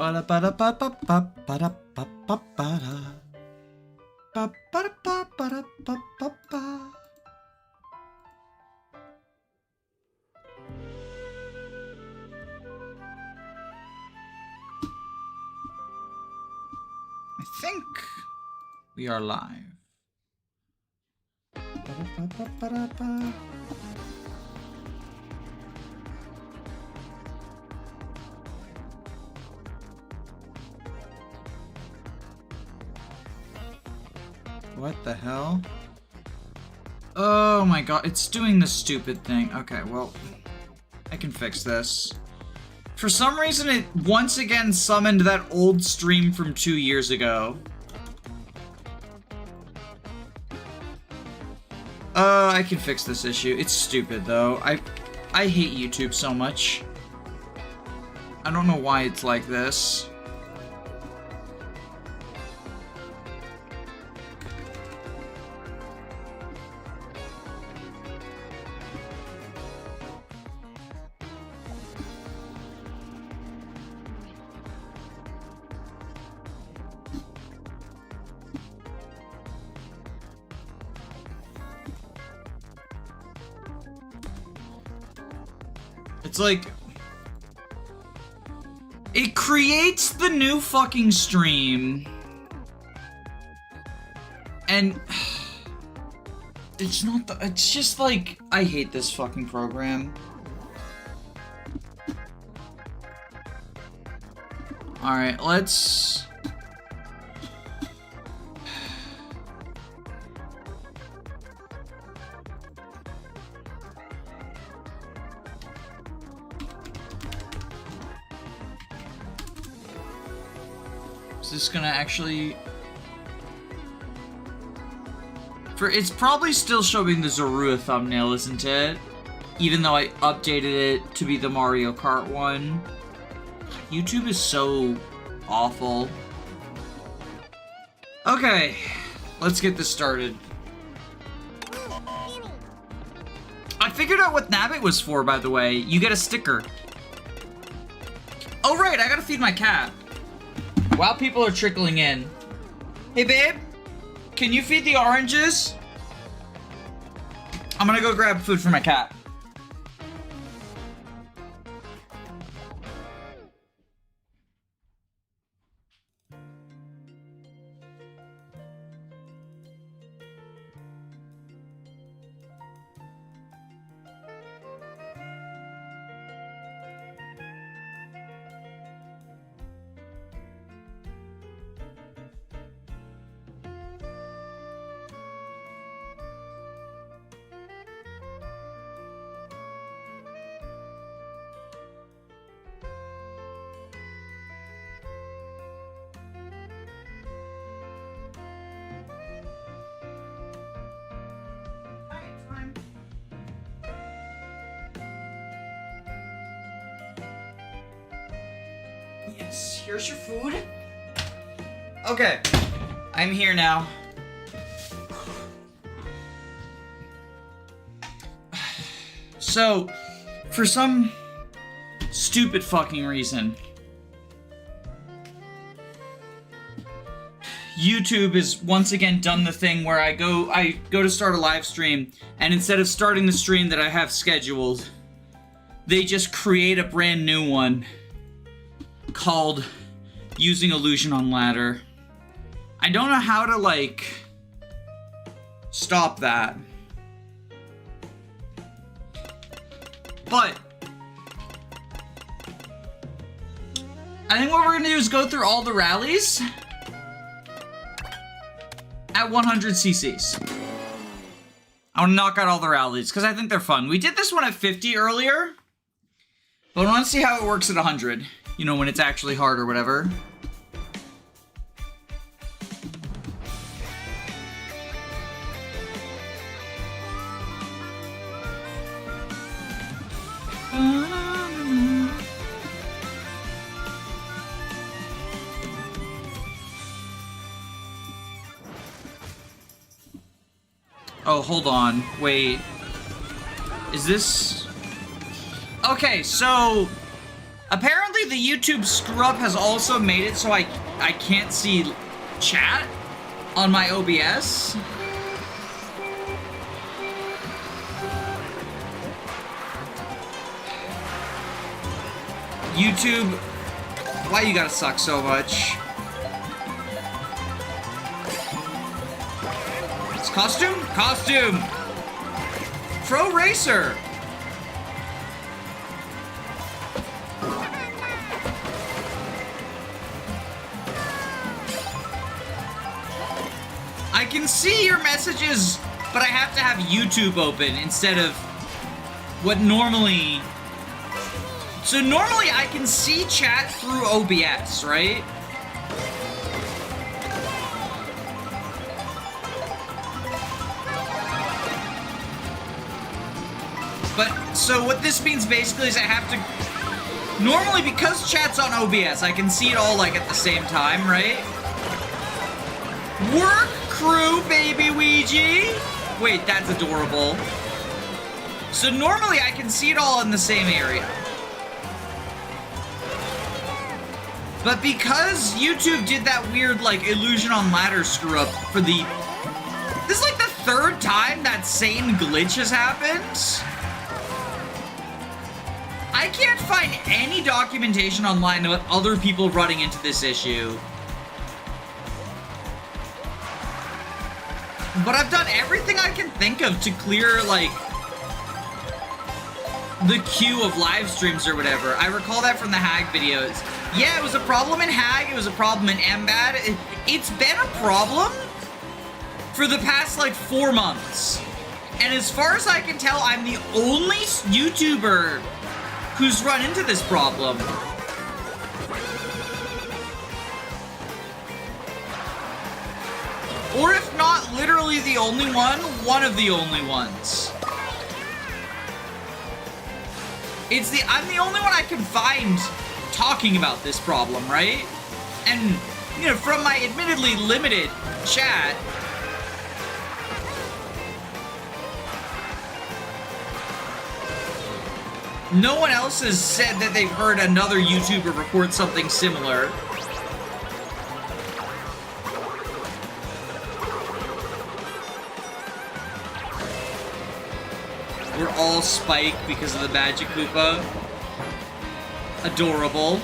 Ba ba da ba ba ba ba da ba ba ba da. Ba ba da ba ba da ba ba ba. I think we are live. Ba ba ba ba da ba. What the hell? Oh my god, it's doing this stupid thing. Okay, well, I can fix this. For some reason, it once again summoned that old stream from 2 years ago. I can fix this issue. It's stupid, though. I hate YouTube so much. I don't know why it's like this. It's like, it creates the new fucking stream, and it's not the, it's just like, I hate this fucking program. Alright, let's... Is this gonna actually... It's probably still showing the Zorua thumbnail, isn't it? Even though I updated it to be the Mario Kart one. YouTube is so awful. Okay, let's get this started. I figured out what Nabbit was for, by the way. You get a sticker. Oh right, I gotta feed my cat. While people are trickling in. Hey babe, can you feed the oranges? I'm gonna go grab food for my cat. Yes, here's your food. Okay, I'm here now. So, for some stupid fucking reason, YouTube has once again done the thing where I go to start a live stream, and instead of starting the stream that I have scheduled, they just create a brand new one called Using Illusion on Ladder. I don't know how to, like, stop that. But I think what we're gonna do is go through all the rallies at 100 cc's. I want to knock out all the rallies because I think they're fun. We did this one at 50 earlier, but I want to see how it works at 100. You know, when it's actually hard or whatever. Oh, hold on. Wait. Is this... Okay, so... Apparently the YouTube screw-up has also made it so I can't see chat on my OBS. YouTube, why you gotta suck so much? It's costume? Costume! Pro Racer! I can see your messages, but I have to have YouTube open instead of what normally... So normally I can see chat through OBS, right? But, so what this means basically is I have to... Normally, because chat's on OBS, I can see it all, like, at the same time, right? Work crew, baby Ouija! Wait, that's adorable. So normally I can see it all in the same area. But because YouTube did that weird, like, illusion on ladder screw up for the... This is like the third time that same glitch has happened. I can't find any documentation online about other people running into this issue. But I've done everything I can think of to clear, like, the queue of live streams or whatever. I recall that from the Hag videos. Yeah, it was a problem in Hag, it was a problem in MBAD. It's been a problem for the past, like, 4 months. And as far as I can tell, I'm the only YouTuber who's run into this problem. Or if not literally the only one of the only ones. I'm the only one I can find talking about this problem, right? And, you know, from my admittedly limited chat, no one else has said that they've heard another YouTuber report something similar. We're all Spike because of the Magic Koopa. Adorable.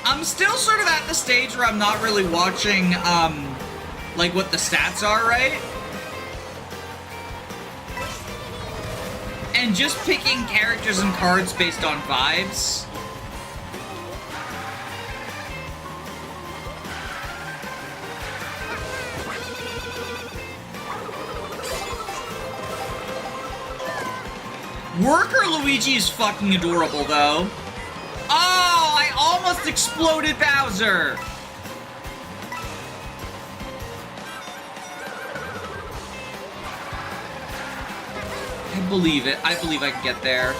I'm still sort of at the stage where I'm not really watching, like, what the stats are, right? And just picking characters and cards based on vibes. Worker Luigi is fucking adorable, though. Oh, I almost exploded Bowser! I believe it. I believe I can get there.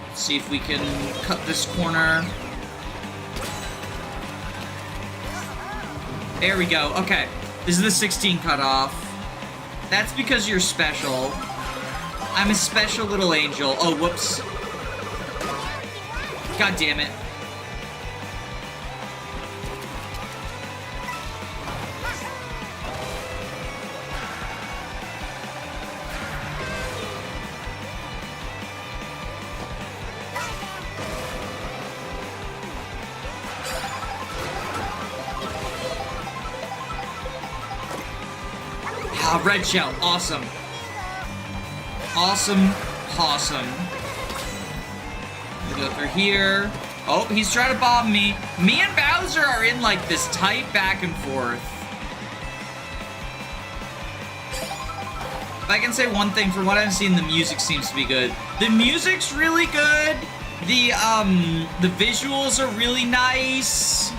Let's see if we can cut this corner. There we go. Okay. This is the 16 cutoff. That's because you're special. I'm a special little angel. Oh, whoops. God damn it. Ah, red shell. Awesome. Awesome. Awesome. We go through here. Oh, he's trying to bomb me. Me and Bowser are in, like, this tight back and forth. If I can say one thing, from what I've seen, the music seems to be good. The music's really good. The visuals are really nice.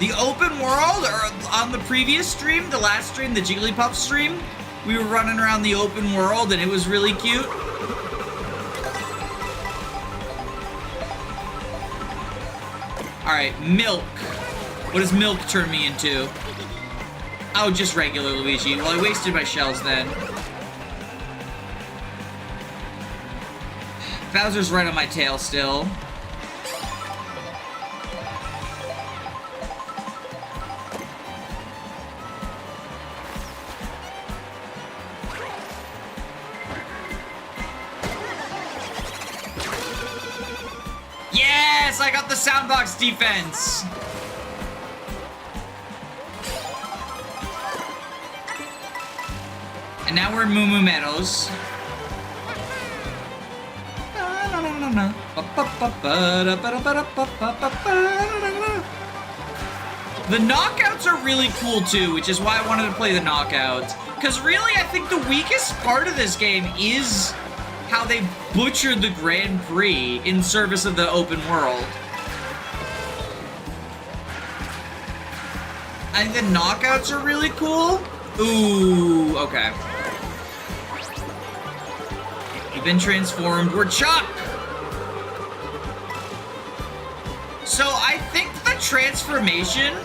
The open world, or on the previous stream, the last stream, the Jigglypuff stream, we were running around the open world and it was really cute. Alright, milk. What does milk turn me into? Oh, just regular Luigi. Well, I wasted my shells then. Bowser's right on my tail still. Yes! I got the soundbox defense! And now we're in Moo Moo Meadows. The knockouts are really cool too, which is why I wanted to play the knockouts. Because really, I think the weakest part of this game is how they butchered the Grand Prix in service of the open world. I think the knockouts are really cool. Ooh, okay. We've been transformed. We're Chuck! So I think the transformation,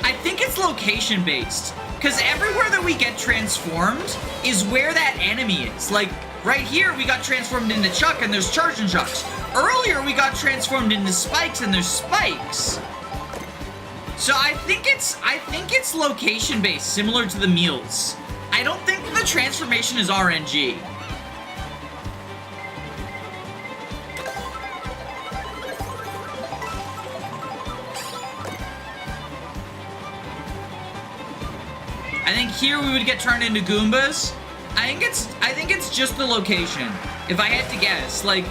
I think it's location based. Because everywhere that we get transformed is where that enemy is. Like, right here we got transformed into Chuck and there's Charging Chucks. Earlier we got transformed into Spikes and there's Spikes. So I think it's location based, similar to the meals. I don't think the transformation is RNG. I think here we would get turned into Goombas. I think it's just the location. If I had to guess, like,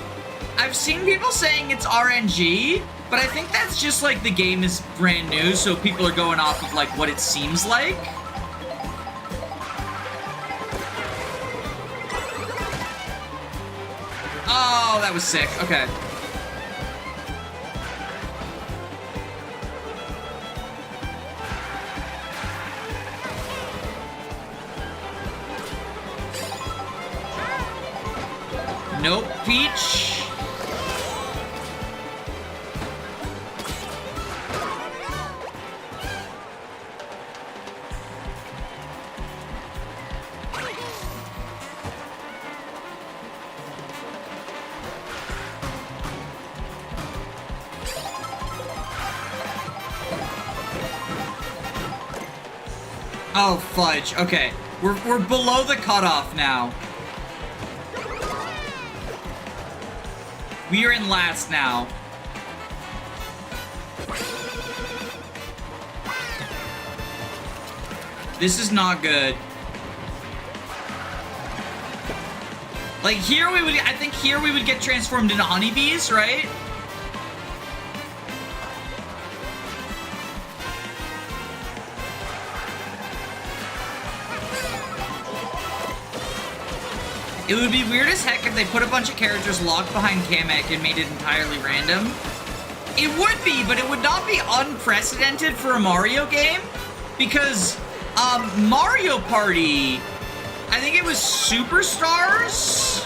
I've seen people saying it's RNG, but I think that's just like the game is brand new, so people are going off of like what it seems like. Oh, that was sick. Okay. Nope, Peach. Oh, fudge. Okay. We're below the cutoff now. We are in last now. This is not good. Like here I think here we would get transformed into honeybees, right? It would be weird as heck if they put a bunch of characters locked behind Kamek and made it entirely random. It would be, but it would not be unprecedented for a Mario game, because Mario Party, I think it was Superstars?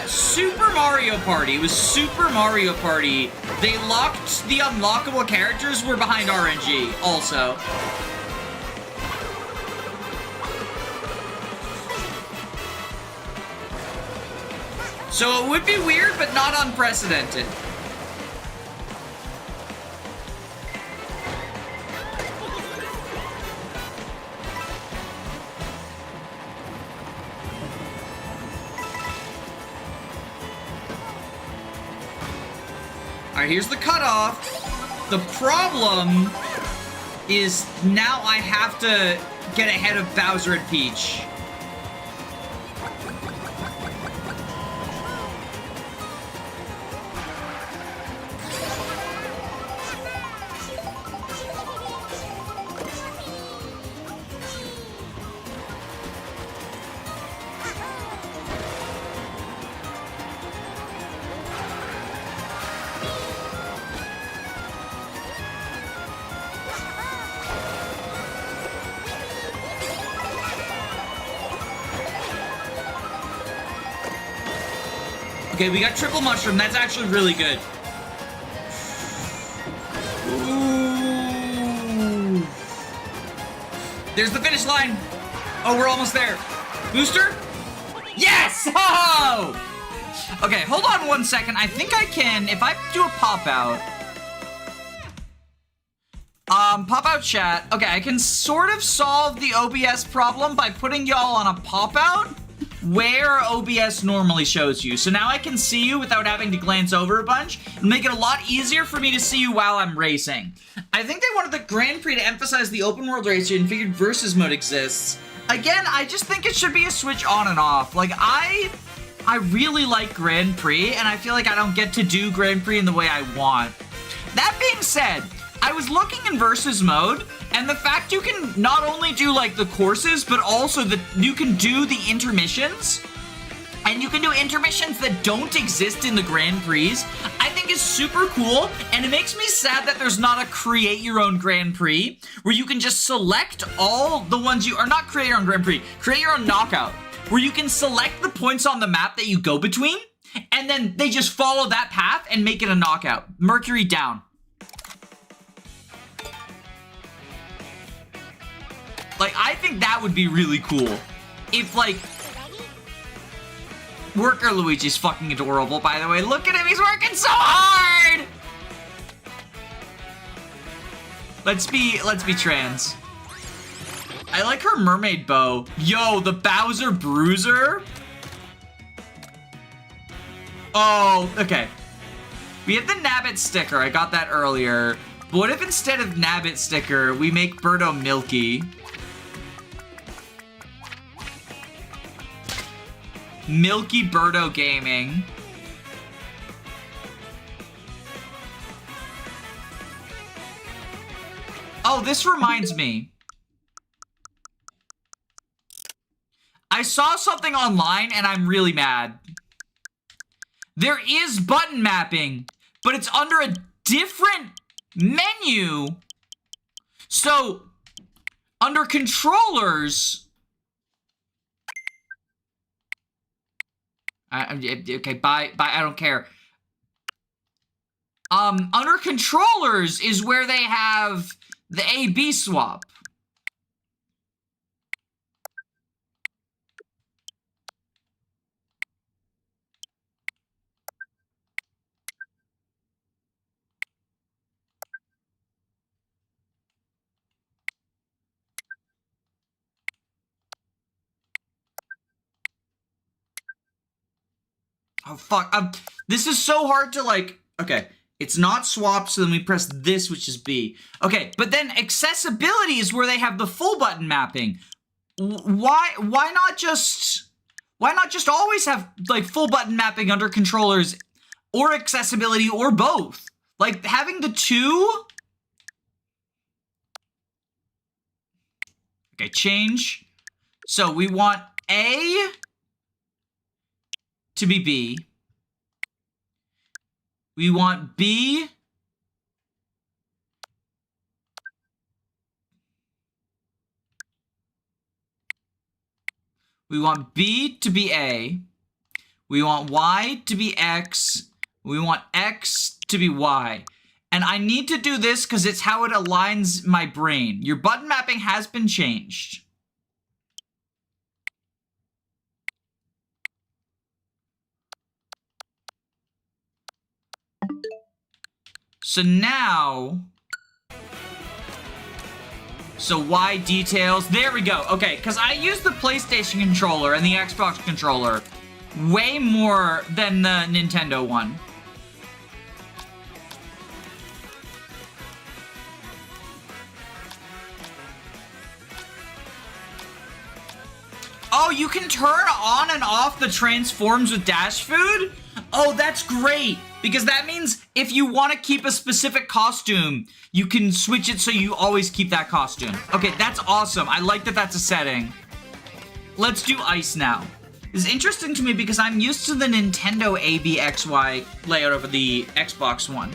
Super Mario Party. It was Super Mario Party. They locked the unlockable characters were behind RNG also. So it would be weird, but not unprecedented. Alright, here's the cutoff. The problem is now I have to get ahead of Bowser and Peach. Okay, we got triple mushroom. That's actually really good. Ooh. There's the finish line. Oh, we're almost there. Booster? Yes! Oh! Okay, hold on 1 second. I think I can, if I do a pop out. Pop out chat. Okay, I can sort of solve the OBS problem by putting y'all on a pop out where OBS normally shows you. So now I can see you without having to glance over a bunch and make it a lot easier for me to see you while I'm racing. I think they wanted the Grand Prix to emphasize the open world racer and figured versus mode exists. Again, I just think it should be a switch on and off. Like, I really like Grand Prix, and I feel like I don't get to do Grand Prix in the way I want. That being said, I was looking in versus mode, and the fact you can not only do, like, the courses, but also you can do the intermissions, and you can do intermissions that don't exist in the Grand Prix, I think is super cool, and it makes me sad that there's not a create your own Grand Prix, where you can just select all the ones or not create your own Grand Prix, create your own knockout, where you can select the points on the map that you go between, and then they just follow that path and make it a knockout. Mercury down. Like, I think that would be really cool. If, like... Worker Luigi's fucking adorable, by the way. Look at him, he's working so hard! Let's be trans. I like her mermaid bow. Yo, the Bowser Bruiser? Oh, okay. We have the Nabbit sticker. I got that earlier. But what if instead of Nabbit sticker, we make Birdo Milky? Milky Birdo Gaming. Oh, this reminds me. I saw something online and I'm really mad. There is button mapping, but it's under a different menu. So, under controllers... okay, bye, I don't care. Under controllers is where they have the A-B swap. Oh, fuck. This is so hard to, like... Okay, it's not swap, so then we press this, which is B. Okay, but then accessibility is where they have the full button mapping. Why not just always have, like, full button mapping under controllers or accessibility or both? Like, having the two... Okay, change. So we want A... to be B. We want B. We want B to be A. We want Y to be X. We want X to be Y. And I need to do this because it's how it aligns my brain. Your button mapping has been changed. So now, so Y details, there we go. Okay, because I use the PlayStation controller and the Xbox controller way more than the Nintendo one. Oh, you can turn on and off the transforms with dash food? Oh, that's great. Because that means if you want to keep a specific costume, you can switch it so you always keep that costume. Okay, that's awesome. I like that that's a setting. Let's do ice now. It's interesting to me because I'm used to the Nintendo ABXY layout over the Xbox one.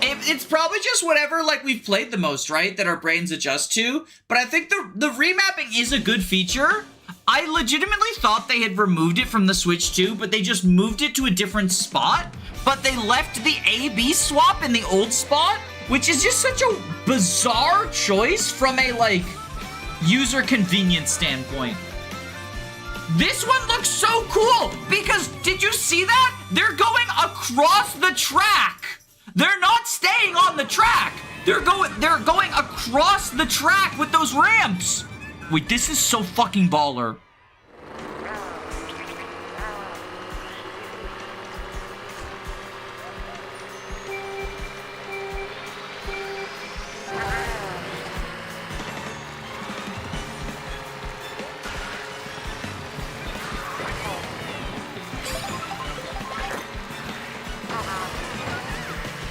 It's probably just whatever, like, we've played the most, right? That our brains adjust to. But I think the remapping is a good feature. I legitimately thought they had removed it from the Switch 2, but they just moved it to a different spot. But they left the A-B swap in the old spot, which is just such a bizarre choice from a, like, user convenience standpoint. This one looks so cool, because did you see that? They're going across the track. They're not staying on the track. They're going across the track with those ramps. Wait, this is so fucking baller.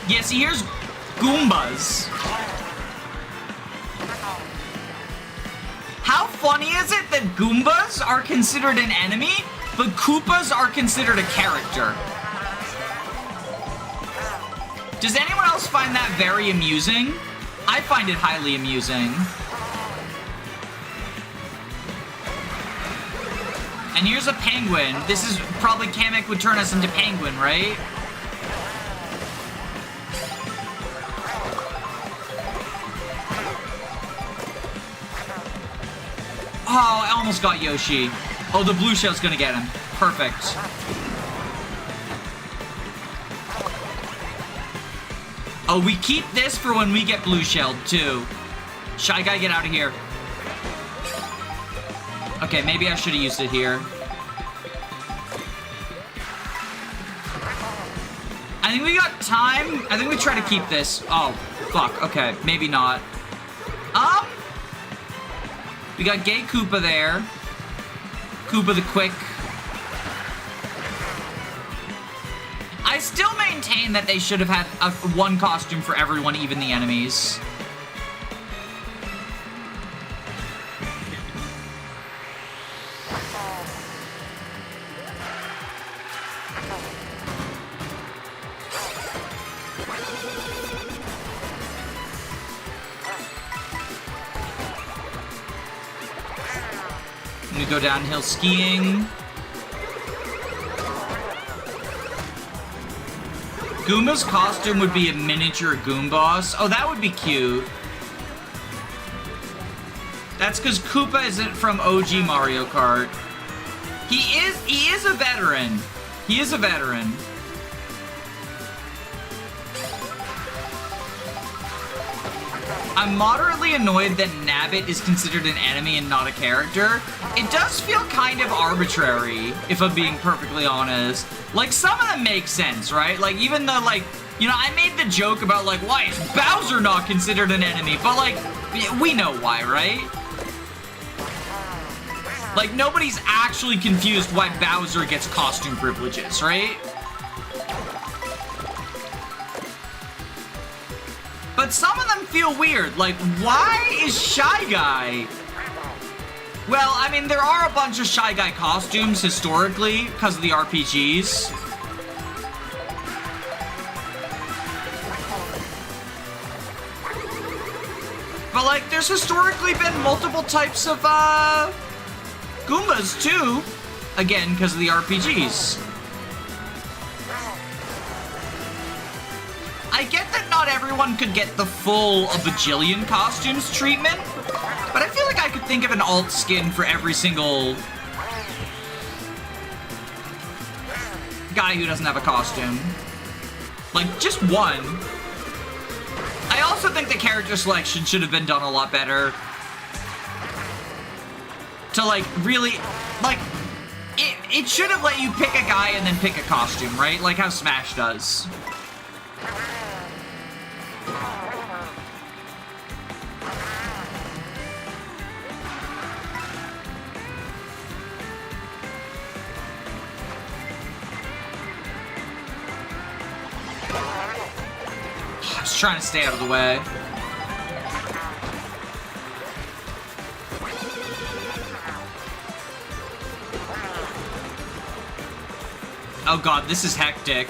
Yeah, see, here's Goombas. How funny is it that Goombas are considered an enemy, but Koopas are considered a character? Does anyone else find that very amusing? I find it highly amusing. And here's a penguin. This is probably Kamek would turn us into penguin, right? Oh, I almost got Yoshi. Oh, the blue shell's gonna get him. Perfect. Oh, we keep this for when we get blue shelled, too. Shy Guy, get out of here. Okay, maybe I should have used it here. I think we got time. I think we try to keep this. Oh, fuck. Okay, maybe not. We got Gay Koopa there. Koopa the Quick. I still maintain that they should have had one costume for everyone, even the enemies. We go downhill skiing. Goomba's costume would be a miniature Goomboss. Oh, that would be cute. That's because Koopa isn't from OG Mario Kart. He is a veteran. He is a veteran. I'm moderately annoyed that Nabbit is considered an enemy and not a character. It does feel kind of arbitrary, if I'm being perfectly honest. Like, some of them make sense, right? Like, even though, like, you know, I made the joke about, like, why is Bowser not considered an enemy? But, like, we know why, right? Like, nobody's actually confused why Bowser gets costume privileges, right? But some of them feel weird. Like, why is Shy Guy? Well, I mean, there are a bunch of Shy Guy costumes historically because of the RPGs. But, like, there's historically been multiple types of, Goombas, too. Again, because of the RPGs. I get that not everyone could get the full a bajillion costumes treatment, but I feel like I could think of an alt skin for every single guy who doesn't have a costume. Like, just one. I also think the character selection should have been done a lot better. To, like, really, like, it should have let you pick a guy and then pick a costume, right? Like how Smash does. I was trying to stay out of the way. Oh god, this is hectic.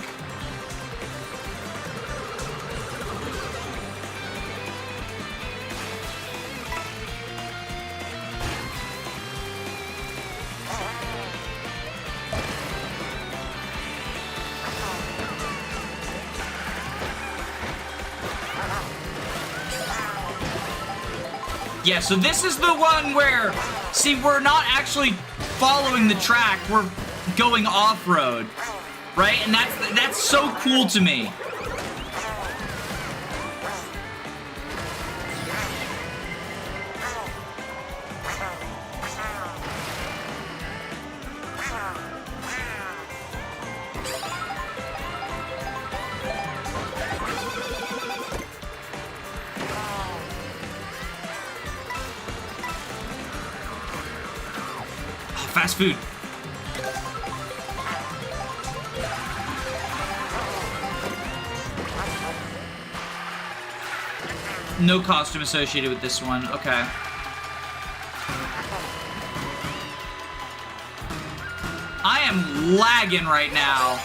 Yeah, so this is the one where, see, we're not actually following the track, we're going off-road, right? And that's so cool to me. Fast food. No costume associated with this one. Okay. I am lagging right now.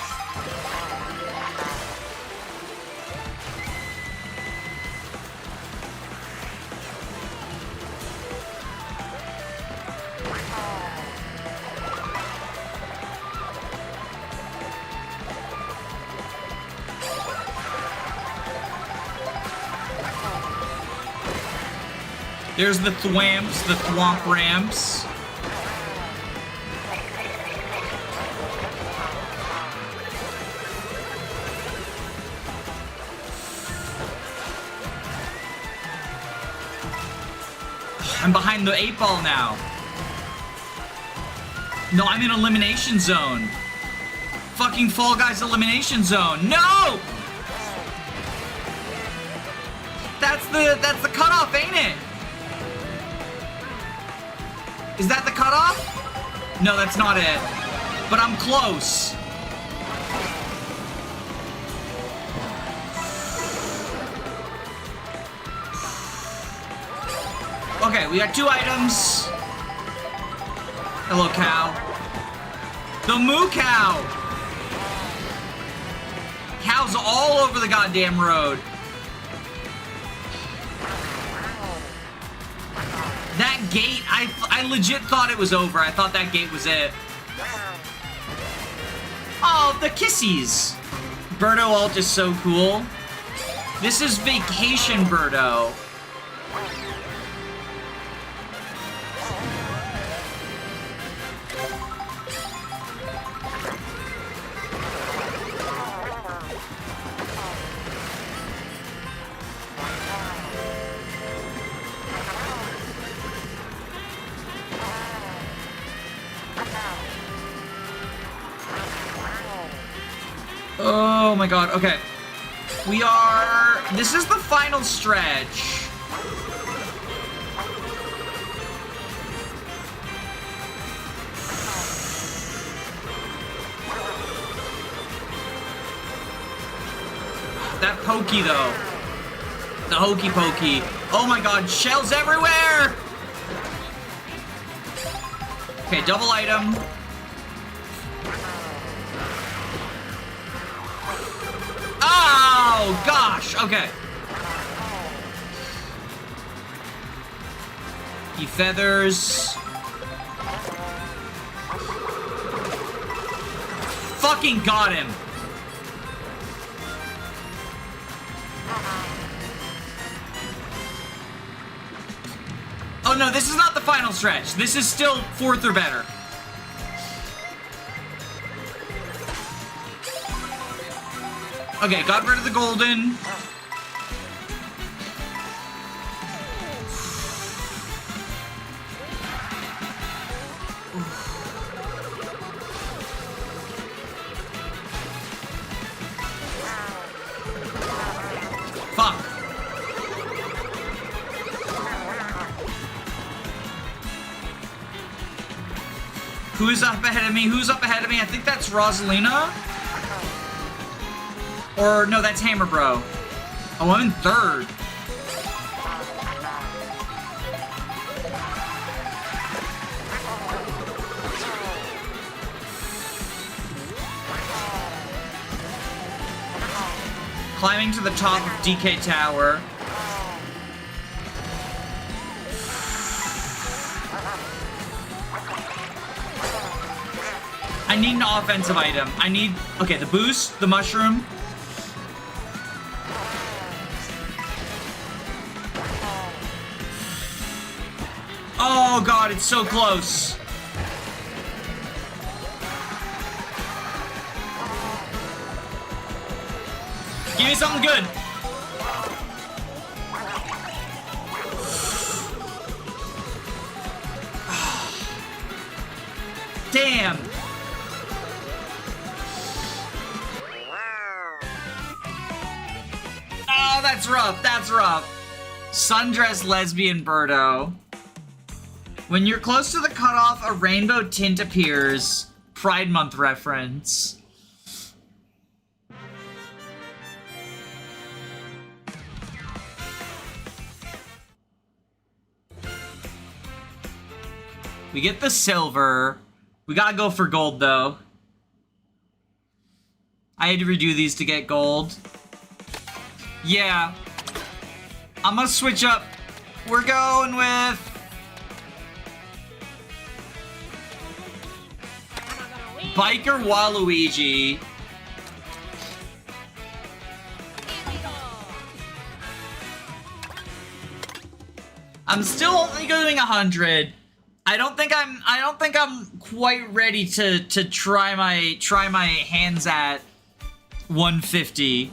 There's the thwamps, the thwomp ramps. I'm behind the 8-ball now. No, I'm in elimination zone. Fucking Fall Guys elimination zone. No! That's the cutoff, ain't it? Is that the cutoff? No, that's not it. But I'm close. Okay, we got 2 items. Hello, cow. The moo cow. Cows all over the goddamn road. That gate, I legit thought it was over. I thought that gate was it. Oh, the kissies. Birdo ult is so cool. This is Vacation Birdo. Oh my god, okay. This is the final stretch. That pokey though. The hokey pokey. Oh my god, shells everywhere! Okay, double item. Oh, gosh. Okay. He feathers. Fucking got him. Oh, no, this is not the final stretch. This is still 4th or better. Okay, got rid of the golden. Fuck. Who's up ahead of me? Who's up ahead of me? I think that's Rosalina. Or, no, that's Hammer Bro. Oh, I'm in 3rd. Climbing to the top of DK Tower. I need an offensive item. I need, okay, the boost, the mushroom. Oh god, it's so close. Give me something good. Damn. Oh, that's rough. That's rough. Sundress lesbian Birdo. When you're close to the cutoff, a rainbow tint appears. Pride Month reference. We get the silver. We gotta go for gold, though. I had to redo these to get gold. Yeah. I'm gonna switch up. We're going with... Biker Waluigi. I'm still only doing 100. I don't think I'm quite ready to try my hands at 150.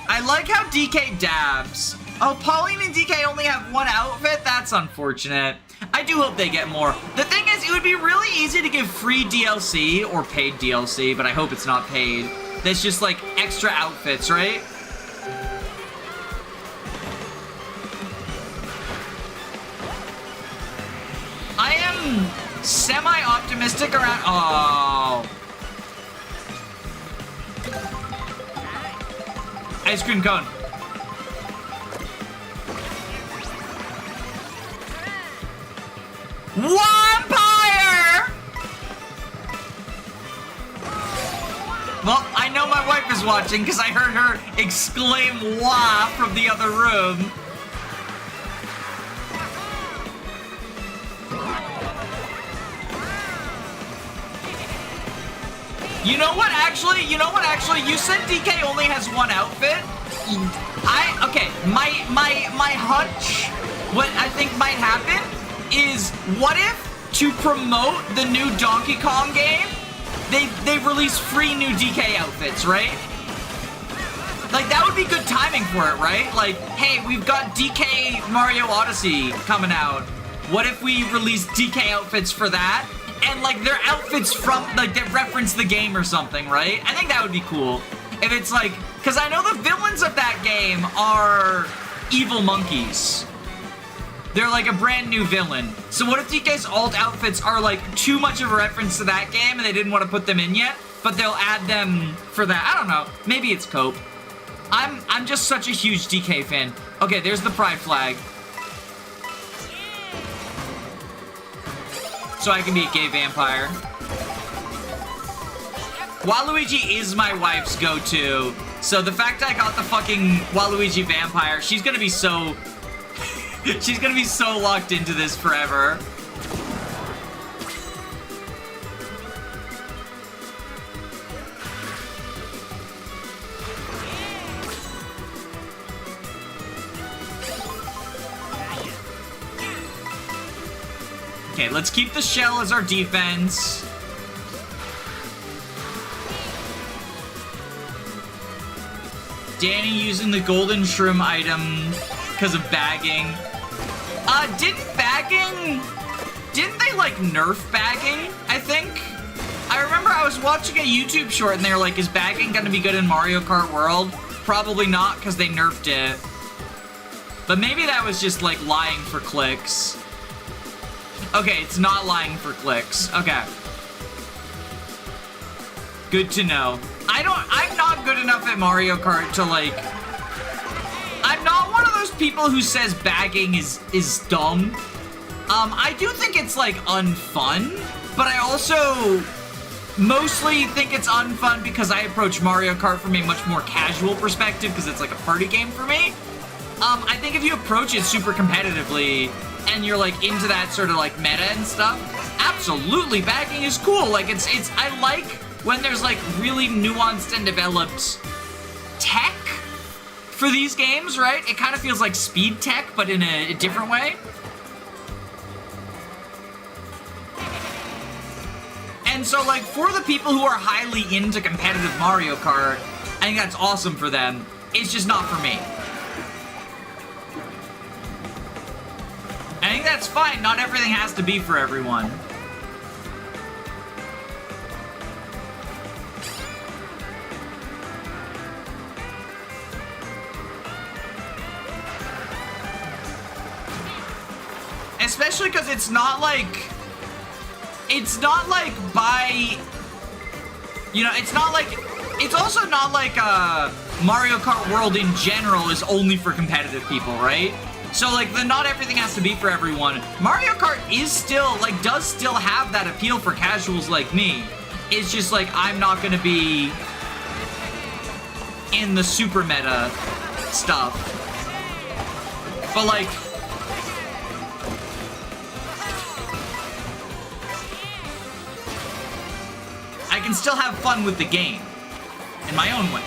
I like how DK dabs. Oh, Pauline and DK only have one outfit? That's unfortunate. I do hope they get more. The thing is, it would be really easy to give free DLC or paid DLC, but I hope it's not paid. That's just like extra outfits, right? I am semi-optimistic around... Oh. Ice cream cone. Vampire! Well, I know my wife is watching because I heard her exclaim "wah" from the other room. You know what, actually? You said DK only has one outfit? Okay, my hunch, what I think might happen is, what if, to promote the new Donkey Kong game, they release free new DK outfits, right? Like, that would be good timing for it, right? Like, hey, we've got DK Mario Odyssey coming out. What if we release DK outfits for that? And, like, they're outfits from, like, that reference the game or something, right? I think that would be cool. If it's, like, because I know the villains of that game are evil monkeys. They're, like, a brand new villain. So what if DK's alt outfits are, like, too much of a reference to that game and they didn't want to put them in yet? But they'll add them for that. I don't know. Maybe it's cope. I'm just such a huge DK fan. Okay, there's the pride flag. So I can be a gay vampire. Waluigi is my wife's go-to. So the fact I got the fucking Waluigi vampire, she's gonna be so... she's gonna be so locked into this forever. Okay, let's keep the shell as our defense. Danny using the golden shroom item because of bagging. Didn't they like nerf bagging, I think? I remember I was watching a YouTube short and they were like, is bagging gonna be good in Mario Kart World? Probably not, because they nerfed it. But maybe that was just like lying for clicks. Okay, it's not lying for clicks. Okay. Good to know. I'm not good enough at Mario Kart to, like... I'm not one of those people who says bagging is dumb. I do think it's, like, unfun, but I also mostly think it's unfun because I approach Mario Kart from a much more casual perspective because it's, like, a party game for me. I think if you approach it super competitively and you're, like, into that sort of, like, meta and stuff, absolutely, bagging is cool. Like, I like when there's, like, really nuanced and developed tech for these games, right? It kind of feels like speed tech, but in a different way. And so, like, for the people who are highly into competitive Mario Kart, I think that's awesome for them. It's just not for me. I think that's fine. Not everything has to be for everyone. Especially because it's not like by, you know, it's not like, it's also not like Mario Kart World in general is only for competitive people, right? So like the not everything has to be for everyone. Mario Kart is still, like, does still have that appeal for casuals like me. It's just like, I'm not gonna be in the super meta stuff. But like, I can still have fun with the game in my own way.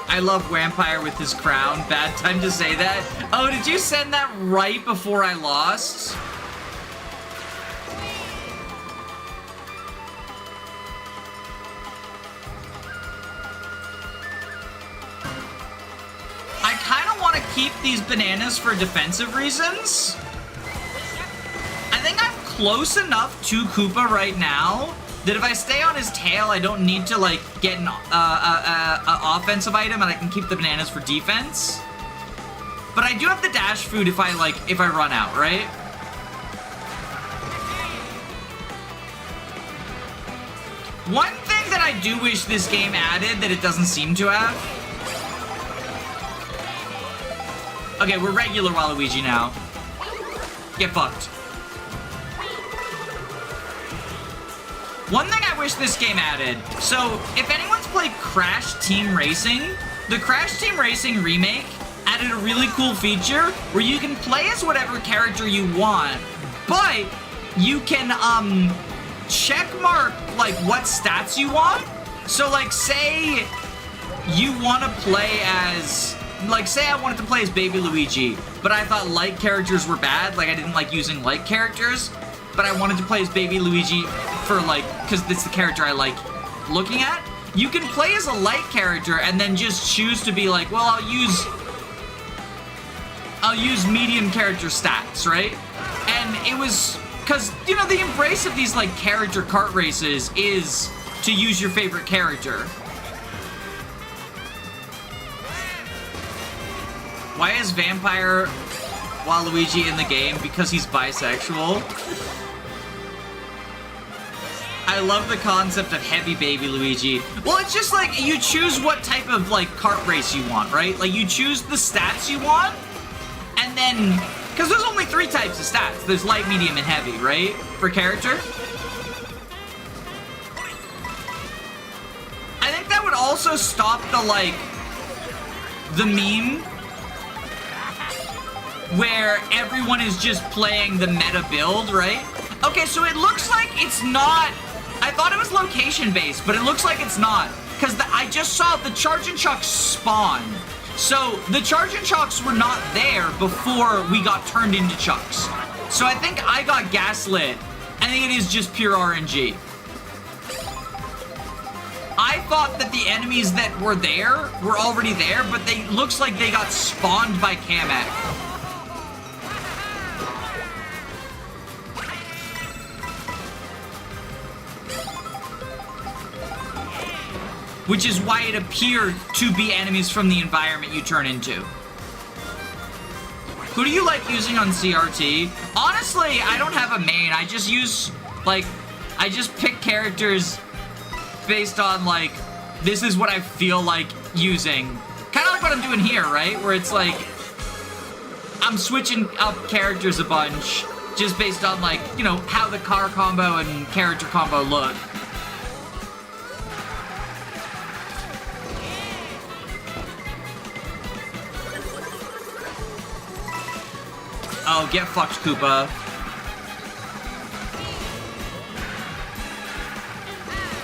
I love Vampire with his crown. Bad time to say that. Oh, did you send that right before I lost? I kind of want to keep these bananas for defensive reasons. I think I'm close enough to Koopa right now that if I stay on his tail, I don't need to, like, get an offensive item, and I can keep the bananas for defense. But I do have the dash food if I run out, right? One thing that I do wish this game added that it doesn't seem to have. Okay, we're regular Waluigi now. Get fucked. One thing I wish this game added, so if anyone's played Crash Team Racing, the Crash Team Racing remake added a really cool feature where you can play as whatever character you want, but you can check mark like what stats you want. So like say you want to play as, like say I wanted to play as Baby Luigi, but I thought light characters were bad, like I didn't like using light characters. But I wanted to play as Baby Luigi for, like, because it's the character I like looking at. You can play as a light character and then just choose to be like, well, I'll use medium character stats, right? And it was, because, you know, the embrace of these, like, character kart races is to use your favorite character. Why is Vampire Waluigi in the game? Because he's bisexual. I love the concept of heavy Baby Luigi. Well, it's just like, you choose what type of, like, kart race you want, right? Like, you choose the stats you want, and then, because there's only 3 types of stats. There's light, medium, and heavy, right? For character. I think that would also stop the, like, the meme where everyone is just playing the meta build, right? Okay, so it looks like it's not, I thought it was location-based, but it looks like it's not. Because I just saw the Charge and Chucks spawn. So the Charge and Chucks were not there before we got turned into Chucks. So I think I got gaslit. I think it is just pure RNG. I thought that the enemies that were there were already there, but they looks like they got spawned by Kamek. Which is why it appeared to be enemies from the environment you turn into. Who do you like using on CRT? Honestly, I don't have a main. I just use, like, I just pick characters based on, like, this is what I feel like using. Kind of like what I'm doing here, right? Where it's like, I'm switching up characters a bunch just based on, like, you know, how the car combo and character combo look. Oh, get fucked, Koopa.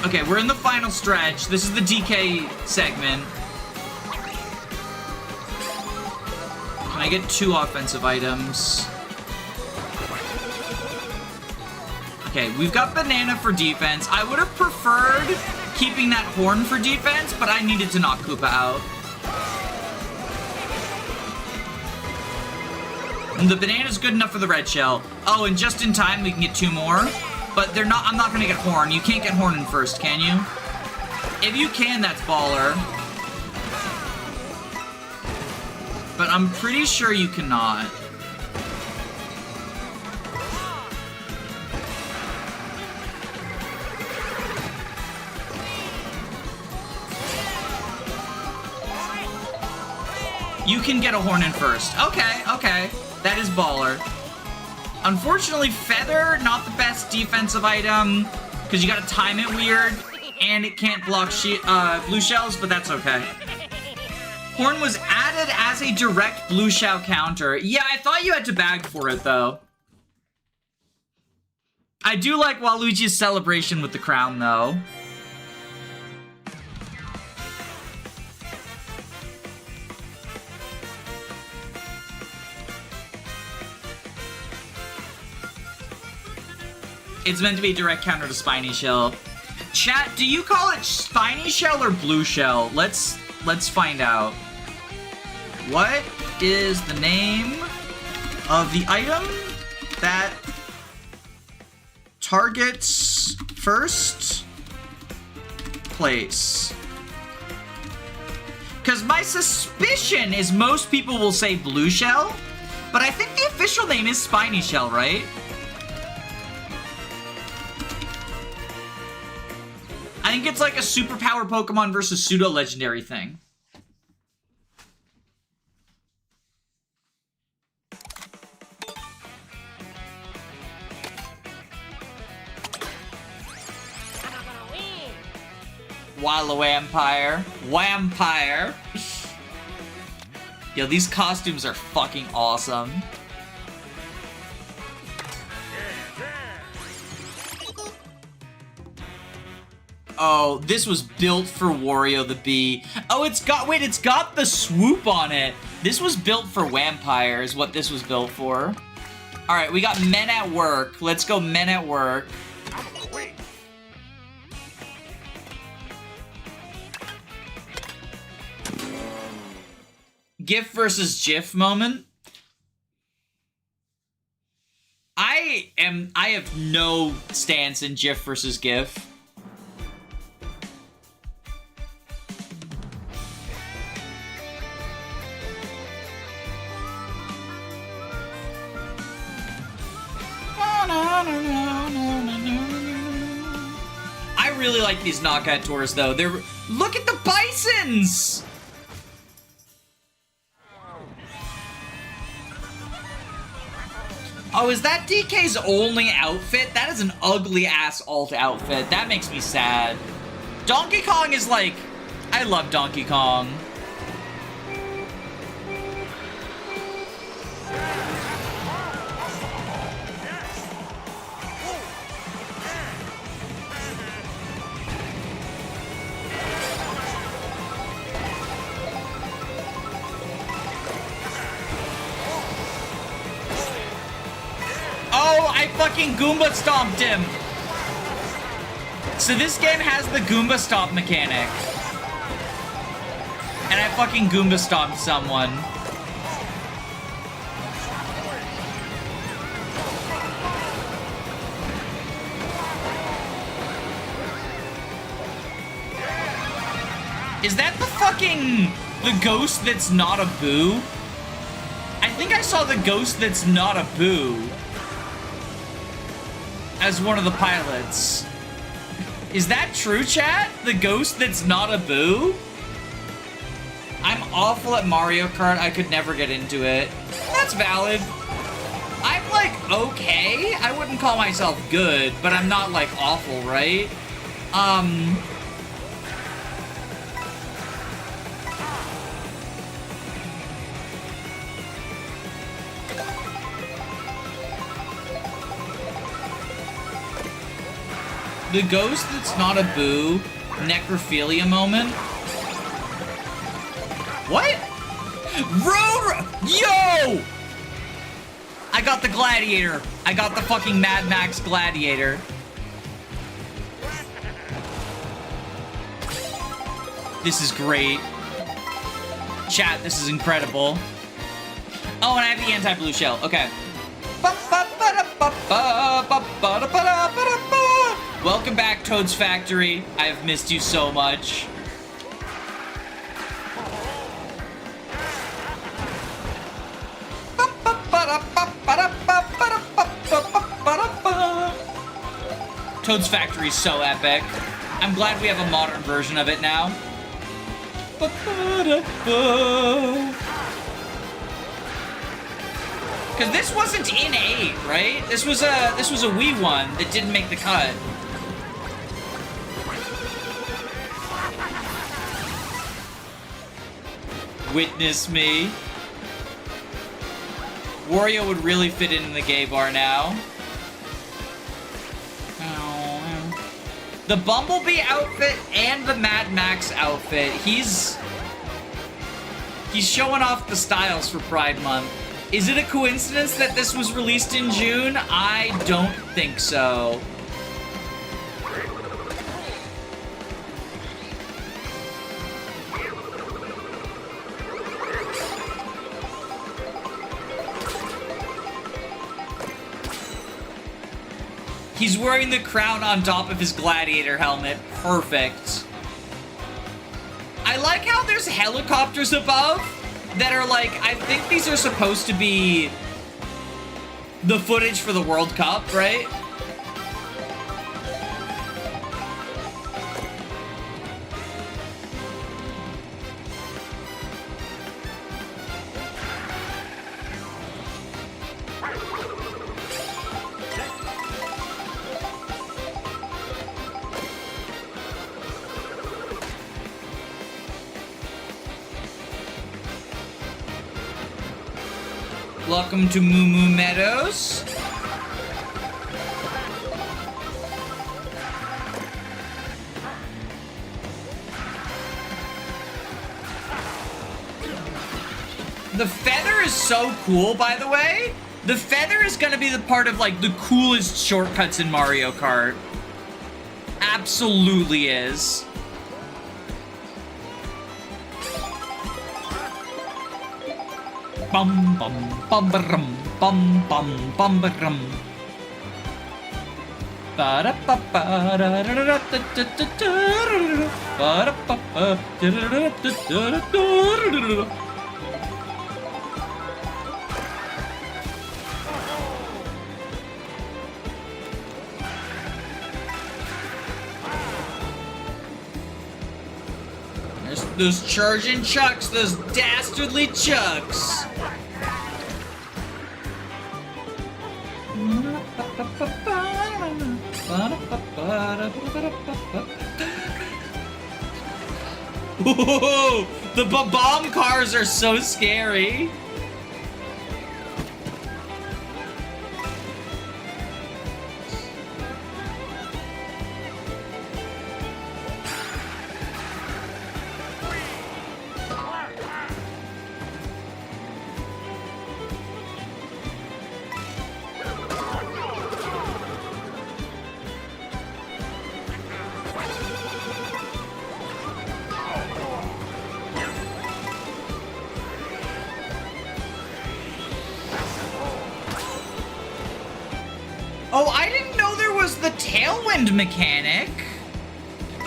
Okay, we're in the final stretch. This is the DK segment. Can I get 2 offensive items? Okay, we've got banana for defense. I would have preferred keeping that horn for defense, but I needed to knock Koopa out. And the banana's good enough for the red shell. Oh, and just in time, we can get 2 more. But they're not. I'm not gonna get horn. You can't get horn in first, can you? If you can, that's baller. But I'm pretty sure you cannot. You can get a horn in first. Okay, okay. That is baller. Unfortunately, Feather, not the best defensive item, because you gotta time it weird, and it can't block blue shells, but that's okay. Horn was added as a direct blue shell counter. Yeah, I thought you had to bag for it, though. I do like Waluigi's celebration with the crown, though. It's meant to be a direct counter to Spiny Shell. Chat, do you call it Spiny Shell or Blue Shell? Let's find out. What is the name of the item that targets first place? Because my suspicion is most people will say Blue Shell, but I think the official name is Spiny Shell, right? I think it's like a superpower Pokemon versus pseudo-legendary thing. Wampire. Wampire. Yo, these costumes are fucking awesome. Oh, this was built for Wario the Bee. Oh, it's got the swoop on it. This was built for Wampire is what this was built for. All right, we got Men at Work. Let's go Men at Work. GIF versus GIF moment. I have no stance in GIF versus GIF. I really like these knockout tours though. Look at the bisons! Oh, is that DK's only outfit? That is an ugly ass alt outfit. That makes me sad. Donkey Kong is like, I love Donkey Kong. I fucking Goomba stomped him. So this game has the Goomba stomp mechanic. And I fucking Goomba stomped someone. Is that the ghost that's not a Boo? I think I saw the ghost that's not a Boo as one of the pilots. Is that true, chat? The ghost that's not a Boo? I'm awful at Mario Kart. I could never get into it. That's valid. I'm like okay. I wouldn't call myself good, but I'm not like awful, right? The ghost that's not a boo necrophilia moment. What? Yo! I got the gladiator. I got the fucking Mad Max gladiator. This is great. Chat, this is incredible. Oh, and I have the anti-blue shell. Okay. Welcome back, Toad's Factory. I have missed you so much. Toad's Factory is so epic. I'm glad we have a modern version of it now. Because this wasn't in 8, right? This was a Wii one that didn't make the cut. Witness me. Wario would really fit in the gay bar now. The Bumblebee outfit and the Mad Max outfit. He's showing off the styles for Pride Month. Is it a coincidence that this was released in June? I don't think so. He's wearing the crown on top of his gladiator helmet. Perfect. I like how there's helicopters above that are like, I think these are supposed to be the footage for the World Cup, right? Welcome to Moo Moo Meadows. The feather is so cool, by the way. The feather is gonna be the part of, like, the coolest shortcuts in Mario Kart. Absolutely is. Bum bum bum bum bum bum bum bum. Ba da ba ba da da da da da da da. Ba da ba ba da da da da da da. There's those charging chucks, those dastardly chucks. Whoa, the bomb cars are so scary. Oh, I didn't know there was the tailwind mechanic.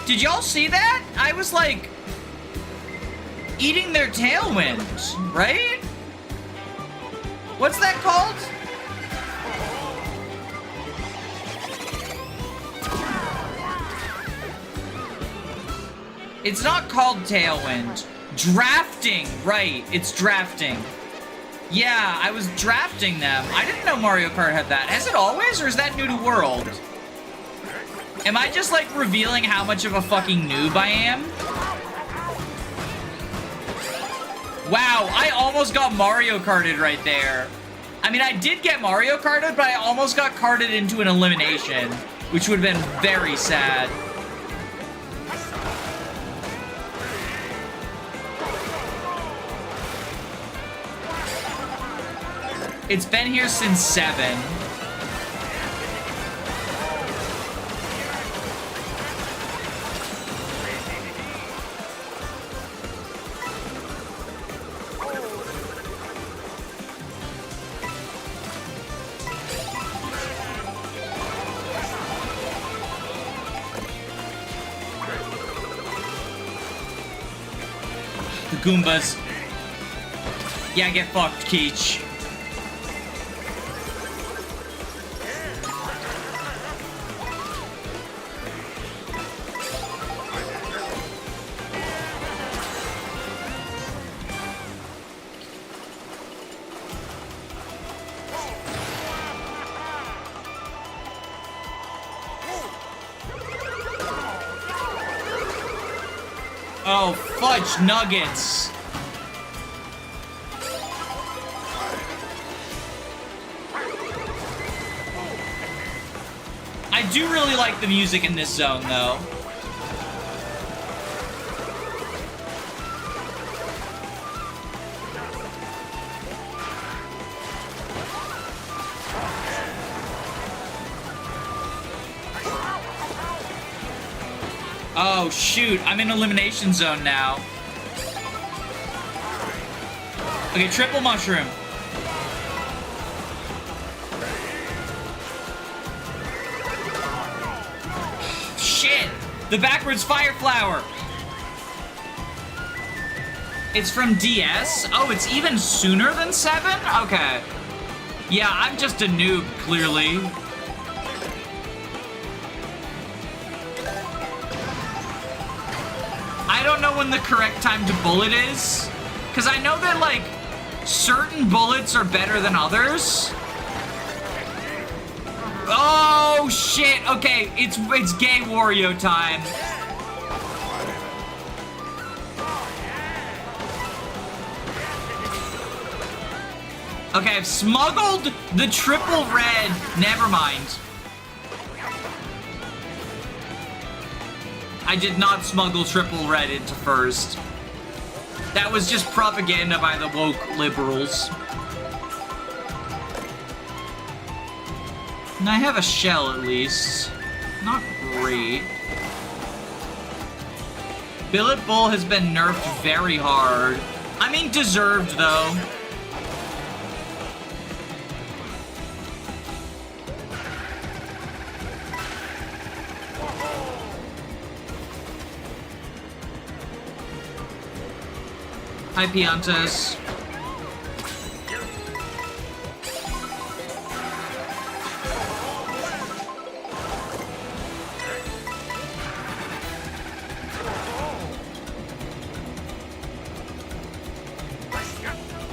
Did y'all see that? I was like eating their tailwind, right? What's that called? It's not called tailwind. Drafting, right, it's drafting. Yeah, I was drafting them. I didn't know Mario Kart had that. Has it always, or is that new to World? Am I just, like, revealing how much of a fucking noob I am? Wow, I almost got Mario Karted right there. I mean, I did get Mario Karted, but I almost got carted into an elimination. which would have been very sad. It's been here since 7. The Goombas. Yeah, get fucked, Keech. Oh, fudge nuggets. I do really like the music in this zone, though. Oh, shoot. I'm in elimination zone now. Okay, triple mushroom. Shit! The backwards fire flower! It's from DS? Oh, it's even sooner than 7? Okay. Yeah, I'm just a noob, clearly. I don't know when the correct time to bullet is, because I know that, like, certain bullets are better than others. Oh, shit. Okay, it's gay Wario time. Okay, I've smuggled the triple red. Never mind. I did not smuggle triple red into first. That was just propaganda by the woke liberals. And I have a shell, at least. Not great. Billet Bull has been nerfed very hard. I mean, deserved, though. Hi, Piantas.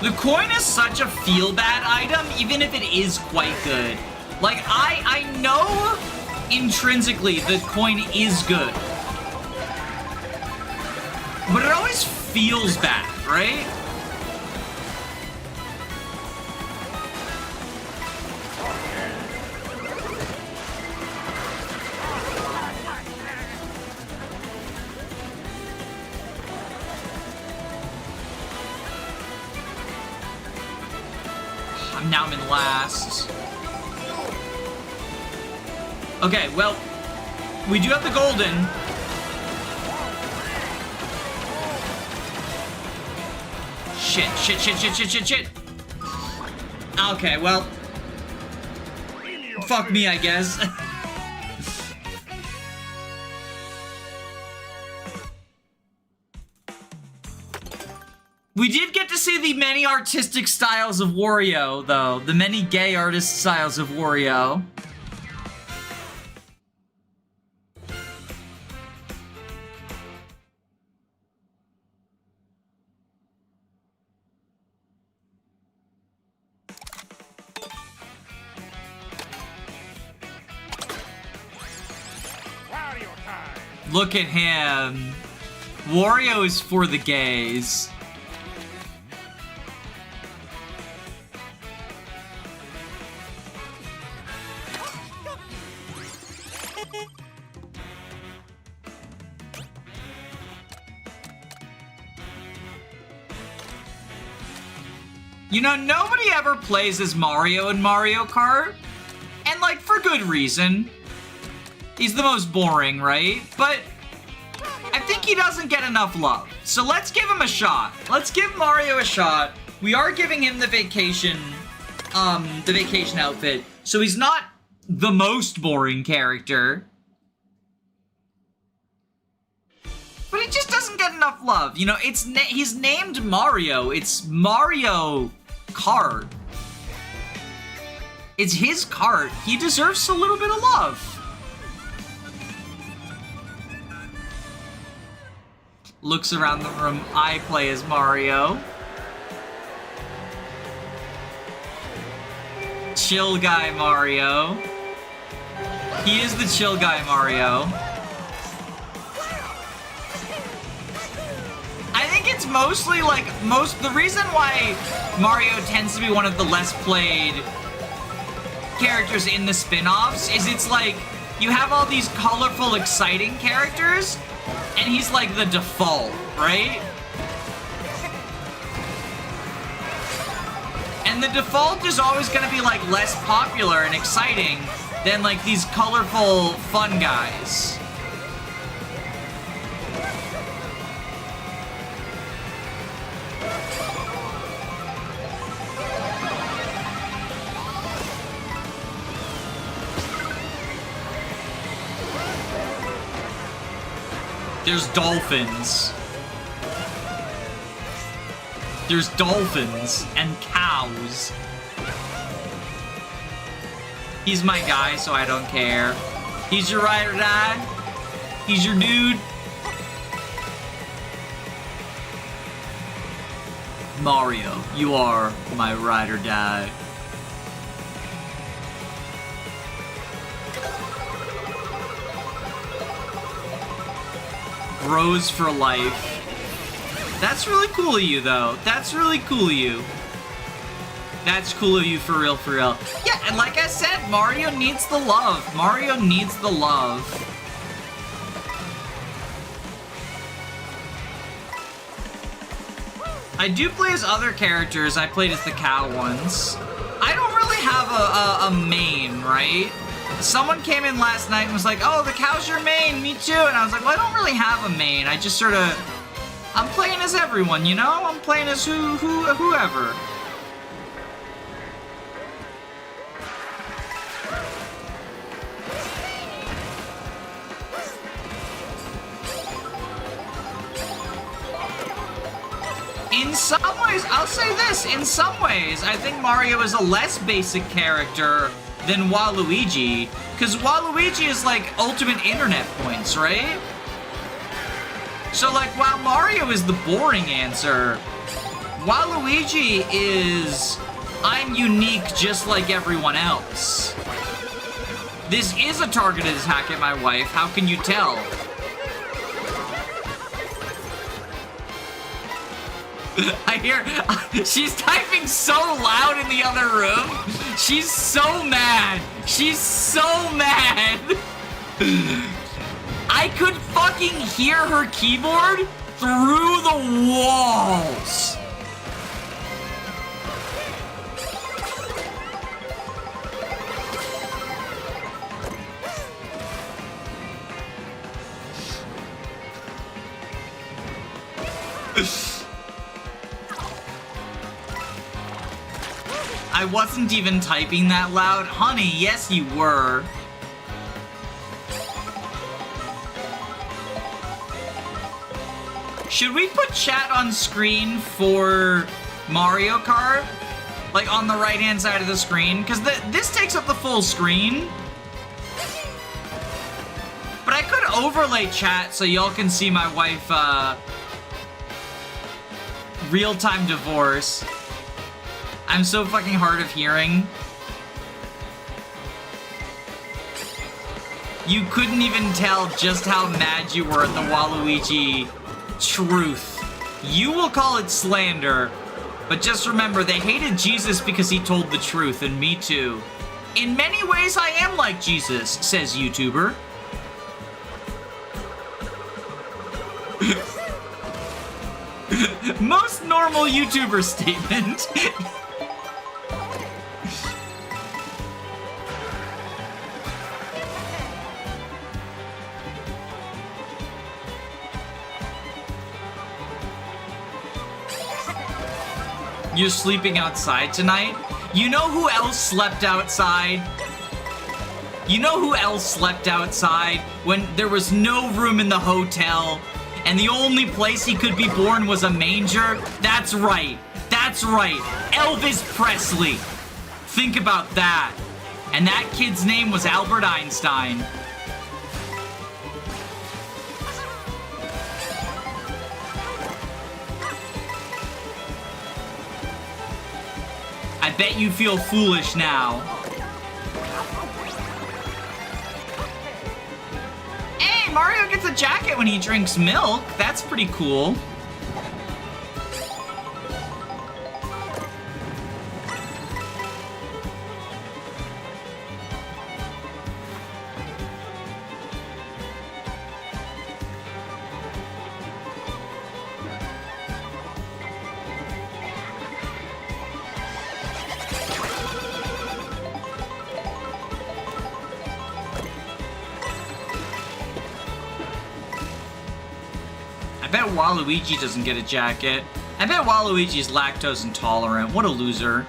The coin is such a feel-bad item, even if it is quite good. Like, I know intrinsically the coin is good. But it always feels bad, right? Now I'm in last. Okay, well, we do have the golden. Shit. Okay, well, fuck me, I guess. We did get to see the many artistic styles of Wario, though. The many gay artist styles of Wario. Look at him. Wario is for the gays. You know, nobody ever plays as Mario in Mario Kart. And, like, for good reason. He's the most boring, right? But I think he doesn't get enough love. So let's give him a shot. Let's give Mario a shot. We are giving him the vacation outfit. So he's not the most boring character. But he just doesn't get enough love. You know, he's named Mario. It's Mario Kart. It's his kart. He deserves a little bit of love. Looks around the room. I play as Mario. Chill guy Mario. He is the chill guy Mario. I think it's mostly like the reason why Mario tends to be one of the less played characters in the spin-offs is it's like you have all these colorful, exciting characters, and he's like the default, right? And the default is always gonna be like less popular and exciting than like these colorful, fun guys. There's dolphins. There's dolphins and cows. He's my guy, so I don't care. He's your ride or die. He's your dude. Mario, you are my ride or die. Bros for life. That's really cool of you, though. That's really cool of you. That's cool of you, for real, for real. Yeah, and like I said, Mario needs the love. Mario needs the love. I do play as other characters. I played as the cow once. I don't really have a main, right? Someone came in last night and was like, oh, the cow's your main, me too. And I was like, well, I don't really have a main. I just sort of, I'm playing as everyone, you know? I'm playing as whoever. In some ways, I'll say this, in some ways, I think Mario is a less basic character than Waluigi, because Waluigi is like ultimate internet points, right? So like, while Mario is the boring answer, Waluigi is, I'm unique just like everyone else. This is a targeted attack at my wife, how can you tell? I hear, she's typing so loud in the other room. She's so mad. She's so mad. I could fucking hear her keyboard through the walls. I wasn't even typing that loud. Honey, yes you were. Should we put chat on screen for Mario Kart? Like on the right-hand side of the screen? Because this takes up the full screen. But I could overlay chat so y'all can see my wife, real-time divorce. I'm so fucking hard of hearing. You couldn't even tell just how mad you were at the Waluigi truth. You will call it slander, but just remember, they hated Jesus because he told the truth, and me too. In many ways, I am like Jesus, says YouTuber. Most normal YouTuber statement. You're sleeping outside tonight? You know who else slept outside? You know who else slept outside when there was no room in the hotel and the only place he could be born was a manger? That's right. That's right. Elvis Presley. Think about that. And that kid's name was Albert Einstein. I bet you feel foolish now. Hey, Mario gets a jacket when he drinks milk. That's pretty cool. I bet Waluigi doesn't get a jacket. I bet Waluigi's lactose intolerant. What a loser.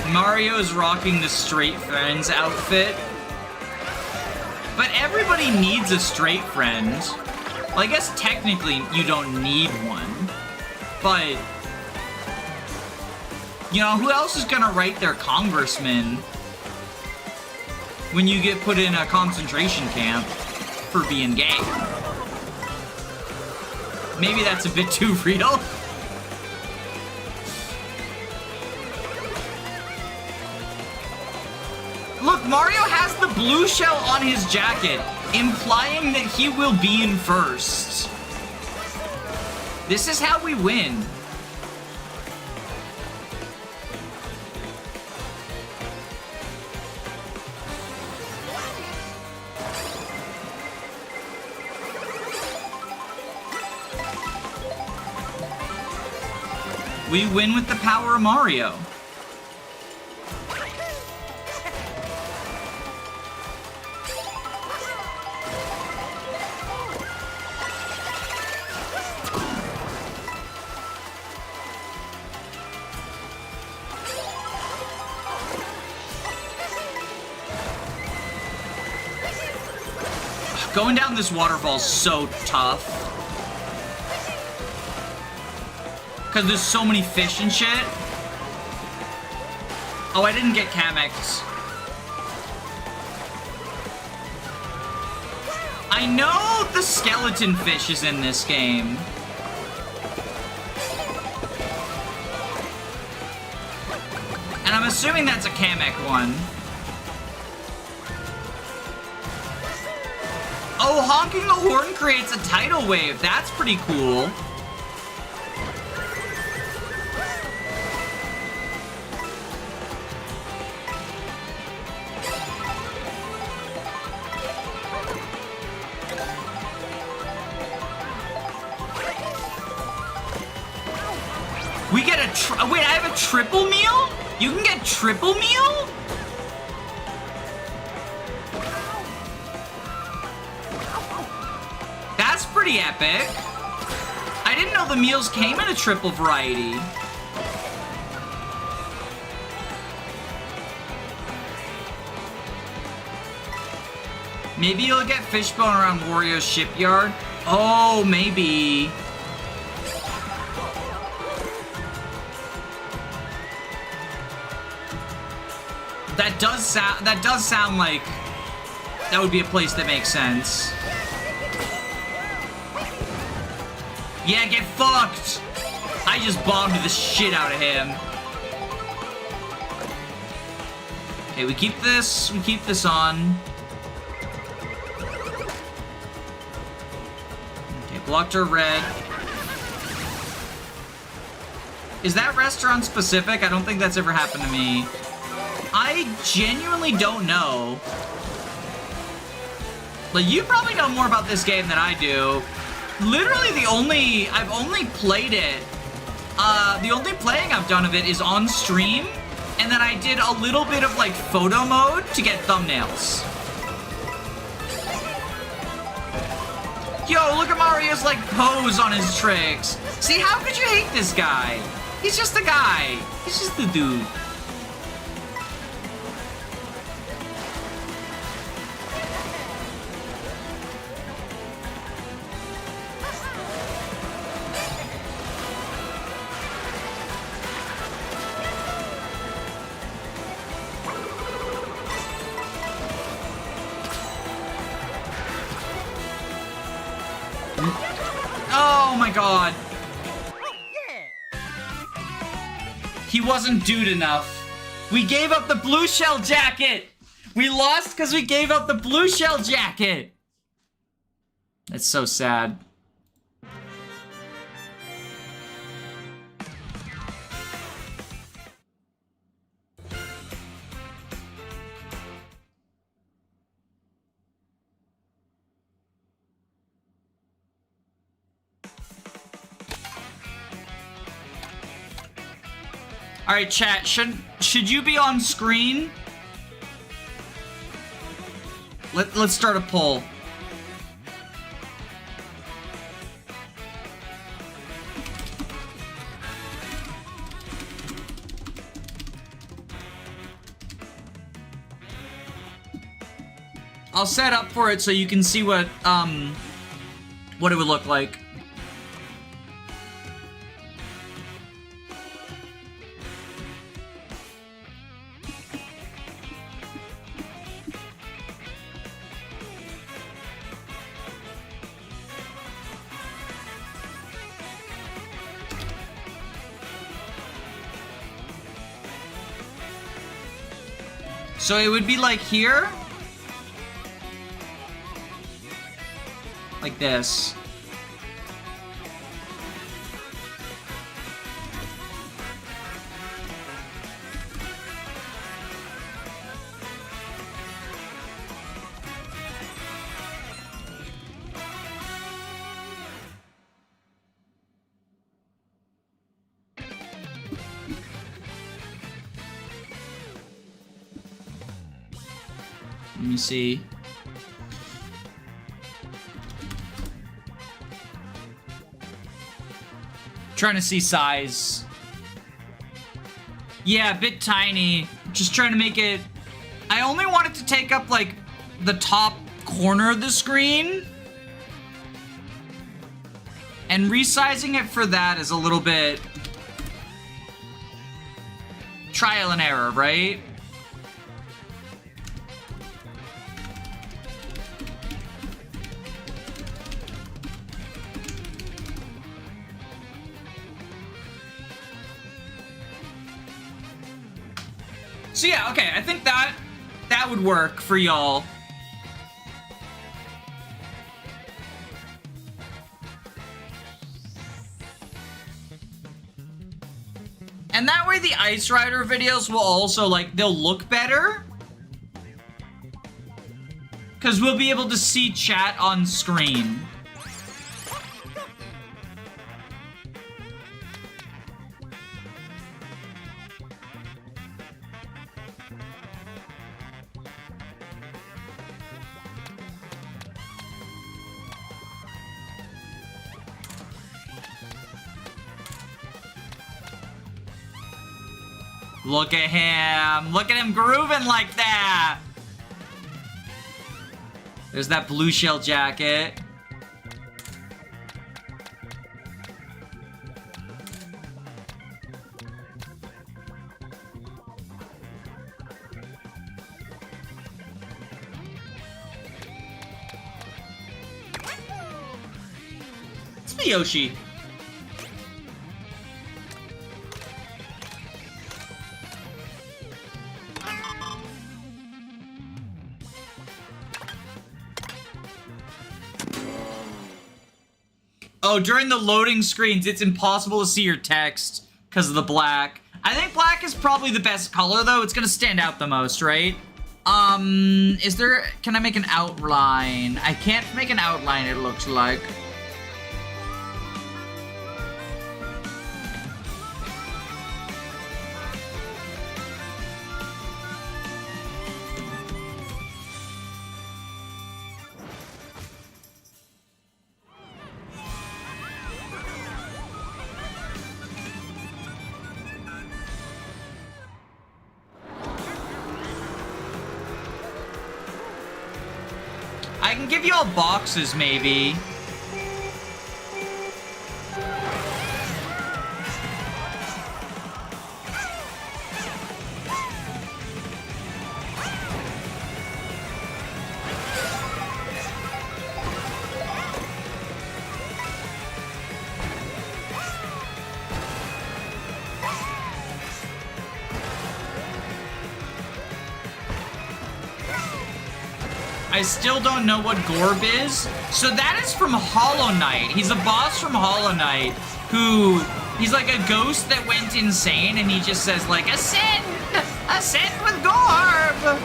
Mario's rocking the straight friends outfit. But everybody needs a straight friend. Well, I guess technically you don't need one. But, you know, who else is gonna write their congressman when you get put in a concentration camp for being gay? Maybe that's a bit too real. Look, Mario has the blue shell on his jacket, implying that he will be in first. This is how we win. We win with the power of Mario. Going down this waterfall's so tough. Because there's so many fish and shit. Oh, I didn't get Kamex. I know the skeleton fish is in this game. And I'm assuming that's a Kamek one. Oh, honking the horn creates a tidal wave. That's pretty cool. We get a wait, I have a triple meal? You can get triple meal? That's pretty epic. I didn't know the meals came in a triple variety. Maybe you'll get fishbone around Wario's shipyard. Oh, maybe. That does sound like that would be a place that makes sense. Yeah, get fucked! I just bombed the shit out of him. Okay, we keep this on. Okay, blocked her red. Is that restaurant specific? I don't think that's ever happened to me. I genuinely don't know. Like, you probably know more about this game than I do. Literally I've only played it. The only playing I've done of it is on stream, and then I did a little bit of like photo mode to get thumbnails. Yo, look at Mario's like pose on his tricks. See, how could you hate this guy? He's just a guy. He's just the dude. Oh my god. He wasn't dude enough. We gave up the blue shell jacket. We lost because we gave up the blue shell jacket. That's so sad. All right, chat, should you be on screen? Let's start a poll. I'll set up for it so you can see what it would look like. So it would be like here. Like this. Let me see. Trying to see size. Yeah, a bit tiny. Just trying to make it... I only want it to take up, like, the top corner of the screen. And resizing it for that is a little bit... trial and error, right? So yeah, okay, I think that would work for y'all. And that way the Ice Rider videos will also, like, they'll look better. Because we'll be able to see chat on screen. Look at him. Look at him grooving like that. There's that blue shell jacket. It's me, Yoshi. Oh, during the loading screens, it's impossible to see your text because of the black. I think black is probably the best color, though. It's gonna stand out the most, right? Can I make an outline? I can't make an outline, it looks like. I can give you all boxes, maybe. I still don't know what Gorb is. So that is from Hollow Knight. He's a boss from Hollow Knight who, he's like a ghost that went insane and he just says like, ascend with Gorb.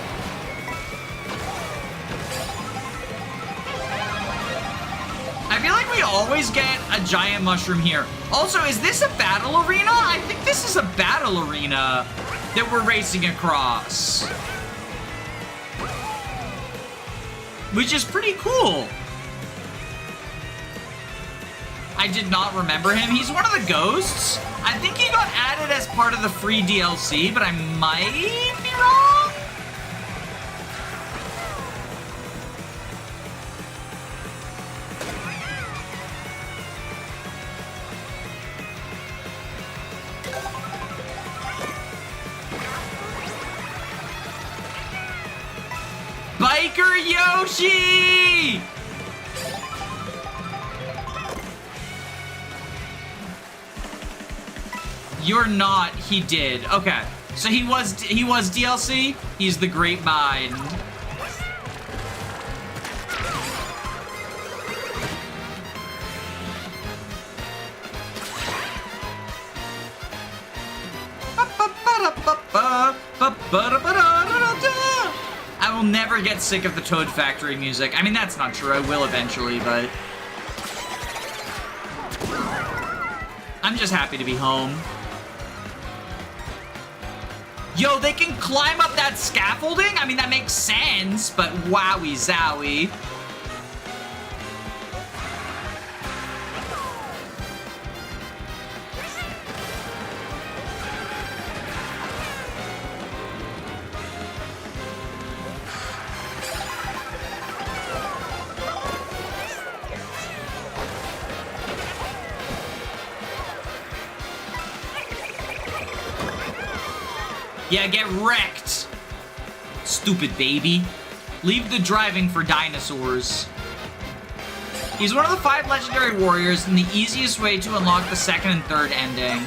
I feel like we always get a giant mushroom here. Also, is this a battle arena? I think this is a battle arena that we're racing across. Which is pretty cool. I did not remember him. He's one of the ghosts. I think he got added as part of the free DLC, but I might be wrong. Biker Yoshi! You're not, he did. Okay. So he was DLC. He's the great mind. I will never get sick of the Toad Factory music. I mean, that's not true. I will eventually, but I'm just happy to be home. Yo, they can climb up that scaffolding? I mean, that makes sense, but wowie zowie. Yeah, get wrecked. Stupid baby. Leave the driving for dinosaurs. He's one of the 5 legendary warriors and the easiest way to unlock the second and third ending.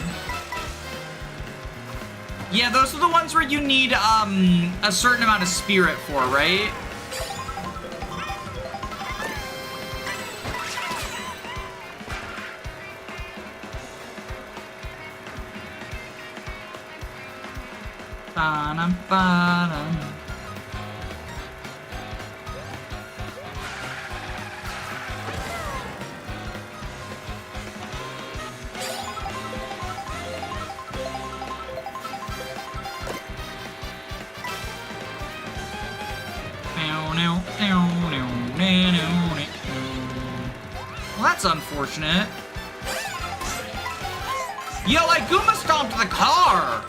Yeah, those are the ones where you need a certain amount of spirit for, right? Well, that's unfortunate. Yo, I Goomba stomped the car!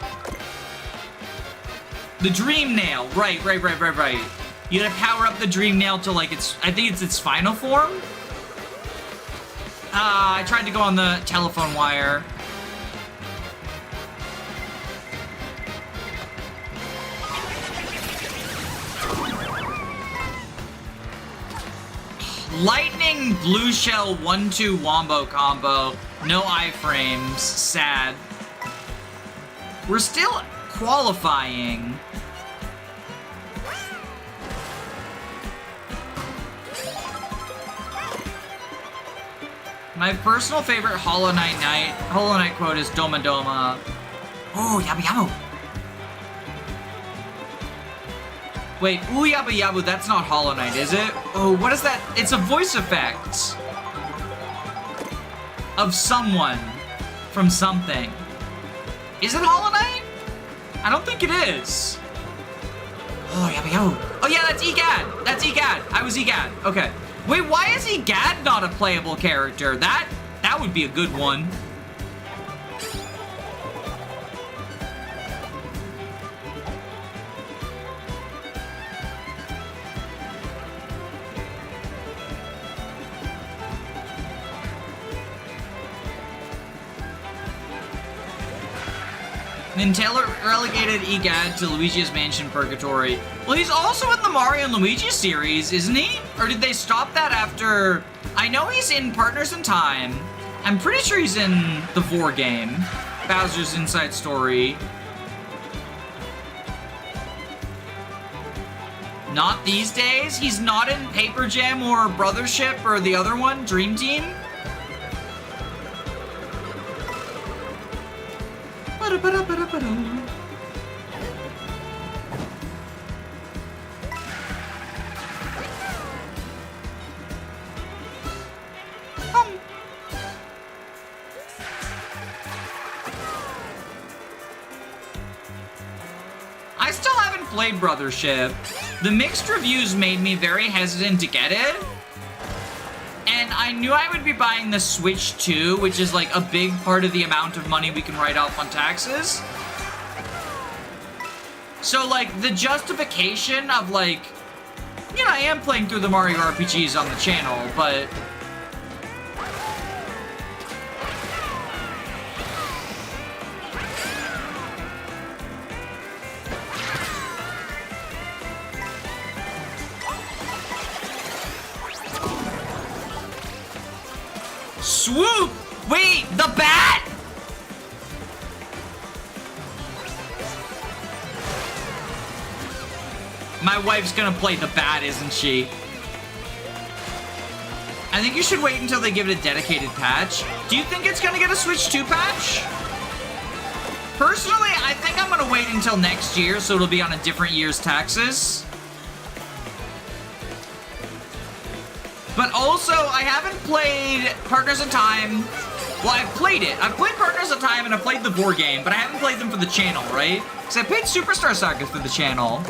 The Dream Nail. Right. You gotta power up the Dream Nail to, like, I think it's its final form? I tried to go on the telephone wire. Lightning Blue Shell 1-2 Wombo combo. No iframes. Sad. We're still qualifying. My personal favorite Hollow Knight quote is Doma Doma. Oh, Yabu Yabu. Wait, ooh Yabu Yabu, that's not Hollow Knight, is it? Oh, what is that? It's a voice effect. Of someone. From something. Is it Hollow Knight? I don't think it is. Oh, Yabu Yabu. Oh yeah, that's Egad. That's Egad. I was Egad. Okay. Wait, why is Egad not a playable character? That would be a good one. Nintendo relegated Egad to Luigi's Mansion Purgatory. Well, he's also in the Mario and Luigi series, isn't he? Or did they stop that after... I know he's in Partners in Time. I'm pretty sure he's in the 4 game. Bowser's Inside Story. Not these days? He's not in Paper Jam or Brothership or the other one, Dream Team? I still haven't played Brothership. The mixed reviews made me very hesitant to get it. And I knew I would be buying the Switch 2, which is like a big part of the amount of money we can write off on taxes. So like the justification of like, you know, I am playing through the Mario RPGs on the channel, but... Swoop! Wait, the bat? My wife's gonna play the bat, isn't she? I think you should wait until they give it a dedicated patch. Do you think it's gonna get a Switch 2 patch? Personally, I think I'm gonna wait until next year, so it'll be on a different year's taxes. But also, I haven't played Partners in Time. Well, I've played it. I've played Partners in Time and I've played the 4 game, but I haven't played them for the channel, right? Because I played Superstar Saga for the channel.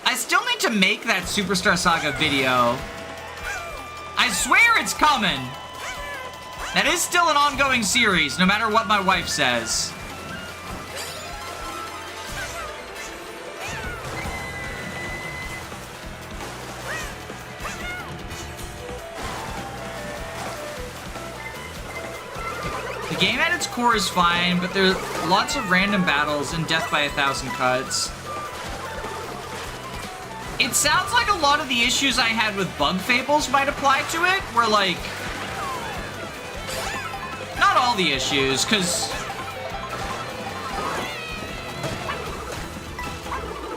I still need to make that Superstar Saga video. I swear it's coming. That is still an ongoing series, no matter what my wife says. The game at its core is fine, but there's lots of random battles and death by 1,000 cuts. It sounds like a lot of the issues I had with Bug Fables might apply to it, where like... Not all the issues, because...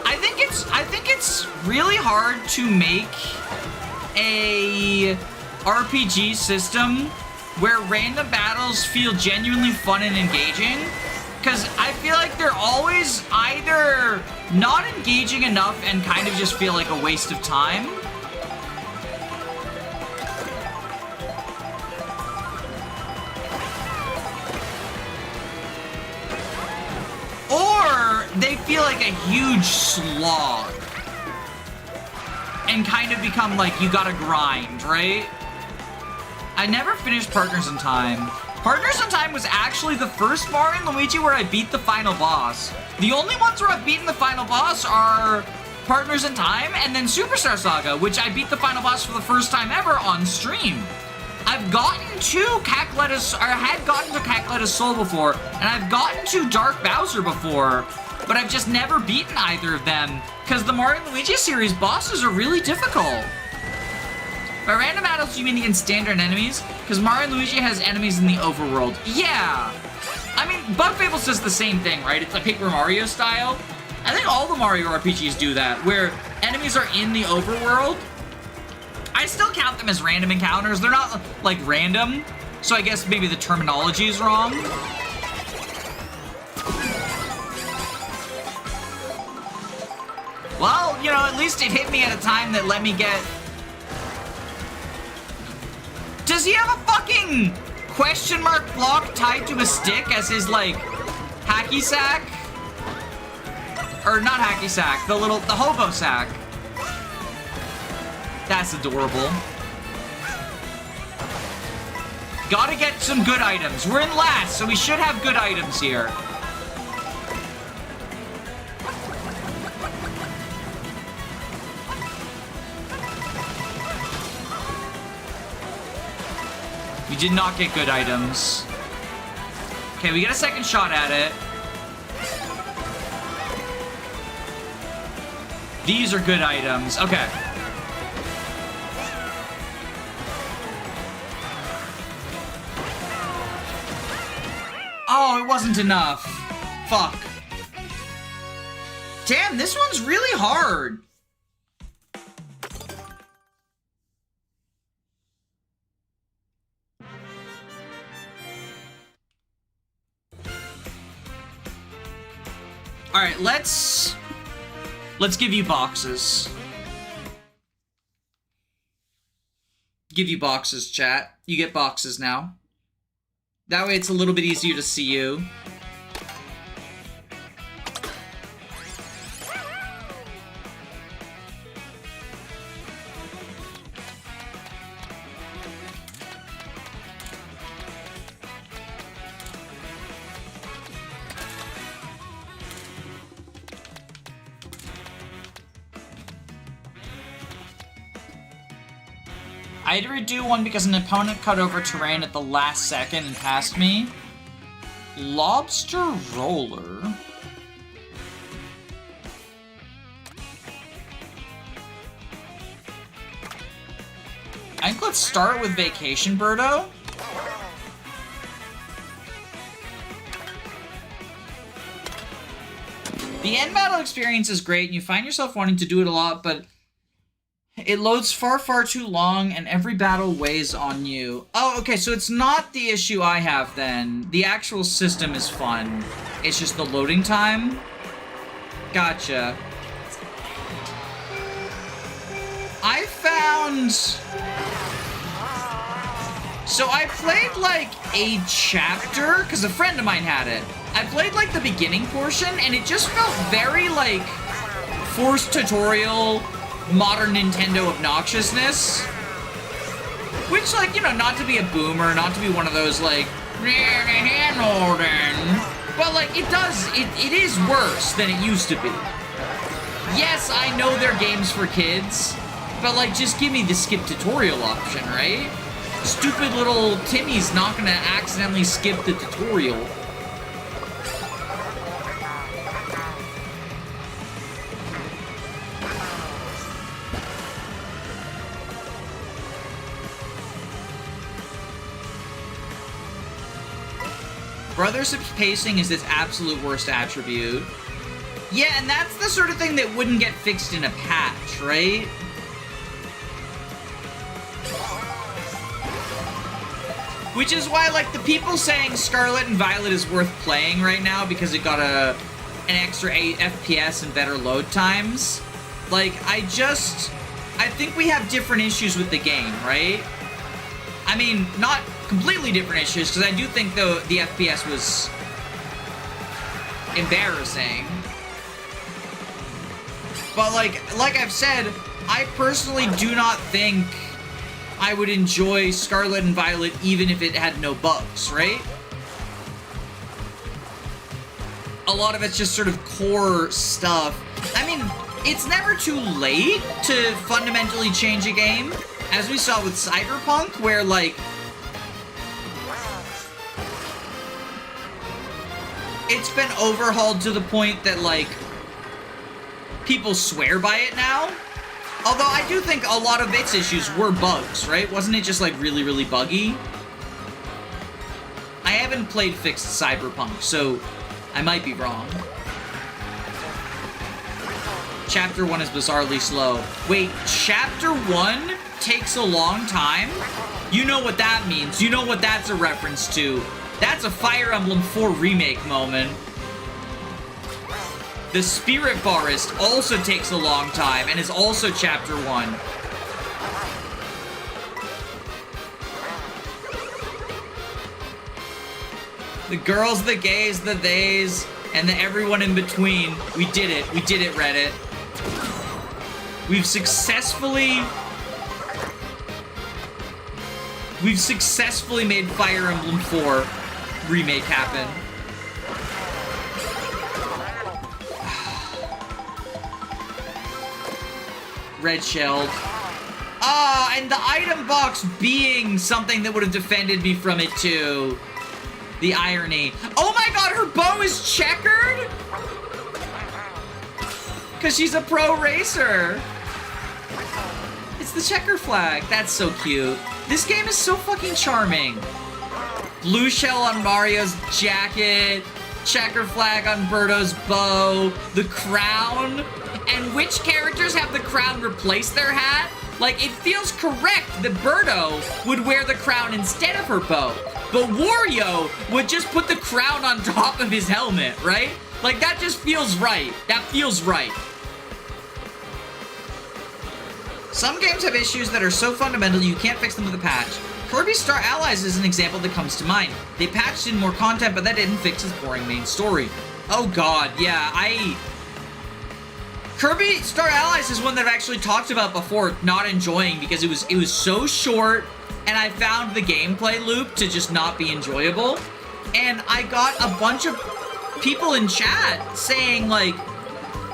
I think it's really hard to make a RPG system where random battles feel genuinely fun and engaging, because I feel like they're always either not engaging enough and kind of just feel like a waste of time, or they feel like a huge slog and kind of become like you gotta grind, right? I never finished Partners in Time. Partners in Time was actually the first Mario and Luigi where I beat the final boss. The only ones where I've beaten the final boss are Partners in Time and then Superstar Saga, which I beat the final boss for the first time ever on stream. I've gotten to had gotten to Cackleta's Soul before, and I've gotten to Dark Bowser before, but I've just never beaten either of them, because the Mario and Luigi series bosses are really difficult. By random battles, you mean against standard enemies? Because Mario and Luigi has enemies in the overworld. Yeah! I mean, Bug Fables does the same thing, right? It's a Paper Mario style. I think all the Mario RPGs do that, where enemies are in the overworld. I still count them as random encounters. They're not, like, random. So I guess maybe the terminology is wrong. Well, you know, at least it hit me at a time that let me get... Does he have a fucking question mark block tied to a stick as his, like, hacky sack? Or not hacky sack, the hobo sack. That's adorable. Gotta get some good items. We're in last, so we should have good items here. We did not get good items. Okay, we get a second shot at it. These are good items. Okay. Oh, it wasn't enough. Fuck. Damn, this one's really hard. All right, let's give you boxes. Give you boxes, chat. You get boxes now. That way it's a little bit easier to see you. I had to redo one because an opponent cut over terrain at the last second and passed me. Lobster roller. I think let's start with Vacation Birdo. The end battle experience is great and you find yourself wanting to do it a lot, but it loads far, far too long, and every battle weighs on you. Oh, okay, so it's not the issue I have, then. The actual system is fun. It's just the loading time. Gotcha. I found... So I played, like, a chapter, because a friend of mine had it. I played, like, the beginning portion, and it just felt very, like, forced tutorial... modern Nintendo obnoxiousness. Which, like, you know, not to be a boomer, not to be one of those, like, hand-holding, but, like, it is worse than it used to be. Yes, I know they're games for kids, but, like, just give me the skip tutorial option, right? Stupid little Timmy's not gonna accidentally skip the tutorial. Brothership's pacing is its absolute worst attribute. Yeah, and that's the sort of thing that wouldn't get fixed in a patch, right? Which is why, like, the people saying Scarlet and Violet is worth playing right now because it got an extra 8 FPS and better load times. Like, I think we have different issues with the game, right? I mean, not completely different issues, because I do think, though, the FPS was embarrassing. But, like I've said, I personally do not think I would enjoy Scarlet and Violet even if it had no bugs, right? A lot of it's just sort of core stuff. I mean, it's never too late to fundamentally change a game, as we saw with Cyberpunk, where, like, it's been overhauled to the point that, like, people swear by it now. Although I do think a lot of its issues were bugs, right? Wasn't it just, like, really, really buggy? I haven't played fixed Cyberpunk, so I might be wrong. Chapter 1 is bizarrely slow. Wait, Chapter 1 takes a long time, you know what that means. You know what that's a reference to. That's a Fire Emblem 4 remake moment. The Spirit Forest also takes a long time and is also Chapter 1. The girls, the gays, the theys, and the everyone in between. We did it. We did it, Reddit. We've successfully made Fire Emblem 4 remake happen. Red shelled. Ah, and the item box being something that would have defended me from it too. The irony. Oh my god, her bow is checkered? Because she's a pro racer. It's the checker flag. That's so cute. This game is so fucking charming. Blue shell on Mario's jacket. Checker flag on Birdo's bow. The crown. And which characters have the crown replace their hat? Like, it feels correct that Birdo would wear the crown instead of her bow. But Wario would just put the crown on top of his helmet, right? Like, that just feels right. That feels right. Some games have issues that are so fundamental you can't fix them with a patch. Kirby Star Allies is an example that comes to mind. They patched in more content, but that didn't fix its boring main story. Oh god, yeah, Kirby Star Allies is one that I've actually talked about before, not enjoying because it was so short, and I found the gameplay loop to just not be enjoyable. And I got a bunch of people in chat saying like,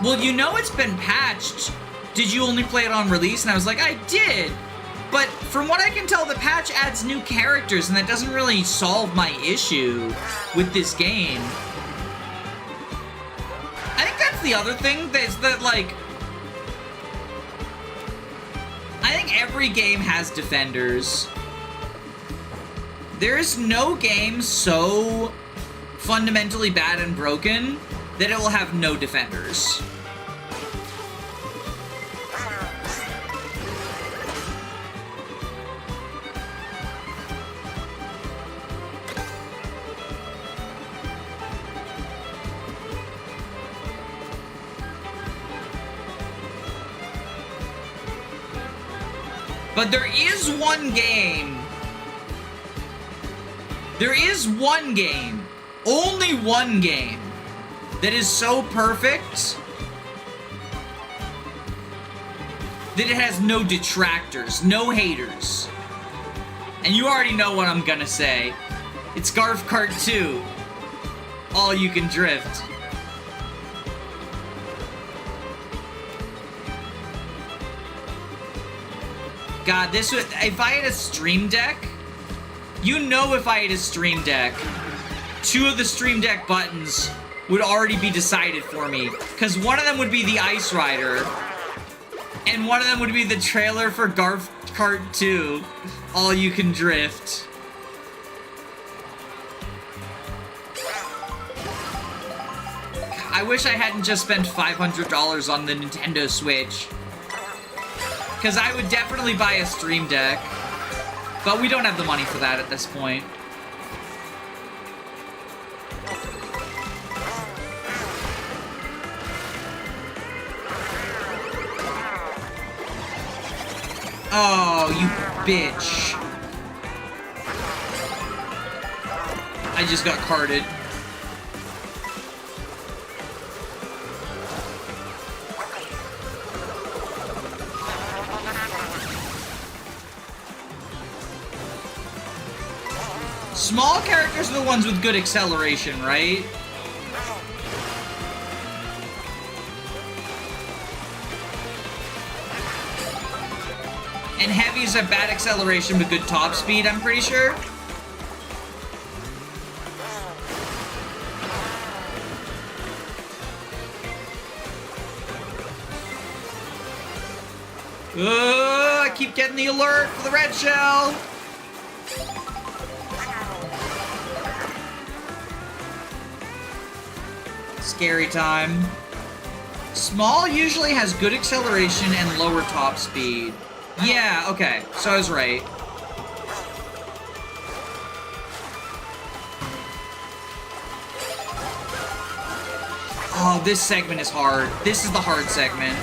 well, you know it's been patched. Did you only play it on release? And I was like, I did. But from what I can tell, the patch adds new characters, and that doesn't really solve my issue with this game. I think that's the other thing, is that, like, I think every game has defenders. There is no game so fundamentally bad and broken that it will have no defenders. But there is one game. There is one game. Only one game that is so perfect that it has no detractors, no haters. And you already know what I'm gonna say. It's Kart 2. All you can drift. God, this would, if I had a Stream Deck, you know if I had a Stream Deck, 2 of the Stream Deck buttons would already be decided for me. Because one of them would be the Ice Rider, and one of them would be the trailer for Kart 2, All You Can Drift. I wish I hadn't just spent $500 on the Nintendo Switch. Because I would definitely buy a Stream Deck. But we don't have the money for that at this point. Oh, you bitch. I just got carted. Small characters are the ones with good acceleration, right? And heavies have bad acceleration but good top speed, I'm pretty sure. I keep getting the alert for the red shell. Scary time. Small usually has good acceleration and lower top speed. Yeah, okay. So I was right. Oh, this segment is hard. This is the hard segment.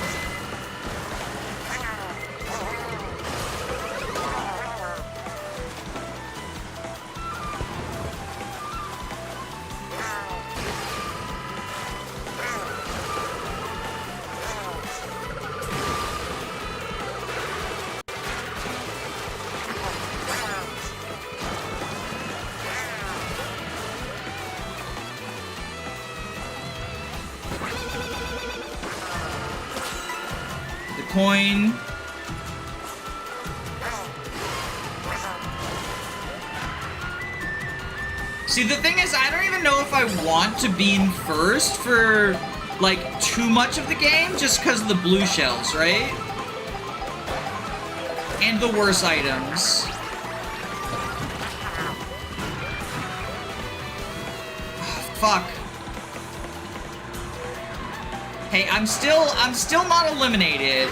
Coin. See, the thing is, I don't even know if I want to be in first for, like, too much of the game, just because of the blue shells, right? And the worse items. Fuck. Hey, I'm still not eliminated.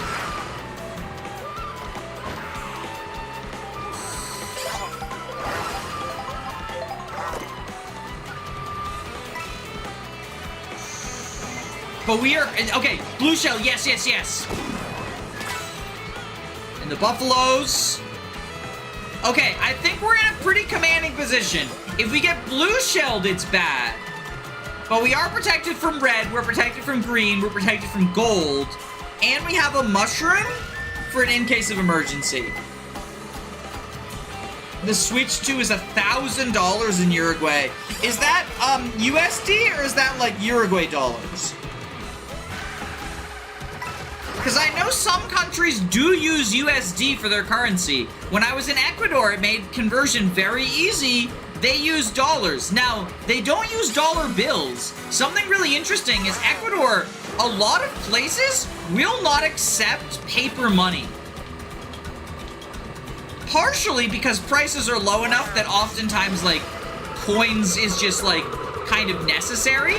But we are, okay, blue shell, yes, yes, yes. And the buffaloes. Okay, I think we're in a pretty commanding position. If we get blue shelled, it's bad. But we are protected from red, we're protected from green, we're protected from gold, and we have a mushroom for an in case of emergency. The Switch 2 is $1,000 in Uruguay. Is that USD or is that like Uruguay dollars? Because I know some countries do use USD for their currency. When I was in Ecuador, it made conversion very easy. They use dollars. Now, they don't use dollar bills. Something really interesting is Ecuador, a lot of places will not accept paper money. Partially because prices are low enough that oftentimes, like, coins is just, like, kind of necessary.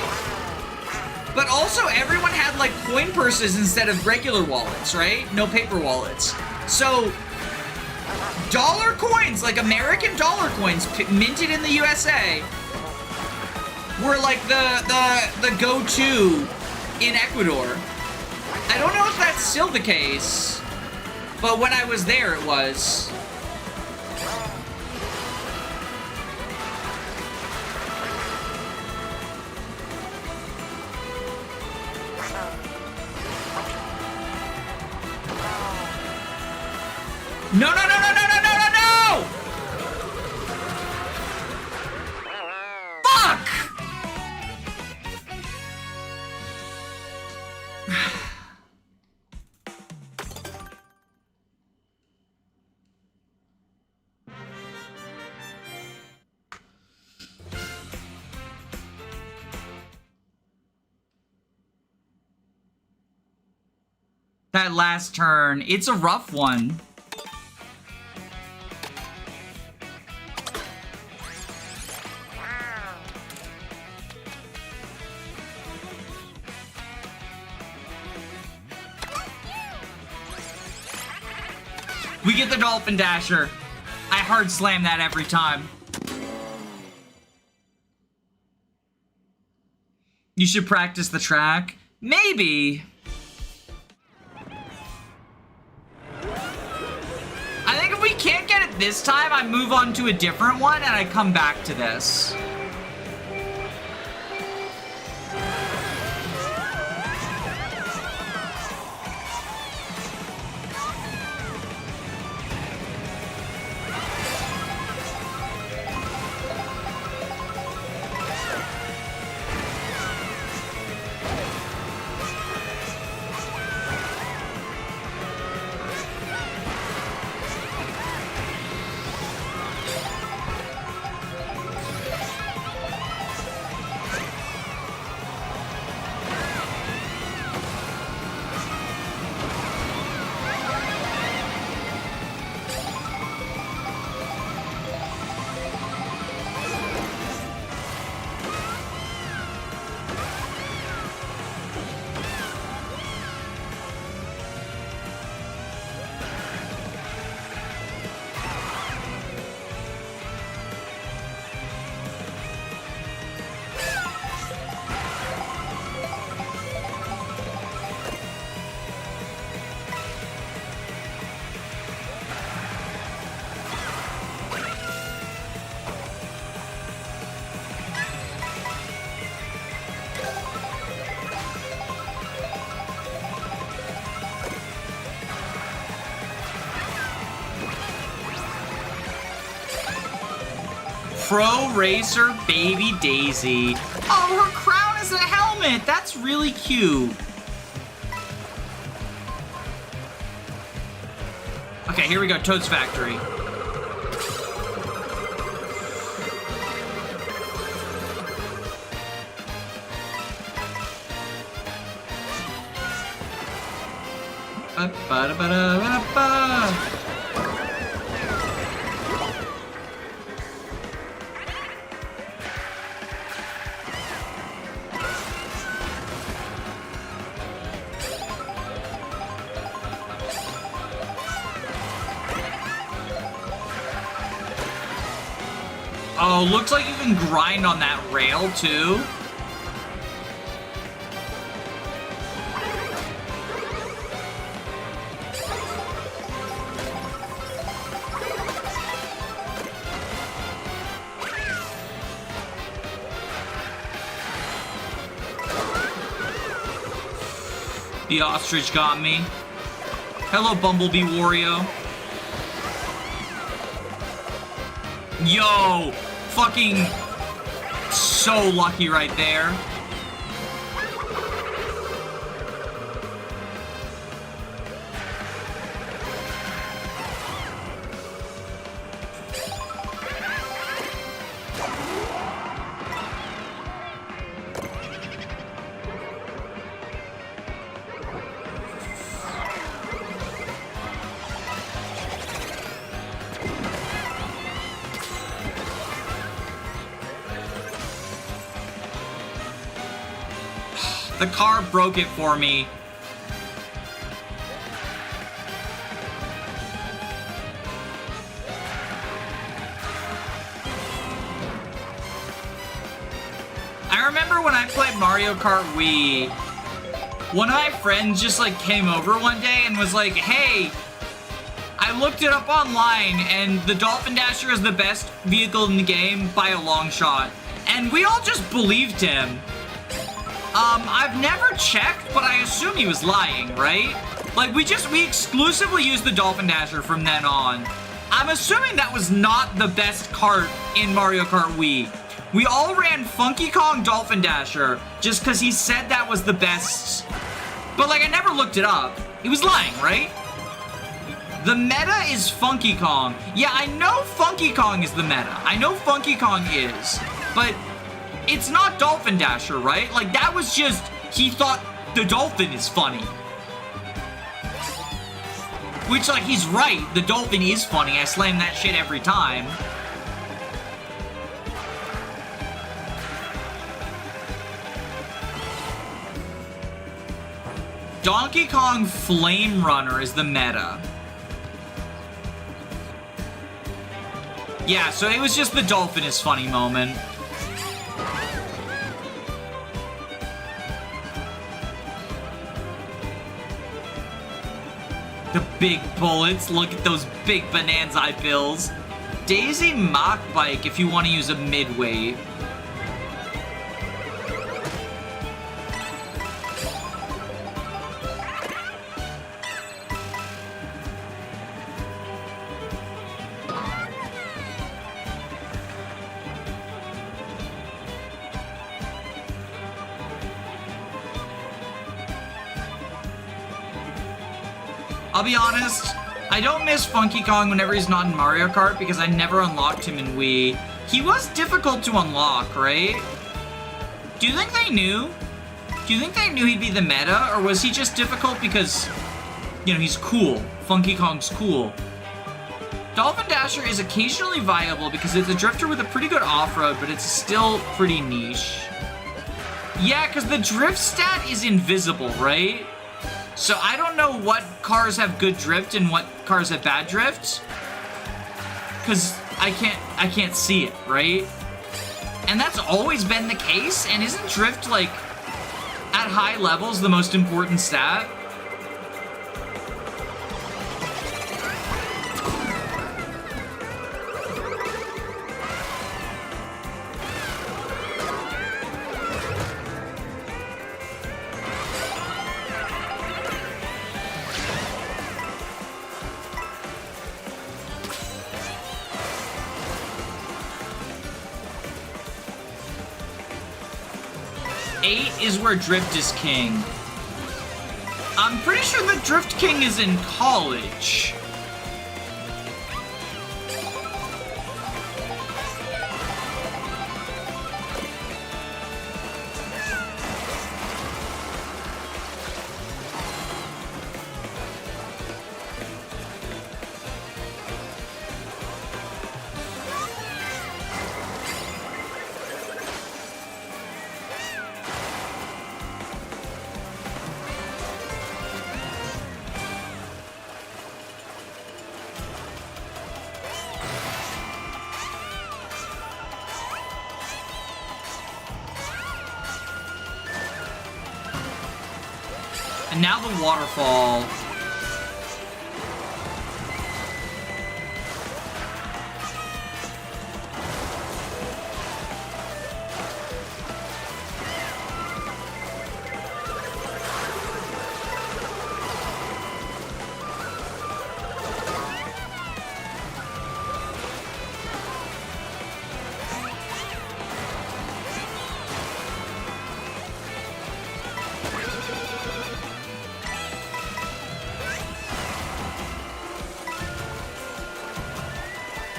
But also, everyone had, like, coin purses instead of regular wallets, right? No paper wallets. So, dollar coins, like American dollar coins minted in the USA, were like the go-to in Ecuador. I don't know if that's still the case, but when I was there, it was. No, no, no, no, no, no, no, no, no! Fuck! That last turn, it's a rough one. We get the Dolphin Dasher. I hard slam that every time. You should practice the track. Maybe. I think if we can't get it this time, I move on to a different one and I come back to this. Pro Racer Baby Daisy. Oh, her crown is a helmet. That's really cute. Okay, here we go. Toad's Factory. Ba-ba-da-ba-da-ba-da-ba. Oh, looks like you can grind on that rail, too. The ostrich got me. Hello, Bumblebee Wario. Yo! Fucking so lucky right there. The car broke it for me. I remember when I played Mario Kart Wii, one of my friends just like came over one day and was like, hey, I looked it up online and the Dolphin Dasher is the best vehicle in the game by a long shot. And we all just believed him. I've never checked, but I assume he was lying, right? Like, we exclusively used the Dolphin Dasher from then on. I'm assuming that was not the best kart in Mario Kart Wii. We all ran Funky Kong Dolphin Dasher just because he said that was the best. But, like, I never looked it up. He was lying, right? The meta is Funky Kong. Yeah, I know Funky Kong is the meta. I know Funky Kong is. But it's not Dolphin Dasher, right? Like, that was just, he thought the dolphin is funny. Which, like, he's right. The dolphin is funny. I slam that shit every time. Donkey Kong Flame Runner is the meta. Yeah, so it was just the dolphin is funny moment. The big bullets. Look at those big Bonanza bills. Daisy Mach Bike if you want to use a mid-weight. I'll be honest, I don't miss Funky Kong whenever he's not in Mario Kart because I never unlocked him in Wii. He was difficult to unlock, right? Do you think they knew? Do you think they knew he'd be the meta, or was he just difficult because, you know, he's cool? Funky Kong's cool. Dolphin Dasher is occasionally viable because it's a drifter with a pretty good off-road, but it's still pretty niche. Yeah, because the drift stat is invisible, right? So I don't know what cars have good drift and what cars have bad drift. Because I can't see it, right? And that's always been the case, and isn't drift, like, at high levels the most important stat? 8 is where Drift is king. I'm pretty sure the Drift King is in college. And now the waterfall.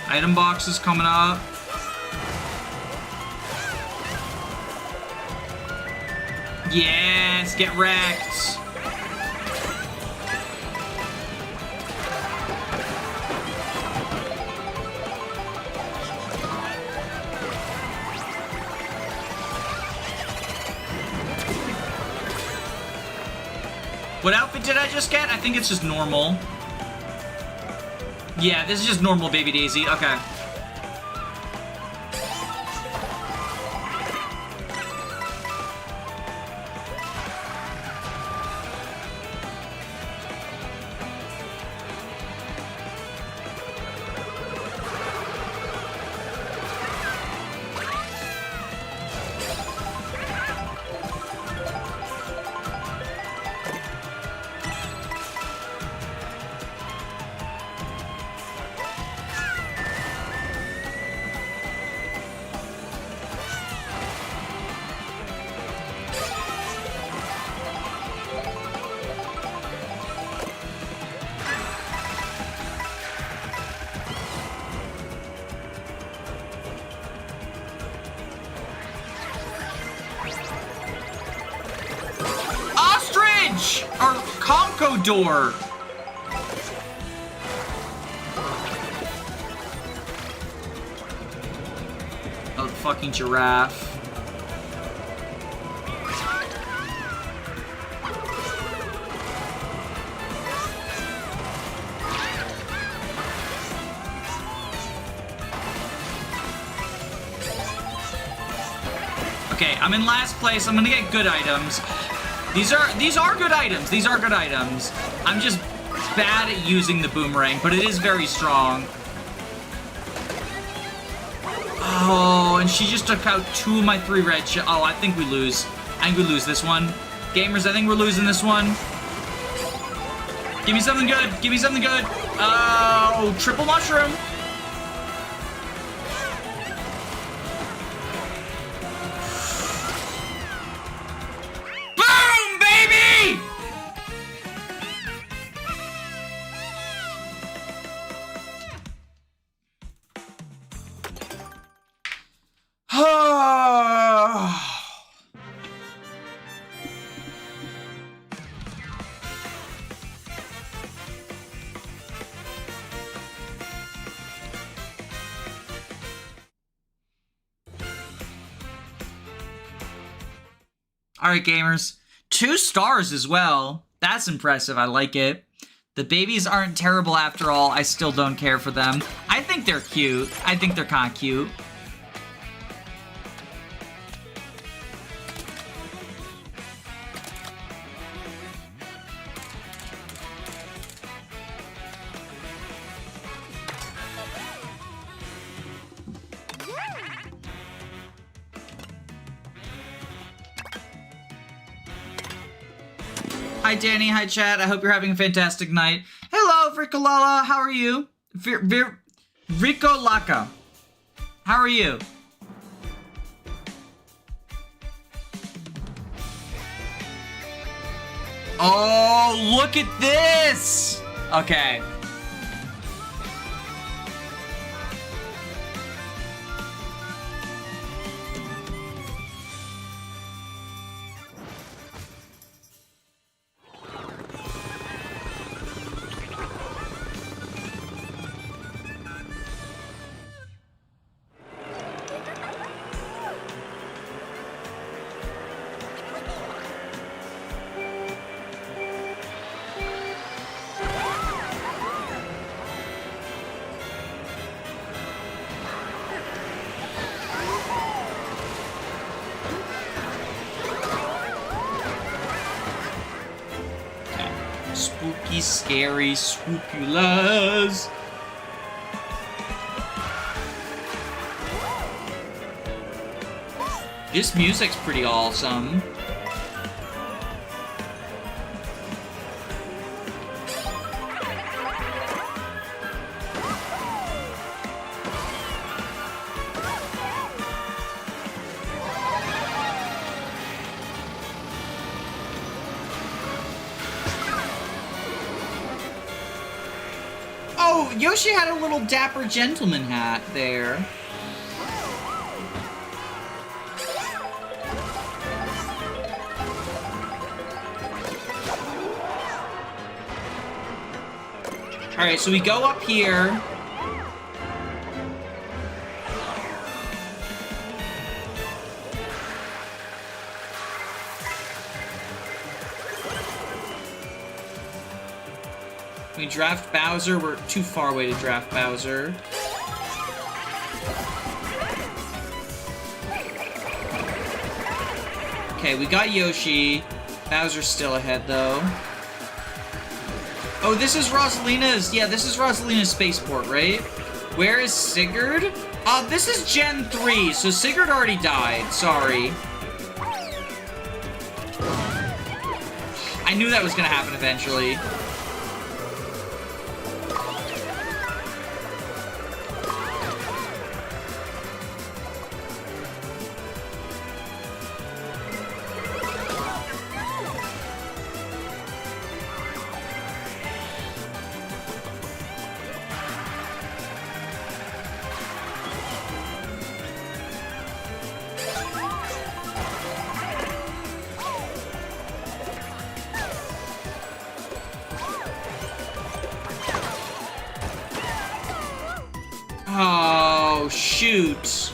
Item box is coming up. Yes, get wrecked. What outfit did I just get? I think it's just normal. Yeah, this is just normal Baby Daisy. Okay. Or Conkodor. Oh, the fucking giraffe. Okay, I'm in last place. I'm gonna get good items. These are good items. These are good items. I'm just bad at using the boomerang, but it is very strong. Oh, and she just took out 2 of my 3 red shells. Oh, I think we lose. I think we lose this one. Gamers, I think we're losing this one. Give me something good. Give me something good. Oh, triple mushroom. Alright, gamers. 2 stars as well. That's impressive. I like it. The babies aren't terrible after all. I still don't care for them. I think they're cute. I think they're kind of cute. Hi, Danny. Hi, chat. I hope you're having a fantastic night. Hello, Vrikolala. How are you? Vrikolaka. How are you? Oh, look at this! Okay. Spooky, scary, swoopulas. This music's pretty awesome. Oh, Yoshi had a little dapper gentleman hat there. Alright, so we go up here. We draft Bowser. We're too far away to draft Bowser. Okay, we got Yoshi. Bowser's still ahead, though. Oh, this is Rosalina's... Yeah, this is Rosalina's spaceport, right? Where is Sigurd? This is Gen 3, so Sigurd already died. Sorry. I knew that was gonna happen eventually. Oh, shoot.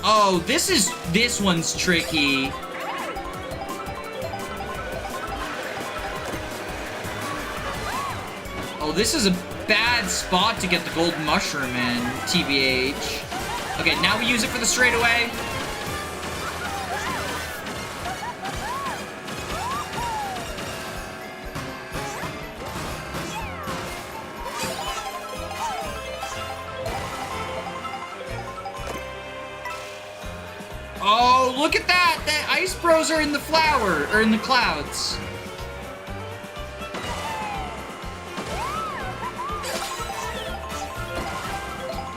Oh, this one's tricky. Oh, this is a bad spot to get the gold mushroom in, TBH. Okay, now we use it for the straightaway. Oh, look at that! The Ice Bros are in the flower, or in the clouds.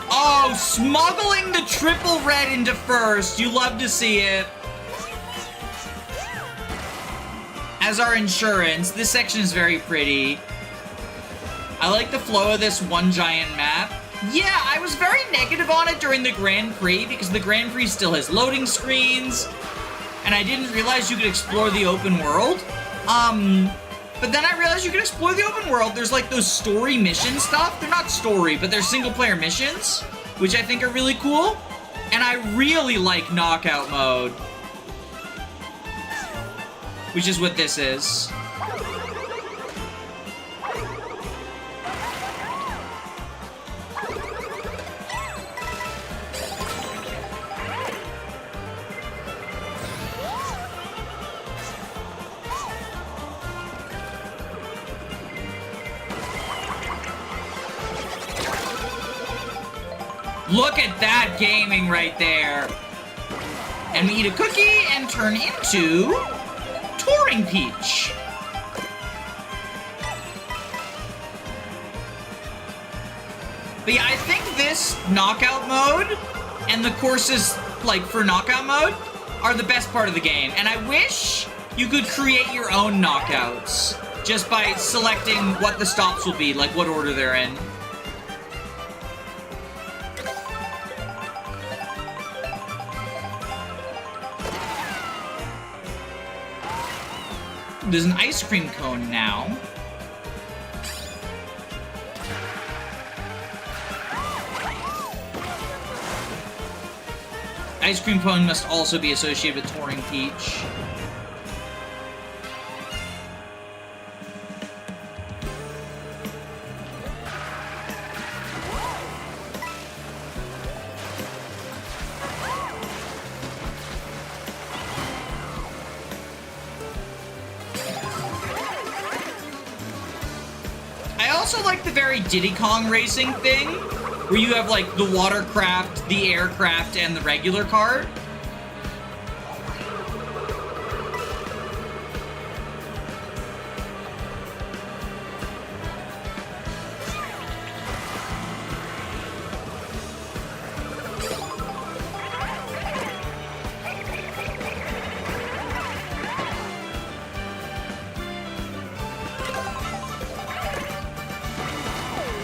Oh, smuggling the triple red into first. You love to see it. As our insurance, this section is very pretty. I like the flow of this one giant map. Yeah, I was very negative on it during the Grand Prix because the Grand Prix still has loading screens, and I didn't realize you could explore the open world. But then I realized you can explore the open world. There's like those story mission stuff. They're not story, but they're single player missions, which I think are really cool. And I really like knockout mode, which is what this is. Look at that gaming right there. And we eat a cookie and turn into Touring Peach. But yeah, I think this knockout mode and the courses like for knockout mode are the best part of the game. And I wish you could create your own knockouts just by selecting what the stops will be, like what order they're in. There's an ice cream cone now. Ice cream cone must also be associated with Touring Peach. I also like the very Diddy Kong racing thing, where you have, like, the watercraft, the aircraft, and the regular cart.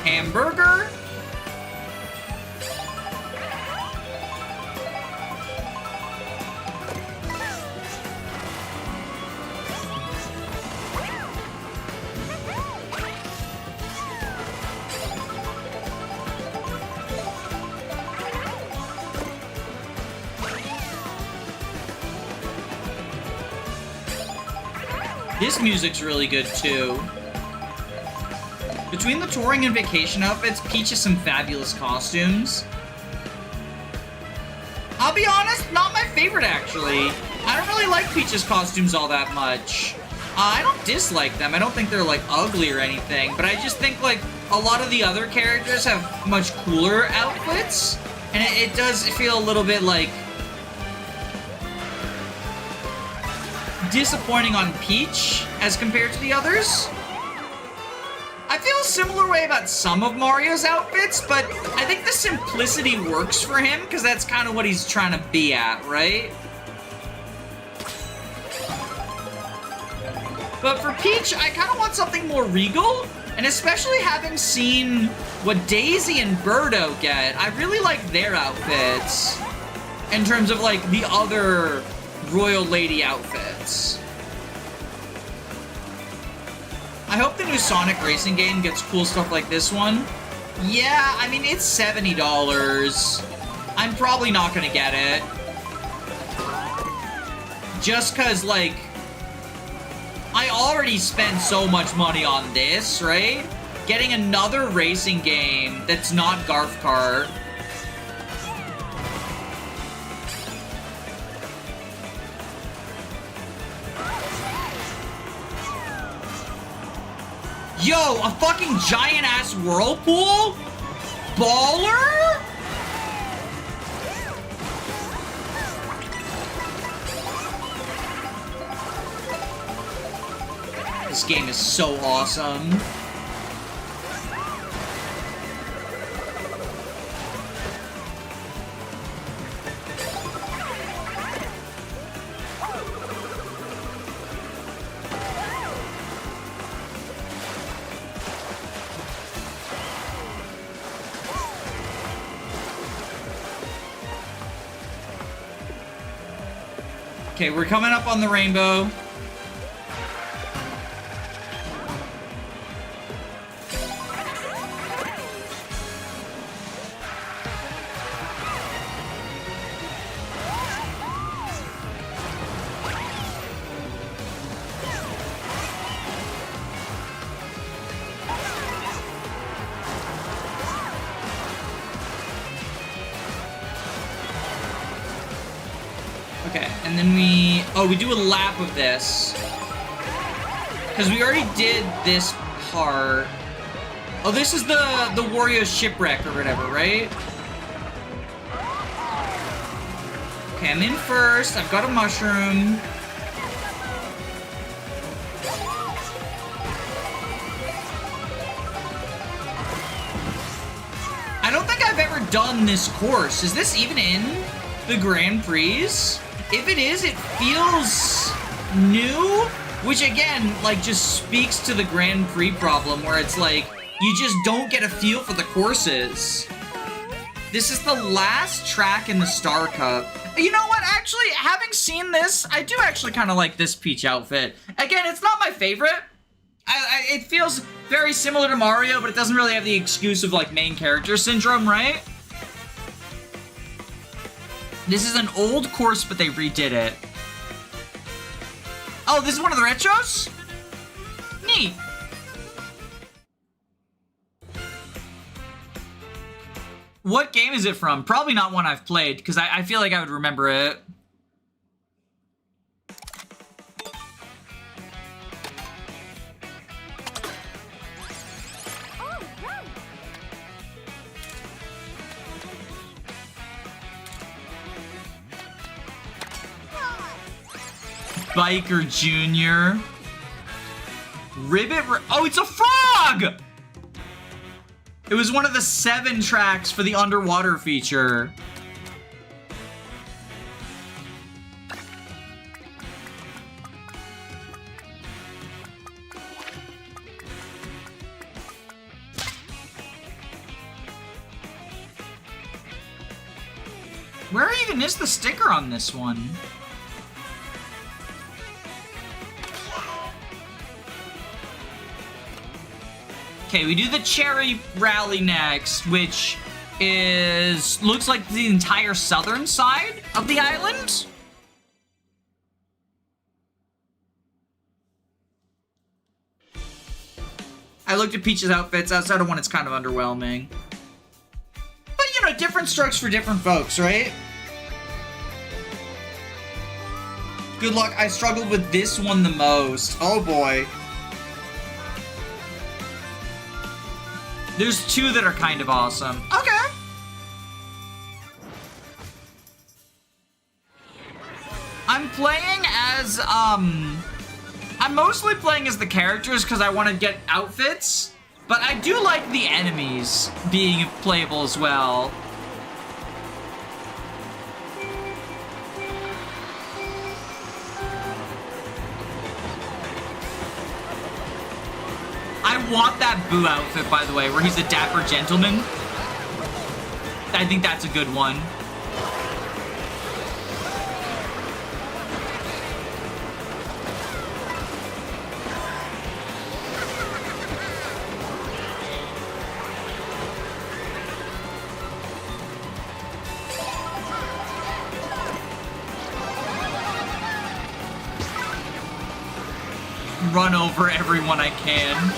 Hamburger. This music's really good, too. Between the touring and vacation outfits, Peach has some fabulous costumes. I'll be honest, not my favorite, actually. I don't really like Peach's costumes all that much. I don't dislike them. I don't think they're, like, ugly or anything. But I just think, like, a lot of the other characters have much cooler outfits. And it does feel a little bit, like, disappointing on Peach as compared to the others. I feel a similar way about some of Mario's outfits, but I think the simplicity works for him because that's kind of what he's trying to be at, right? But for Peach, I kind of want something more regal, and especially having seen what Daisy and Birdo get, I really like their outfits in terms of, like, the other Royal Lady outfits. I hope the new Sonic racing game gets cool stuff like this one. Yeah, I mean, it's $70. I'm probably not gonna get it. Just cause, like, I already spent so much money on this, right? Getting another racing game that's not Garf Kart. Yo, a fucking giant-ass whirlpool? Baller? This game is so awesome. Okay, we're coming up on the rainbow. Okay, and then we do a lap of this. Because we already did this part. Oh, this is the Wario shipwreck or whatever, right? Okay, I'm in first. I've got a mushroom. I don't think I've ever done this course. Is this even in the Grand Prix? If it is, it feels new, which again, like, just speaks to the Grand Prix problem where it's like, you just don't get a feel for the courses. This is the last track in the Star Cup. You know what? Actually, having seen this, I do actually kind of like this Peach outfit. Again, it's not my favorite. It feels very similar to Mario, but it doesn't really have the exclusive, like, main character syndrome, right? This is an old course, but they redid it. Oh, this is one of the retros? Neat. What game is it from? Probably not one I've played, because I feel like I would remember it. Biker Jr. Ribbit... Oh, it's a frog! It was one of the 7 tracks for the underwater feature. Where even is the sticker on this one? Okay, we do the Cherry Rally next, which looks like the entire southern side of the island. I looked at Peach's outfits. Outside of one, it's kind of underwhelming. But, you know, different strokes for different folks, right? Good luck. I struggled with this one the most. Oh, boy. There's 2 that are kind of awesome. Okay. I'm playing as, I'm mostly playing as the characters because I want to get outfits, but I do like the enemies being playable as well. I want that Boo outfit, by the way, where he's a dapper gentleman. I think that's a good one. Run over everyone I can.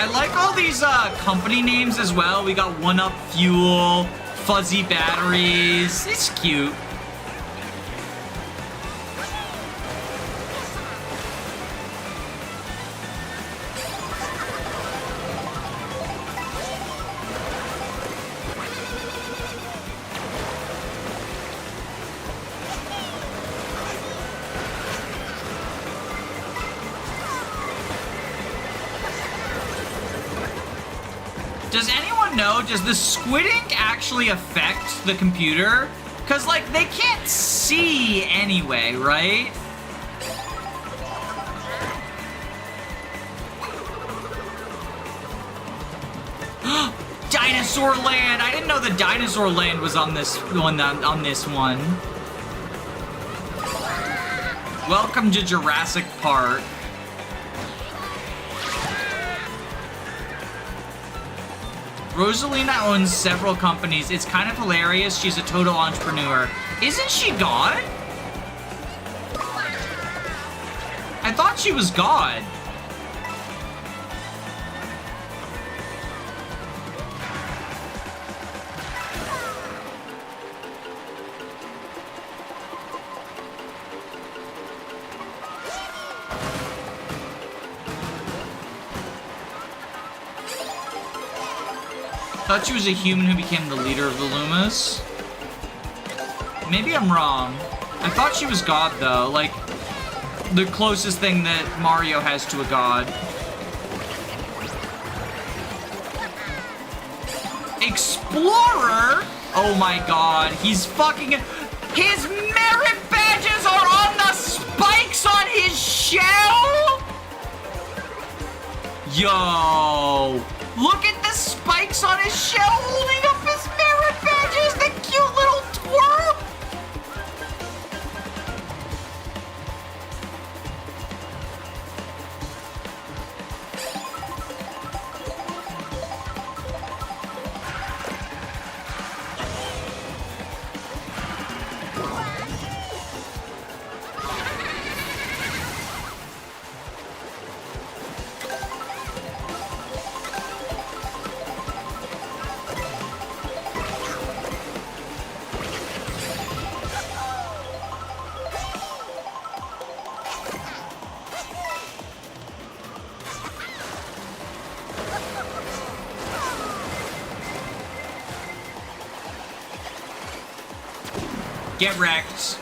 I like all these company names as well. We got 1-Up Fuel, Fuzzy Batteries. It's cute. Does anyone know, does the squid ink actually affect the computer? Because, like, they can't see anyway, right? Dinosaur Land! I didn't know the Dinosaur Land was on this one. Welcome to Jurassic Park. Rosalina owns several companies. It's kind of hilarious. She's a total entrepreneur. Isn't she God? I thought she was God. Thought she was a human who became the leader of the Lumas. Maybe I'm wrong. I thought she was God, though. Like, the closest thing that Mario has to a god. Explorer? Oh my god. He's fucking... His merit badges are on the spikes on his shell? Yo. Look at the spikes on his shell holding up his merit badges, the cute little twerp! Get wrecked.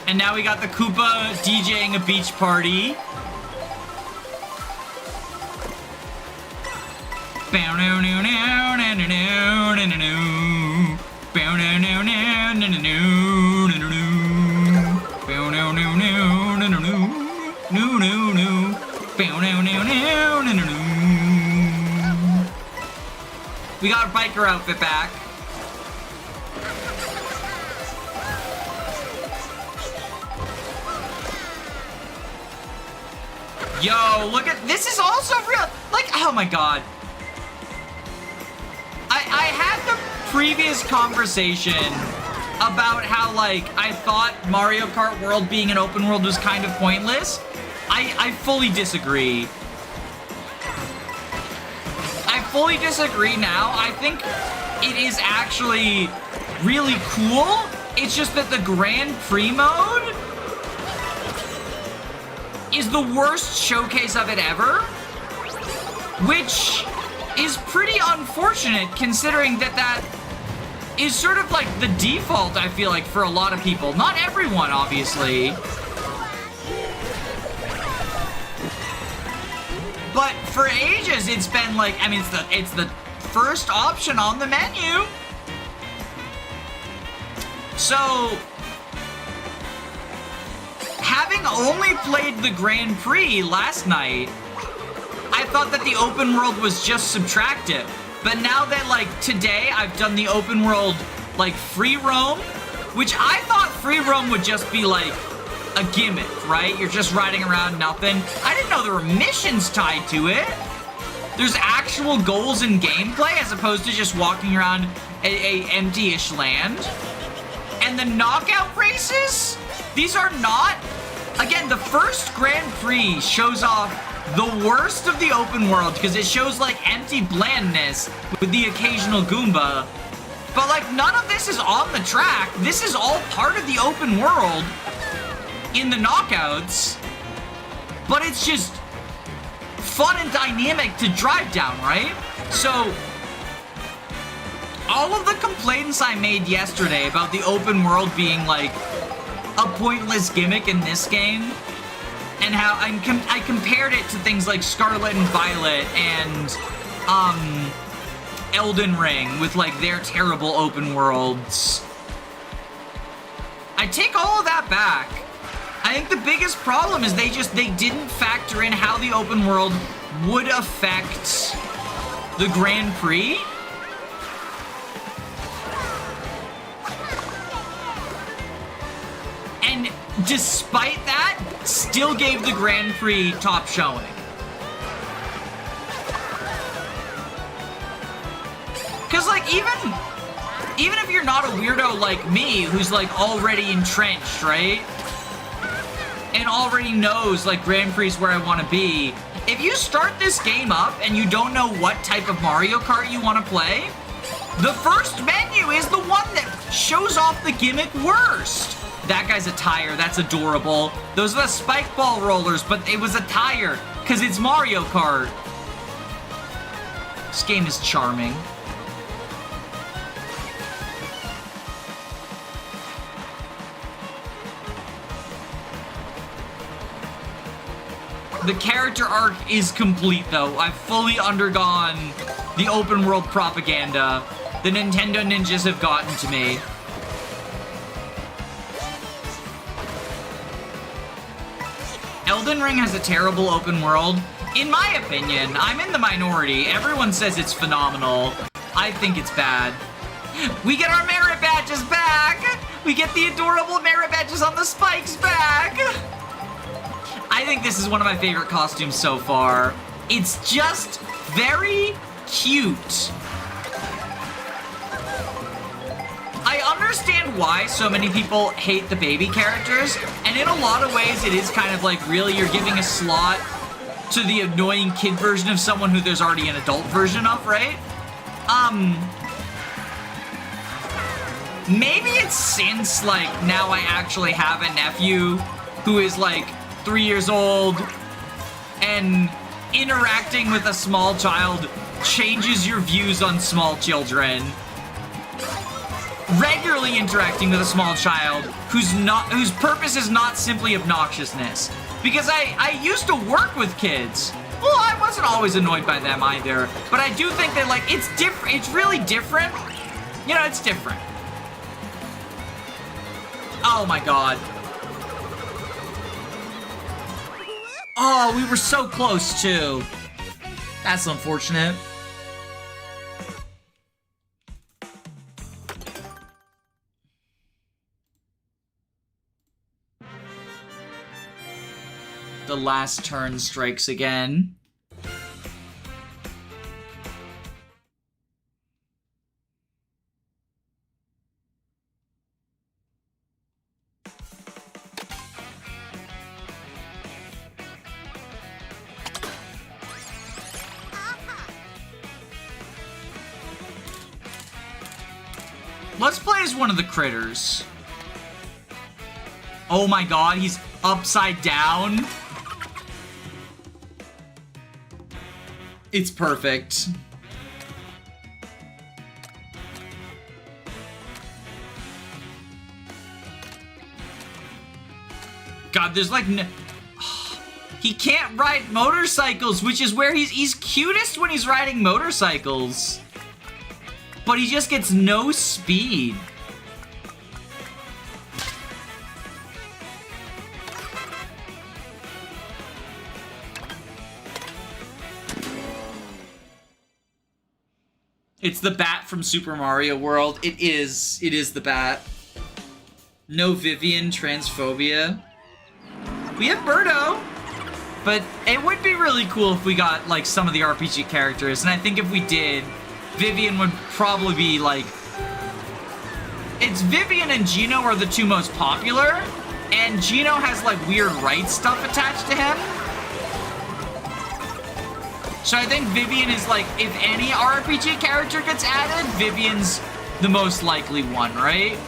And now we got the Koopa DJing a beach party. We got our biker outfit back. Yo, look at, this is also real, like, oh my god. I had the previous conversation about how, like, I thought Mario Kart World being an open world was kind of pointless. I fully disagree. I fully disagree now. I think it is actually really cool. It's just that the Grand Prix mode is the worst showcase of it ever, which is pretty unfortunate considering that that is sort of like the default, I feel like, for a lot of people. Not everyone, obviously. But for ages, it's been like, I mean, it's the first option on the menu. So, having only played the Grand Prix last night, I thought that the open world was just subtractive. But now that, like, today I've done the open world, like, free roam, which I thought free roam would just be, like, a gimmick, right? You're just riding around nothing. I didn't know there were missions tied to it. There's actual goals in gameplay as opposed to just walking around a empty-ish land. And the knockout races, these are not... Again, the first Grand Prix shows off the worst of the open world because it shows, like, empty blandness with the occasional Goomba. But, like, none of this is on the track. This is all part of the open world in the knockouts. But it's just fun and dynamic to drive down, right? So, all of the complaints I made yesterday about the open world being, like, a pointless gimmick in this game, and how I compared it to things like Scarlet and Violet and Elden Ring with, like, their terrible open worlds. I take all of that back. I think the biggest problem is they didn't factor in how the open world would affect the Grand Prix. And despite that, still gave the Grand Prix top showing. like, even if you're not a weirdo like me, who's, like, already entrenched, right? And already knows, like, Grand Prix is where I want to be. If you start this game up and you don't know what type of Mario Kart you want to play, the first menu is the one that shows off the gimmick worst. That guy's a tire. That's adorable. Those are the spike ball rollers, but it was a tire because it's Mario Kart. This game is charming. The character arc is complete, though. I've fully undergone the open world propaganda the Nintendo ninjas have gotten to me. Elden Ring has a terrible open world. In my opinion, I'm in the minority. Everyone says it's phenomenal. I think it's bad. We get our merit badges back! We get the adorable merit badges on the spikes back! I think this is one of my favorite costumes so far. It's just very cute. I understand why so many people hate the baby characters, and in a lot of ways it is kind of like, really, you're giving a slot to the annoying kid version of someone who there's already an adult version of, right? Maybe it's since, like, now I actually have a nephew who is, like, 3 years old, and interacting with a small child changes your views on small children. Regularly interacting with a small child whose purpose is not simply obnoxiousness. Because I used to work with kids. Well, I wasn't always annoyed by them either, but I do think that, like, it's different. It's really different. You know, it's different. Oh my god. Oh, we were so close, too. That's unfortunate. The last turn strikes again. Let's play as one of the critters. Oh my god, he's upside down. It's perfect. God, there's like no... He can't ride motorcycles, which is where he's cutest when he's riding motorcycles. But he just gets no speed. It's the bat from Super Mario World. It is the bat. No Vivian transphobia. We have Birdo. But it would be really cool if we got, like, some of the RPG characters. And I think if we did, Vivian would probably be, like... It's Vivian and Gino are the two most popular. And Gino has, like, weird rights stuff attached to him. So I think Vivian is, like, if any RPG character gets added, Vivian's the most likely one, right?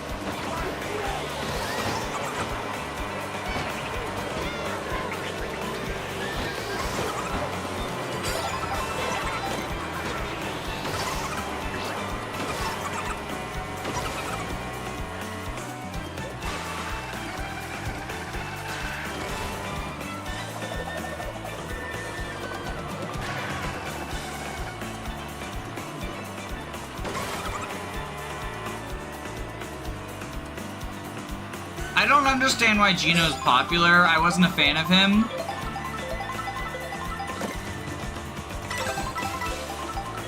I don't understand why Gino's popular. I wasn't a fan of him.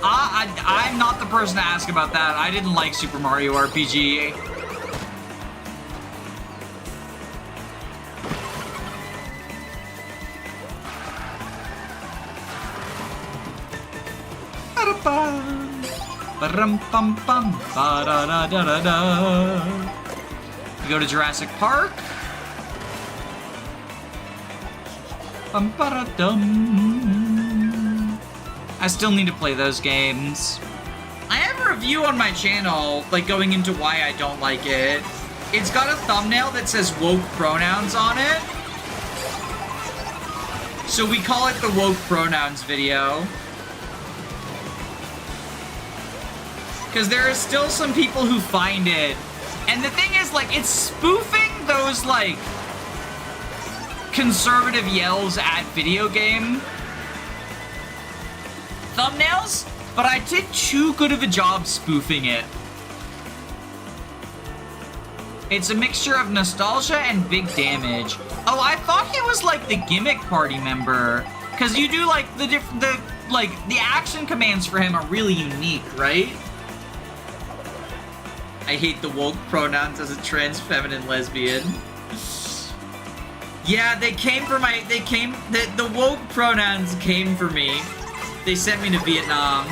I'm not the person to ask about that. I didn't like Super Mario RPG. Ba-rum-bum-bum, ba-da-da-da-da-da. You go to Jurassic Park. Bum-ba-da-dum. I still need to play those games. I have a review on my channel, like, going into why I don't like it. It's got a thumbnail that says woke pronouns on it. So we call it the woke pronouns video. Because there are still some people who find it. And the thing is, like, it's spoofing those, like, conservative yells at video game thumbnails, but I did too good of a job spoofing it. It's a mixture of nostalgia and big damage. Oh, I thought he was like the gimmick party member, because you do like the action commands for him are really unique, right? I hate the woke pronouns as a trans feminine lesbian. Yeah, they came for my, the woke pronouns came for me. They sent me to Vietnam.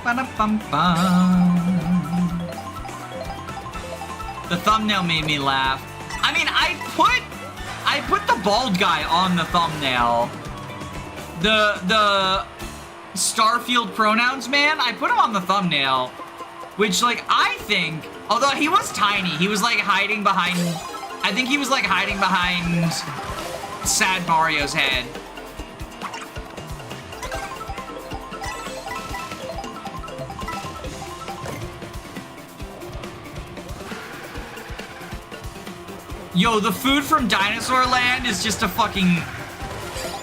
Ba-da-bum-bum. The thumbnail made me laugh. I mean, I put the bald guy on the thumbnail. The Starfield pronouns man, I put him on the thumbnail. Which, like, I think, although he was tiny, he was, like, hiding behind, I think he was, like, hiding behind Sad Mario's head. Yo, the food from Dinosaur Land is just a fucking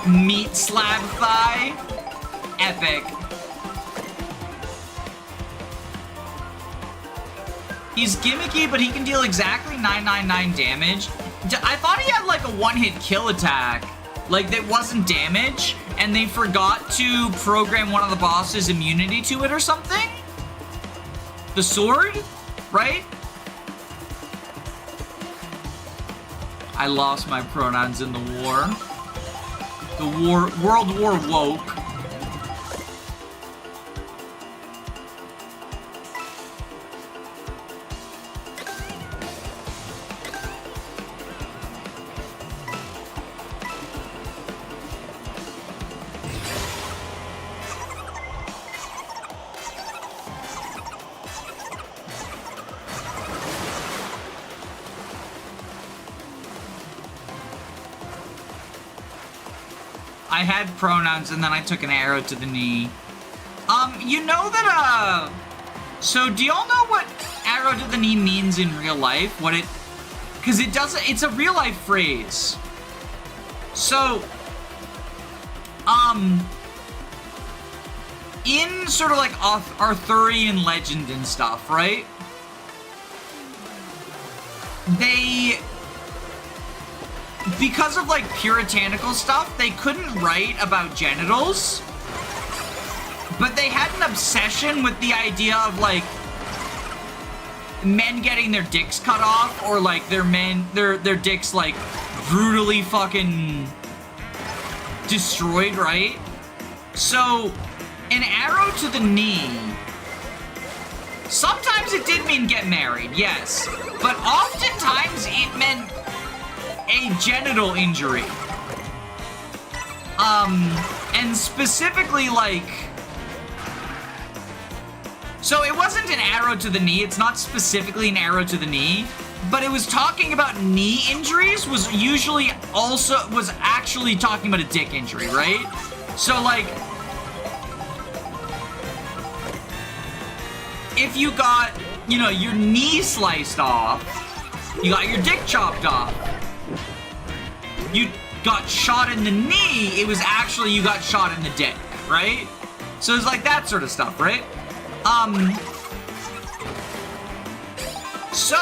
meat slab thigh. Epic. He's gimmicky, but he can deal exactly 999 damage. I thought he had like a one-hit kill attack. Like, that wasn't damage, and they forgot to program one of the bosses' immunity to it or something? The sword? Right? I lost my pronouns in the war. World War woke. I had pronouns and then I took an arrow to the knee. You know that, so do y'all know what arrow to the knee means in real life? What it, because it doesn't, it's a real life phrase. So, in sort of like Arthurian legend and stuff, right? They, because of, like, puritanical stuff, they couldn't write about genitals. But they had an obsession with the idea of, like, men getting their dicks cut off, or, like, their dicks, like, brutally fucking destroyed, right? So, an arrow to the knee, sometimes it did mean get married, yes. But oftentimes it meant a genital injury. And specifically, like, so it wasn't an arrow to the knee, it's not specifically an arrow to the knee, but it was talking about knee injuries, was actually talking about a dick injury, right? So, like, if you got, you know, your knee sliced off, you got your dick chopped off, you got shot in the knee, it was actually you got shot in the dick, right? So it's like that sort of stuff, right? So,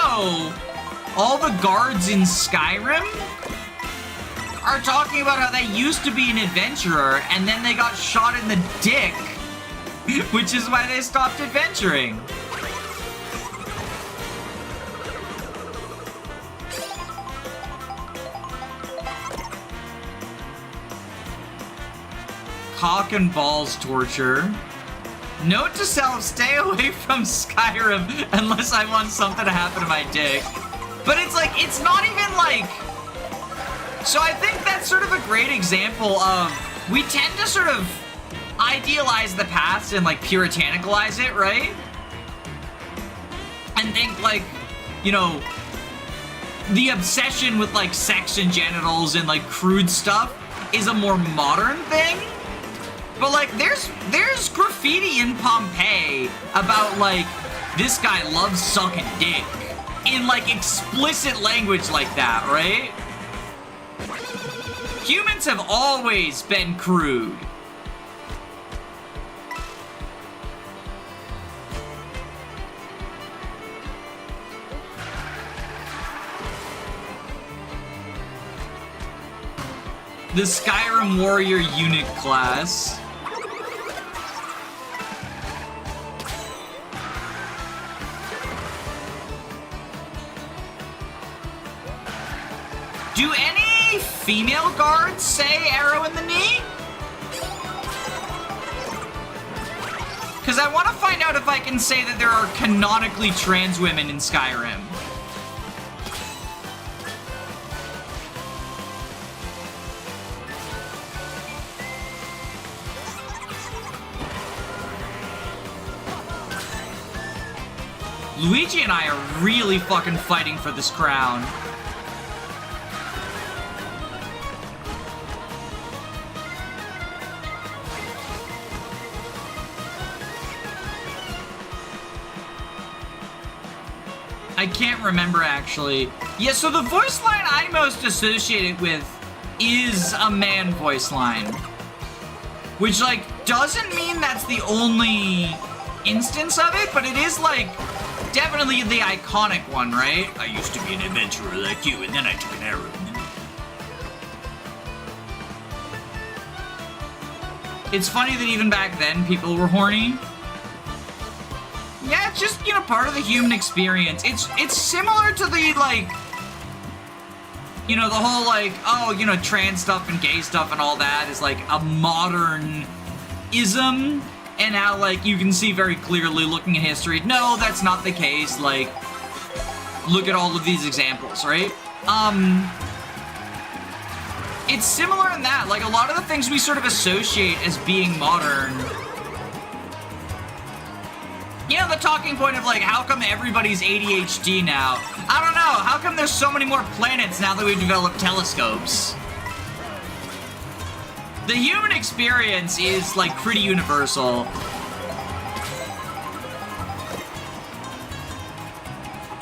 all the guards in Skyrim are talking about how they used to be an adventurer, and then they got shot in the dick, which is why they stopped adventuring. cock and balls torture. Note to self, stay away from Skyrim unless I want something to happen to my dick. But it's like, it's not even like... So I think that's sort of a great example of, we tend to sort of idealize the past and like puritanicalize it, right? And think like, you know, the obsession with like sex and genitals and like crude stuff is a more modern thing. But like there's graffiti in Pompeii about like this guy loves sucking dick in like explicit language like that, right? Humans have always been crude. The Skyrim Warrior Eunuch class. Do any female guards say arrow in the knee? Because I want to find out if I can say that there are canonically trans women in Skyrim. Luigi and I are really fucking fighting for this crown. I can't remember actually. Yeah, so the voice line I most associate it with is a man voice line. Which like doesn't mean that's the only instance of it, but it is like definitely the iconic one, right? I used to be an adventurer like you, and then I took an arrow. It's funny that even back then, people were horny. Yeah, it's just, you know, part of the human experience. It's similar to the, like, you know, the whole, like, oh, you know, trans stuff and gay stuff and all that is, like, a modern ism. And how, like, you can see very clearly looking at history, no, that's not the case. Like, look at all of these examples, right? It's similar in that, like, a lot of the things we sort of associate as being modern. You know, the talking point of, like, how come everybody's ADHD now? I don't know, how come there's so many more planets now that we've developed telescopes? The human experience is, like, pretty universal.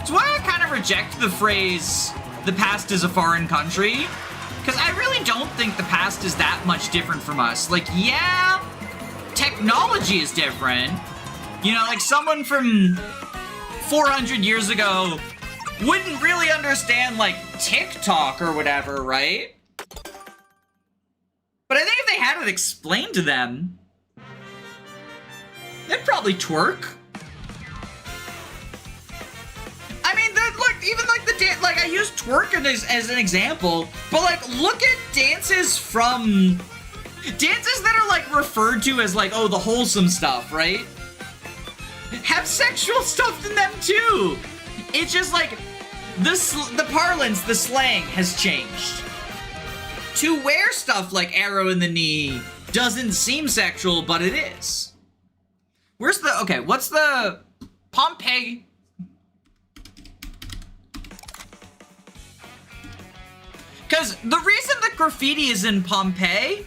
It's why I kind of reject the phrase, the past is a foreign country. Because I really don't think the past is that much different from us. Like, yeah, technology is different. You know, like, someone from 400 years ago wouldn't really understand, like, TikTok or whatever, right? But I think if they had it explained to them, they'd probably twerk. I mean, like, even like the dance, like I used twerking as an example, but like, look at dances that are like referred to as like, oh, the wholesome stuff, right? Have sexual stuff in them too. It's just like, the parlance, the slang has changed. To wear stuff like arrow in the knee doesn't seem sexual, but it is. Where's the, okay, what's the Pompeii? Because the reason that graffiti is in Pompeii,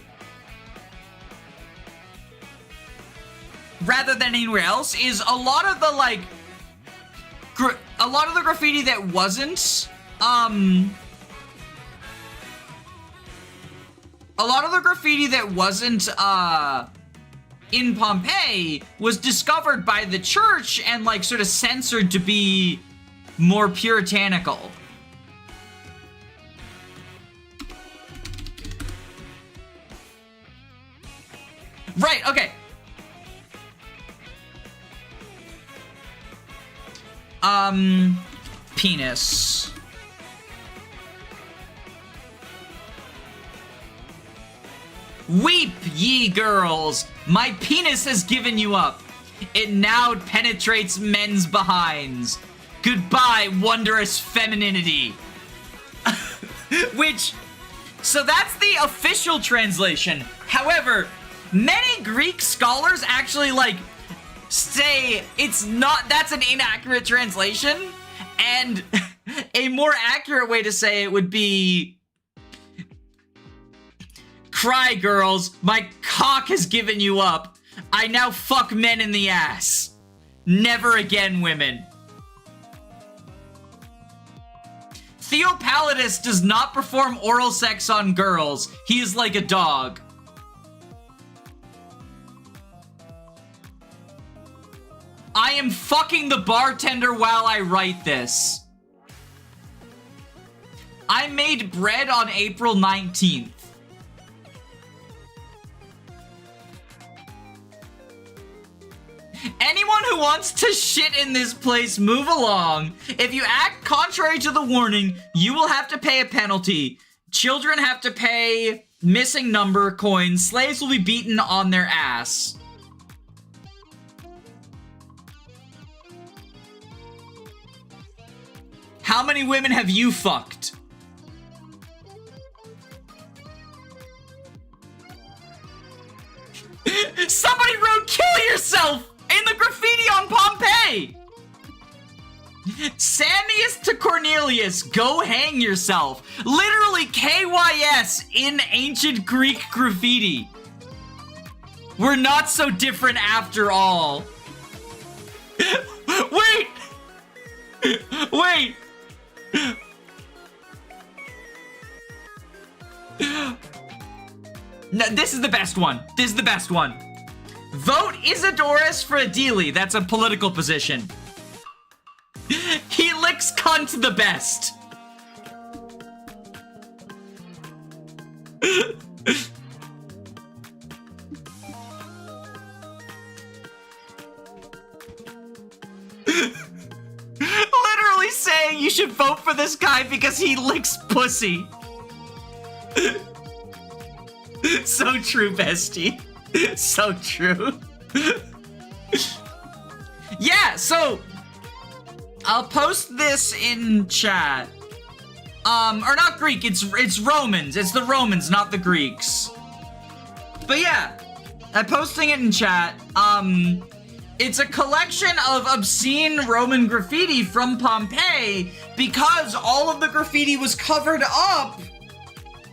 rather than anywhere else, is a lot of the, like, a lot of the graffiti that wasn't, a lot of the graffiti that wasn't, in Pompeii was discovered by the church and, like, sort of censored to be more puritanical. Right, okay. Penis. Weep, ye girls, my penis has given you up. It now penetrates men's behinds. Goodbye, wondrous femininity. So that's the official translation. However, many Greek scholars actually, like, say it's not, that's an inaccurate translation, and a more accurate way to say it would be, cry, girls, my cock has given you up. I now fuck men in the ass. Never again, women. Theopallidus does not perform oral sex on girls. He is like a dog. I am fucking the bartender while I write this. I made bread on April 19th. Anyone who wants to shit in this place, move along. If you act contrary to the warning, you will have to pay a penalty. Children have to pay missing number coins. Slaves will be beaten on their ass. How many women have you fucked? Somebody wrote kill yourself in the graffiti on Pompeii! Samius to Cornelius, go hang yourself. Literally KYS in ancient Greek graffiti. We're not so different after all. Wait! Wait! No, this is the best one. This is the best one. Vote Isidorus for Adili. That's a political position. He licks cunt the best. Literally saying you should vote for this guy because he licks pussy. So true, bestie. So true. Yeah, so I'll post this in chat. Or not Greek, it's Romans. It's the Romans, not the Greeks. But yeah, I'm posting it in chat. It's a collection of obscene Roman graffiti from Pompeii because all of the graffiti was covered up.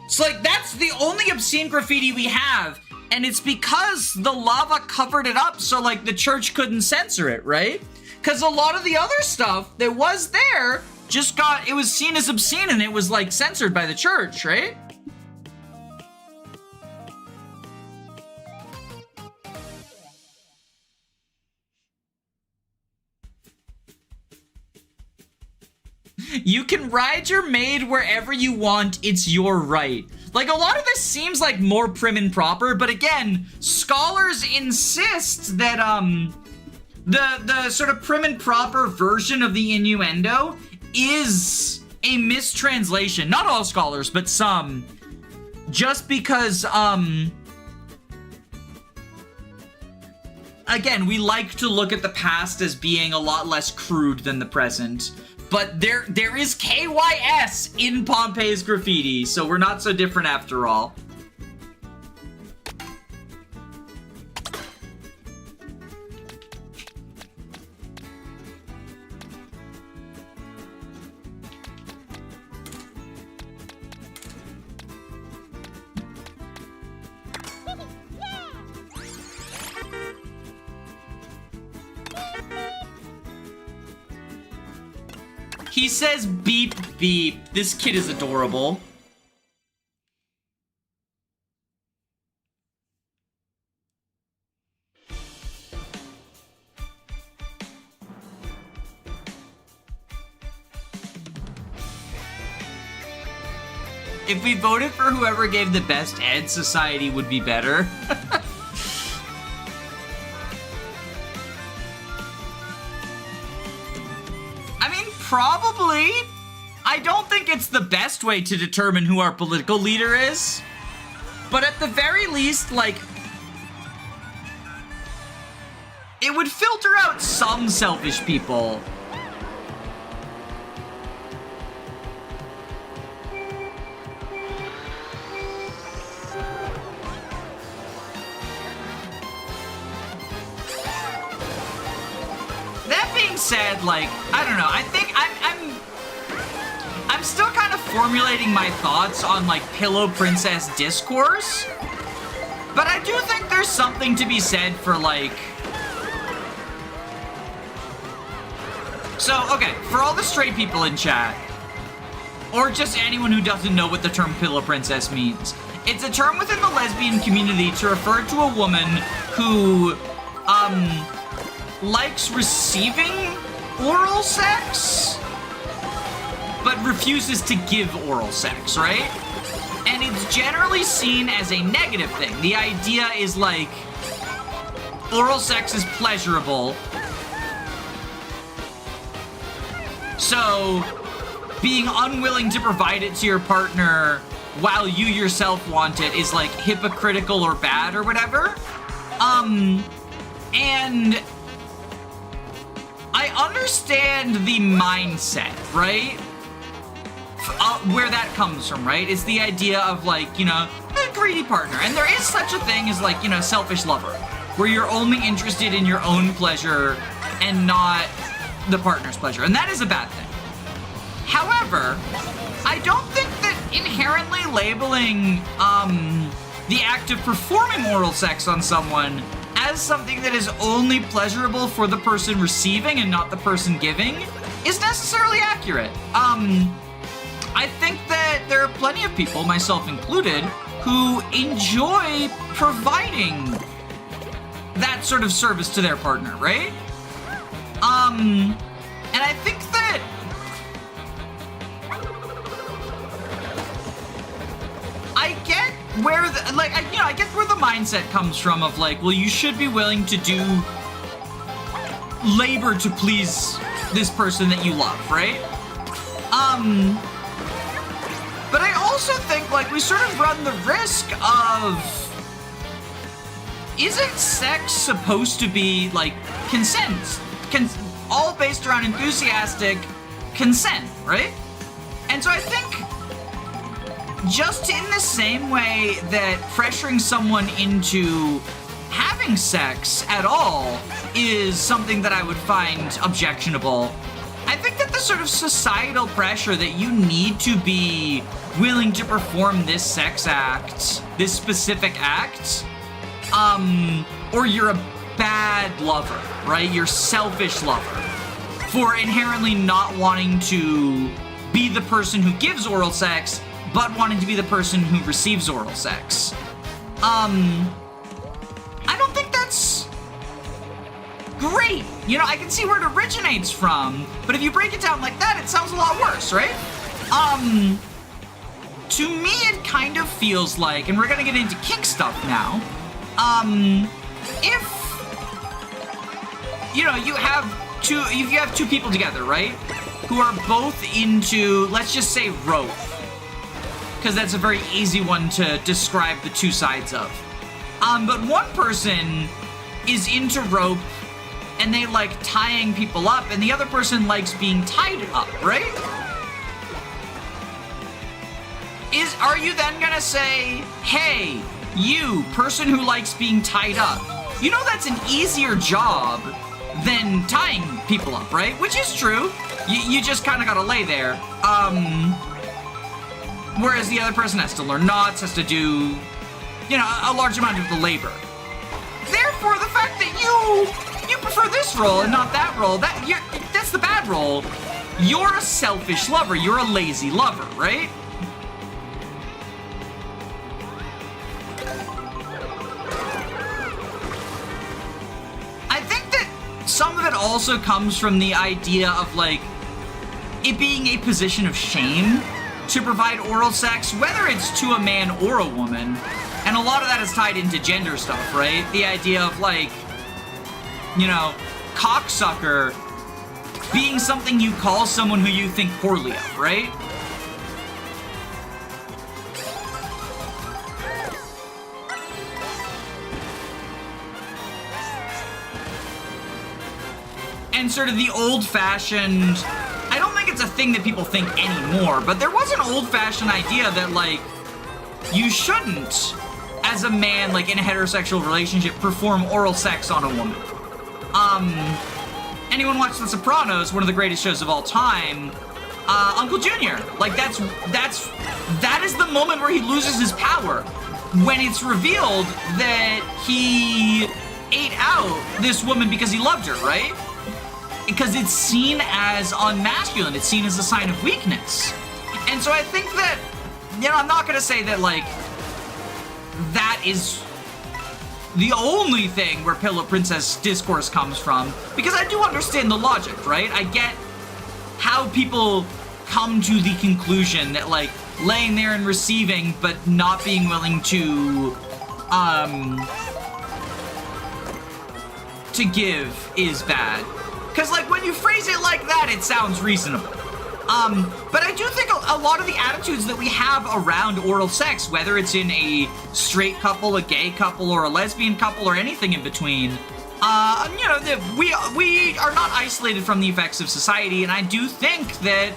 It's like, that's the only obscene graffiti we have. And it's because the lava covered it up so, like, the church couldn't censor it, right? Because a lot of the other stuff that was there just got, it was seen as obscene and it was, like, censored by the church, right? You can ride your maid wherever you want, it's your right. Like, a lot of this seems like more prim and proper, but again, scholars insist that, the sort of prim and proper version of the innuendo is a mistranslation. Not all scholars, but some. Just because, again, we like to look at the past as being a lot less crude than the present. But there is KYS in Pompeii's graffiti, so we're not so different after all. He says beep beep. This kid is adorable. If we voted for whoever gave the best ed, society would be better. Probably. I don't think it's the best way to determine who our political leader is. But at the very least, like, it would filter out some selfish people. That being said, like, I don't know, I think I'm still kind of formulating my thoughts on, like, Pillow Princess discourse. But I do think there's something to be said for, like... So, okay, for all the straight people in chat, or just anyone who doesn't know what the term Pillow Princess means, it's a term within the lesbian community to refer to a woman who, likes receiving oral sex, but refuses to give oral sex, right? And it's generally seen as a negative thing. The idea is like, oral sex is pleasurable, so being unwilling to provide it to your partner while you yourself want it is like hypocritical or bad or whatever. And I understand the mindset, right? Where that comes from, right? It's the idea of, like, you know, a greedy partner. And there is such a thing as, like, you know, selfish lover, where you're only interested in your own pleasure and not the partner's pleasure. And that is a bad thing. However, I don't think that inherently labeling the act of performing oral sex on someone as something that is only pleasurable for the person receiving and not the person giving is necessarily accurate. I think that there are plenty of people, myself included, who enjoy providing that sort of service to their partner, right? And I think that I get where the, like, I get where the mindset comes from of like, well, you should be willing to do labor to please this person that you love, right? But I also think, like, we sort of run the risk of, isn't sex supposed to be, like, consent? All based around enthusiastic consent, right? And so I think, just in the same way that pressuring someone into having sex at all is something that I would find objectionable, I think that the sort of societal pressure that you need to be willing to perform this sex act, this specific act, or you're a bad lover, right? You're selfish lover for inherently not wanting to be the person who gives oral sex, but wanting to be the person who receives oral sex. I don't think that's great. You know, I can see where it originates from, but if you break it down like that, it sounds a lot worse, right? To me, it kind of feels like, and we're gonna get into kink stuff now, if, you know, if you have two people together, right, who are both into, let's just say, rope, because that's a very easy one to describe the two sides of. But one person is into rope, and they like tying people up, and the other person likes being tied up, right? Are you then gonna say, hey, you, person who likes being tied up, you know that's an easier job than tying people up, right? Which is true. You just kind of gotta lay there. Whereas the other person has to learn knots, has to do, you know, a large amount of the labor. Therefore, the fact that you prefer this role and not that role, that's the bad role. You're a selfish lover. You're a lazy lover, right? I think that some of it also comes from the idea of, like, it being a position of shame to provide oral sex, whether it's to a man or a woman. And a lot of that is tied into gender stuff, right? The idea of, like, you know, cocksucker being something you call someone who you think poorly of, right? and sort of the old-fashioned, I don't think it's a thing that people think anymore, but there was an old-fashioned idea that, like, you shouldn't, as a man, like, in a heterosexual relationship, perform oral sex on a woman. Anyone watch The Sopranos, one of the greatest shows of all time, Uncle Junior, like, that is the moment where he loses his power, when it's revealed that he ate out this woman because he loved her, right? Because it's seen as unmasculine, it's seen as a sign of weakness. And so I think that, you know, I'm not gonna say that, like, that is the only thing where Pillow Princess discourse comes from, because I do understand the logic, right? I get how people come to the conclusion that, like, laying there and receiving but not being willing to give is bad. Because, like, when you phrase it like that, it sounds reasonable. But I do think a lot of the attitudes that we have around oral sex, whether it's in a straight couple, a gay couple, or a lesbian couple, or anything in between, you know, we are not isolated from the effects of society, and I do think that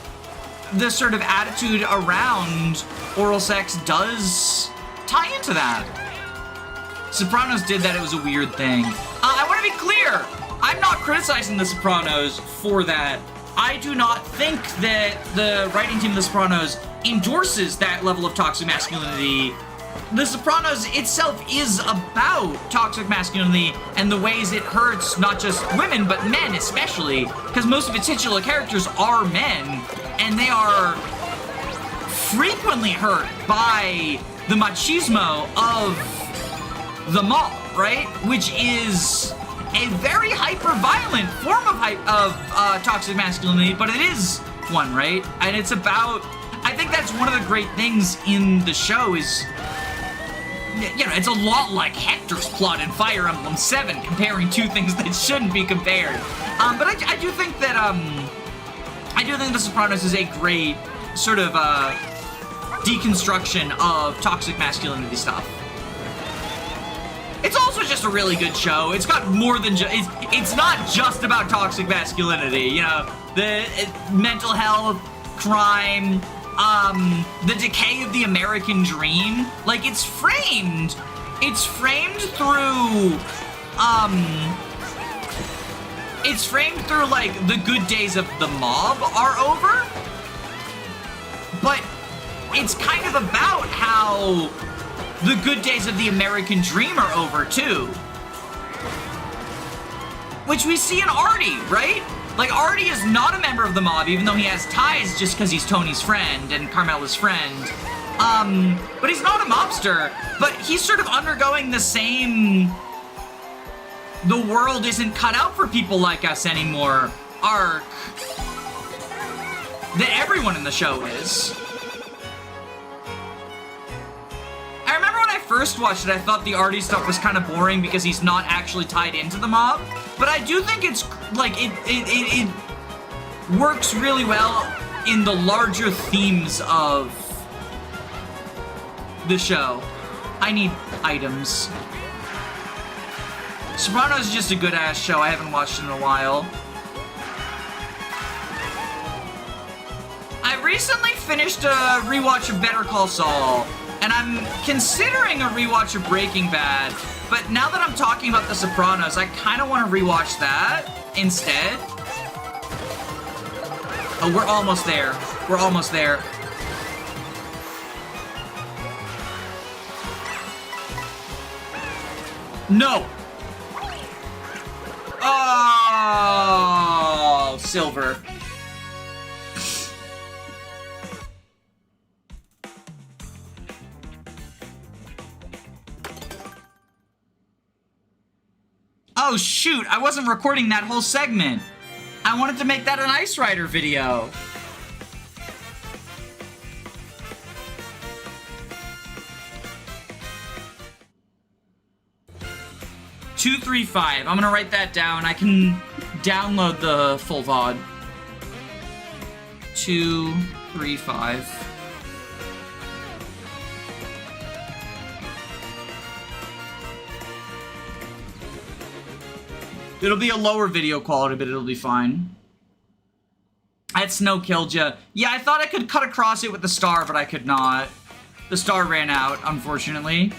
the sort of attitude around oral sex does tie into that. Sopranos did that, it was a weird thing. I want to be clear, I'm not criticizing The Sopranos for that. I do not think that the writing team of The Sopranos endorses that level of toxic masculinity. The Sopranos itself is about toxic masculinity and the ways it hurts not just women, but men especially, because most of its titular characters are men, and they are frequently hurt by the machismo of the mob, right? Which is a very hyper-violent form of toxic masculinity, but it is one, right? And it's about, I think that's one of the great things in the show is, you know, it's a lot like Hector's plot in Fire Emblem 7, comparing two things that shouldn't be compared. But I do think that, I do think The Sopranos is a great sort of, deconstruction of toxic masculinity stuff. It's also just a really good show. It's got more than just, it's not just about toxic masculinity, you know, the mental health, crime, the decay of the American dream. Like, it's framed through, like, the good days of the mob are over, but it's kind of about how the good days of the American dream are over, too. Which we see in Artie, right? Like, Artie is not a member of the mob, even though he has ties just because he's Tony's friend and Carmela's friend. But he's not a mobster, but he's sort of undergoing the same the world isn't cut out for people like us anymore arc that everyone in the show is. I remember when I first watched it, I thought the Artie stuff was kind of boring because he's not actually tied into the mob. But I do think it's, like, it works really well in the larger themes of the show. I need items. Sopranos is just a good-ass show. I haven't watched it in a while. I recently finished a rewatch of Better Call Saul. And I'm considering a rewatch of Breaking Bad, but now that I'm talking about The Sopranos, I kind of want to rewatch that instead. Oh, we're almost there. We're almost there. No! Oh, silver. Oh shoot, I wasn't recording that whole segment. I wanted to make that an Ice Rider video. $235. I'm gonna write that down. I can download the full VOD. 235. It'll be a lower video quality, but it'll be fine. That snow killed ya. Yeah, I thought I could cut across it with the star, but I could not. The star ran out, unfortunately.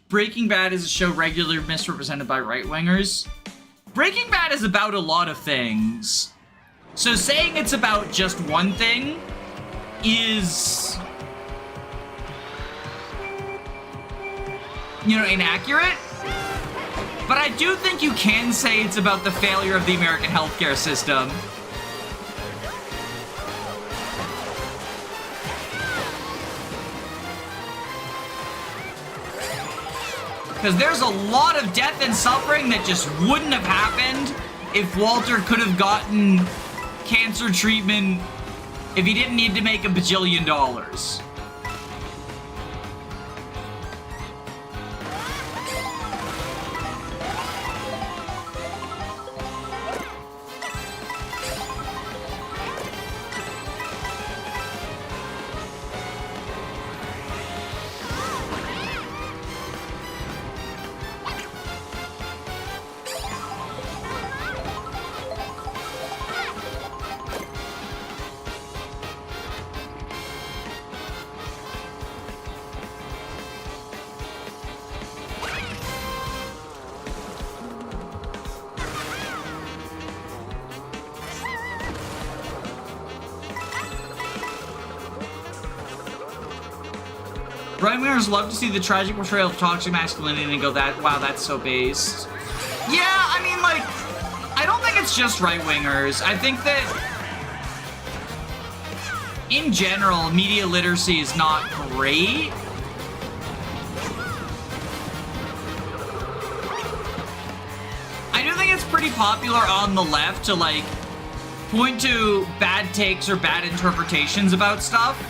Breaking Bad is a show regularly misrepresented by right-wingers. Breaking Bad is about a lot of things. So saying it's about just one thing is, you know, inaccurate. But I do think you can say it's about the failure of the American healthcare system. Because there's a lot of death and suffering that just wouldn't have happened if Walter could have gotten cancer treatment if he didn't need to make $1 bajillion. Right-wingers love to see the tragic portrayal of toxic masculinity and go, wow, that's so based. Yeah, I mean, like, I don't think it's just right-wingers. I think that, in general, media literacy is not great. I do think it's pretty popular on the left to, like, point to bad takes or bad interpretations about stuff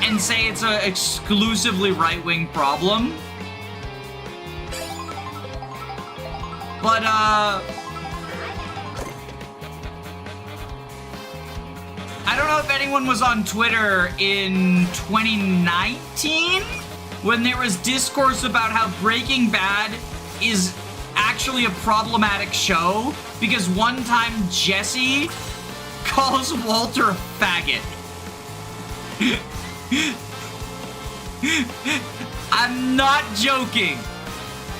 and say it's an exclusively right-wing problem. But, I don't know if anyone was on Twitter in 2019 when there was discourse about how Breaking Bad is actually a problematic show because one time Jesse calls Walter a faggot. I'm not joking.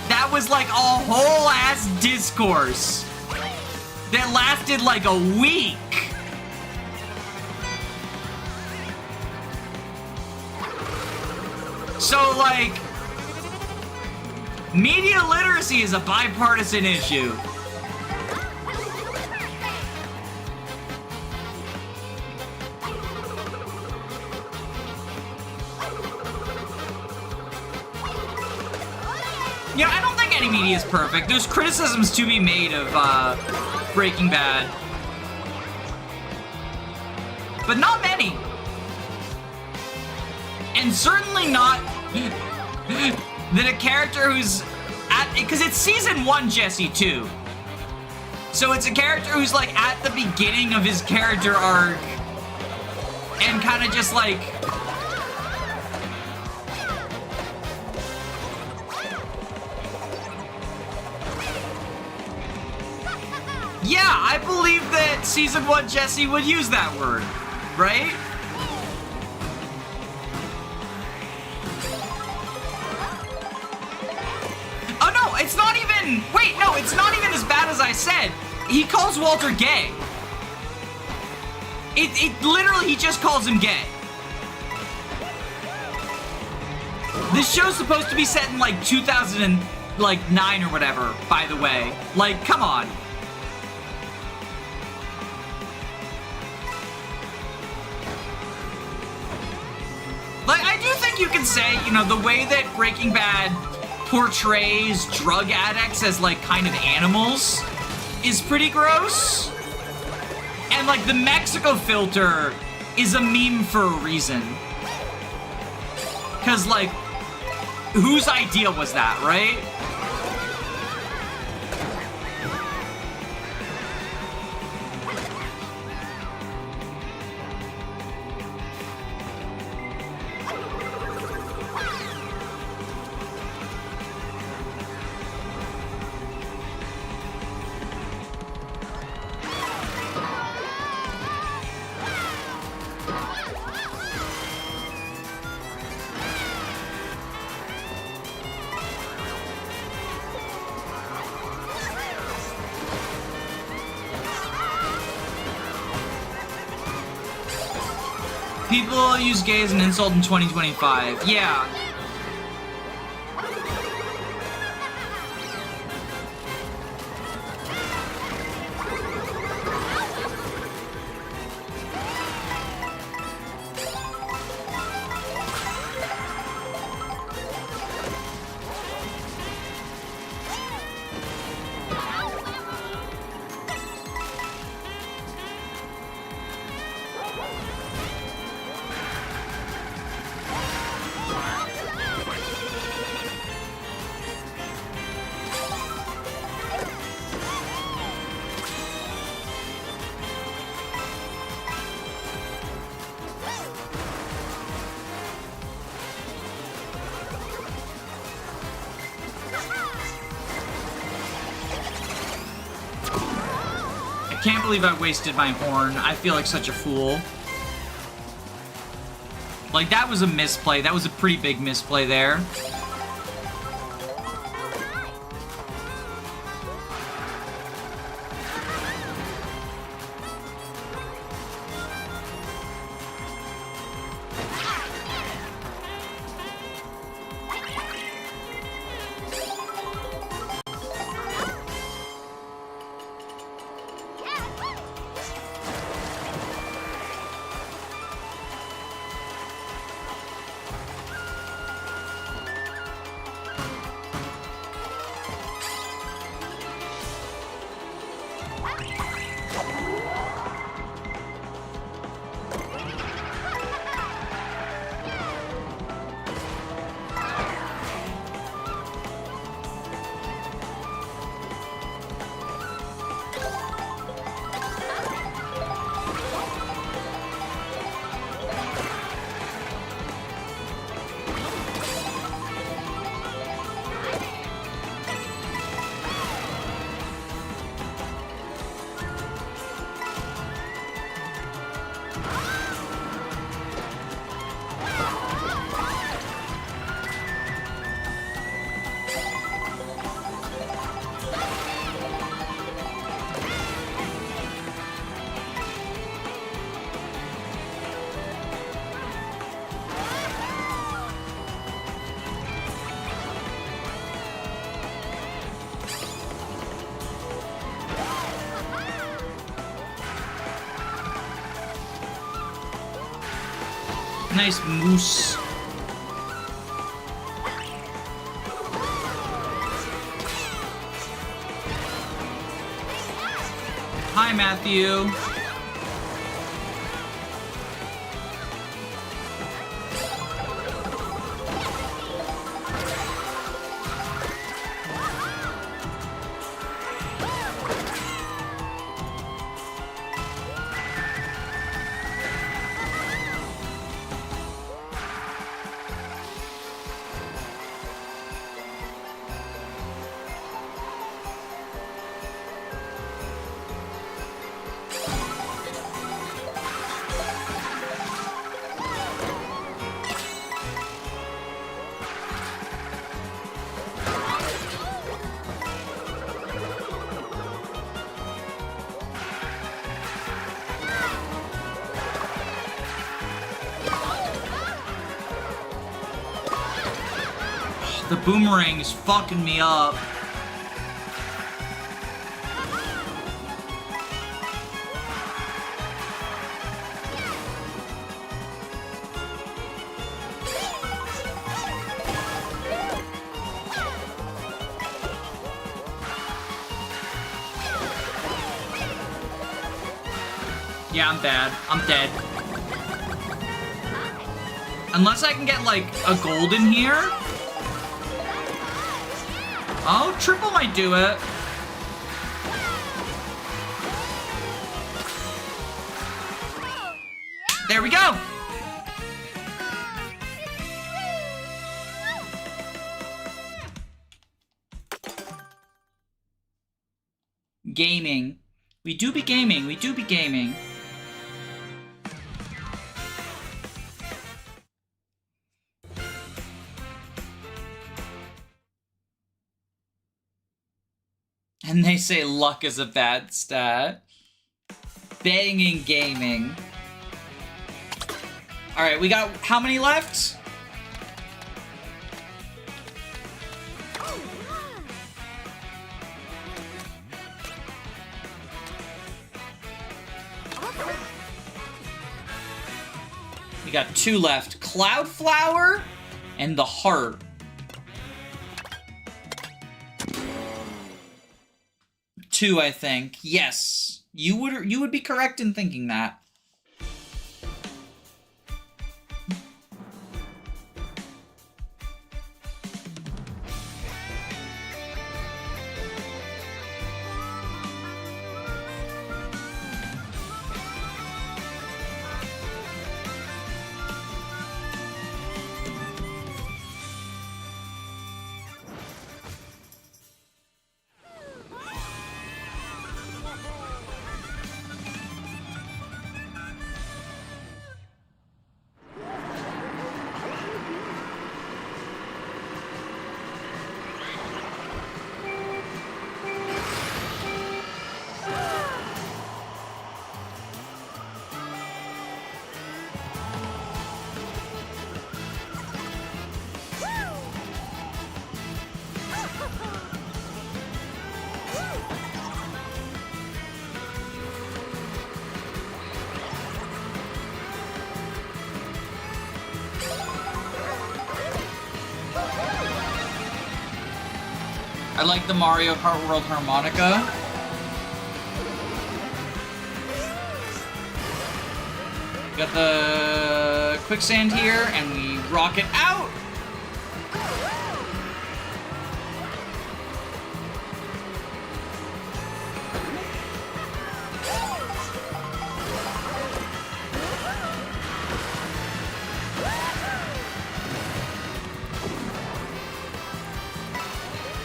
That was like a whole ass discourse that lasted like a week. So like, media literacy is a bipartisan issue. Yeah, I don't think any media is perfect. There's criticisms to be made of Breaking Bad. But not many. And certainly not that a character who's at... Because it's season 1 Jesse, too. So it's a character who's, like, at the beginning of his character arc. And kind of just, like... Yeah, I believe that season 1 Jesse would use that word, right? Oh no, it's not even, wait, no, it's not even as bad as I said. He calls Walter gay. It literally, he just calls him gay. This show's supposed to be set in like 2009 or whatever, by the way. Like, come on. Like, I do think you can say, you know, the way that Breaking Bad portrays drug addicts as, like, kind of animals is pretty gross. And, like, the Mexico filter is a meme for a reason. Because, like, whose idea was that, right? People use gay as an insult in 2025. Yeah. I can't believe I wasted my horn. I feel like such a fool. Like, that was a misplay. That was a pretty big misplay there. Nice moose. Hi, Matthew. The boomerang is fucking me up. Yeah, I'm bad. I'm dead. Unless I can get, like, a gold in here. Oh, triple might do it. There we go. Gaming. We do be gaming. We do be gaming. And they say luck is a bad stat. Banging gaming. Alright, we got how many left? We got 2 left. Cloudflower and the heart. 2, I think. Yes. You would be correct in thinking that. I like the Mario Kart World harmonica. Got the quicksand here, and we rocket out!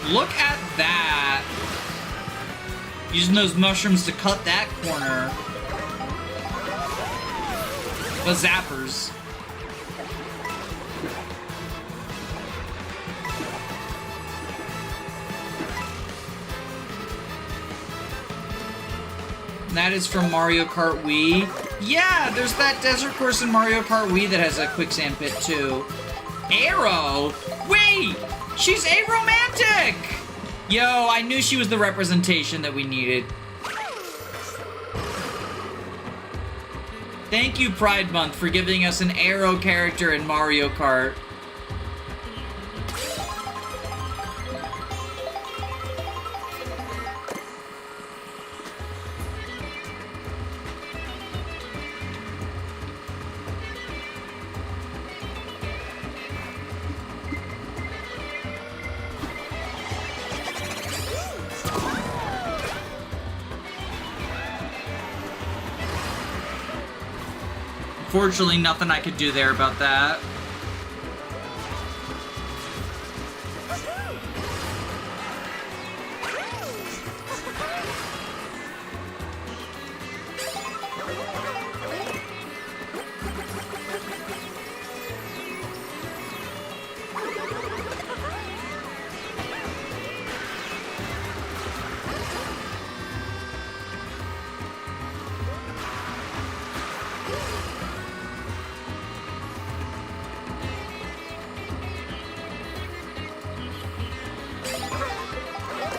Look at that! Using those mushrooms to cut that corner. The zappers. That is from Mario Kart Wii. Yeah, there's that desert course in Mario Kart Wii that has a quicksand pit too. Arrow? Wait! She's aromantic! Yo, I knew she was the representation that we needed. Thank you, Pride Month, for giving us an arrow character in Mario Kart. Fortunately, nothing I could do there about that.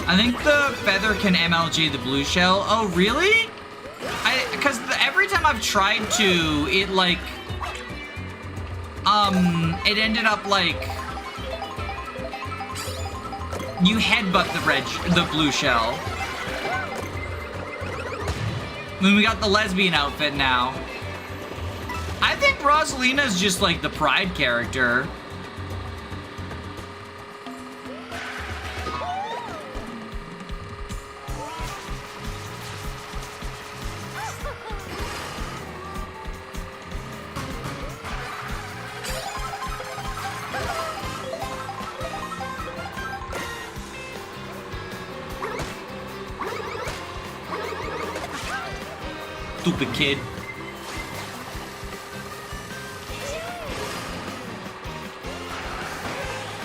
I think the feather can MLG the blue shell. Oh, really? Because every time I've tried to, it like, it ended up like, you headbutt the blue shell. I mean, we got the lesbian outfit now. I think Rosalina's just like the pride character. Stupid kid.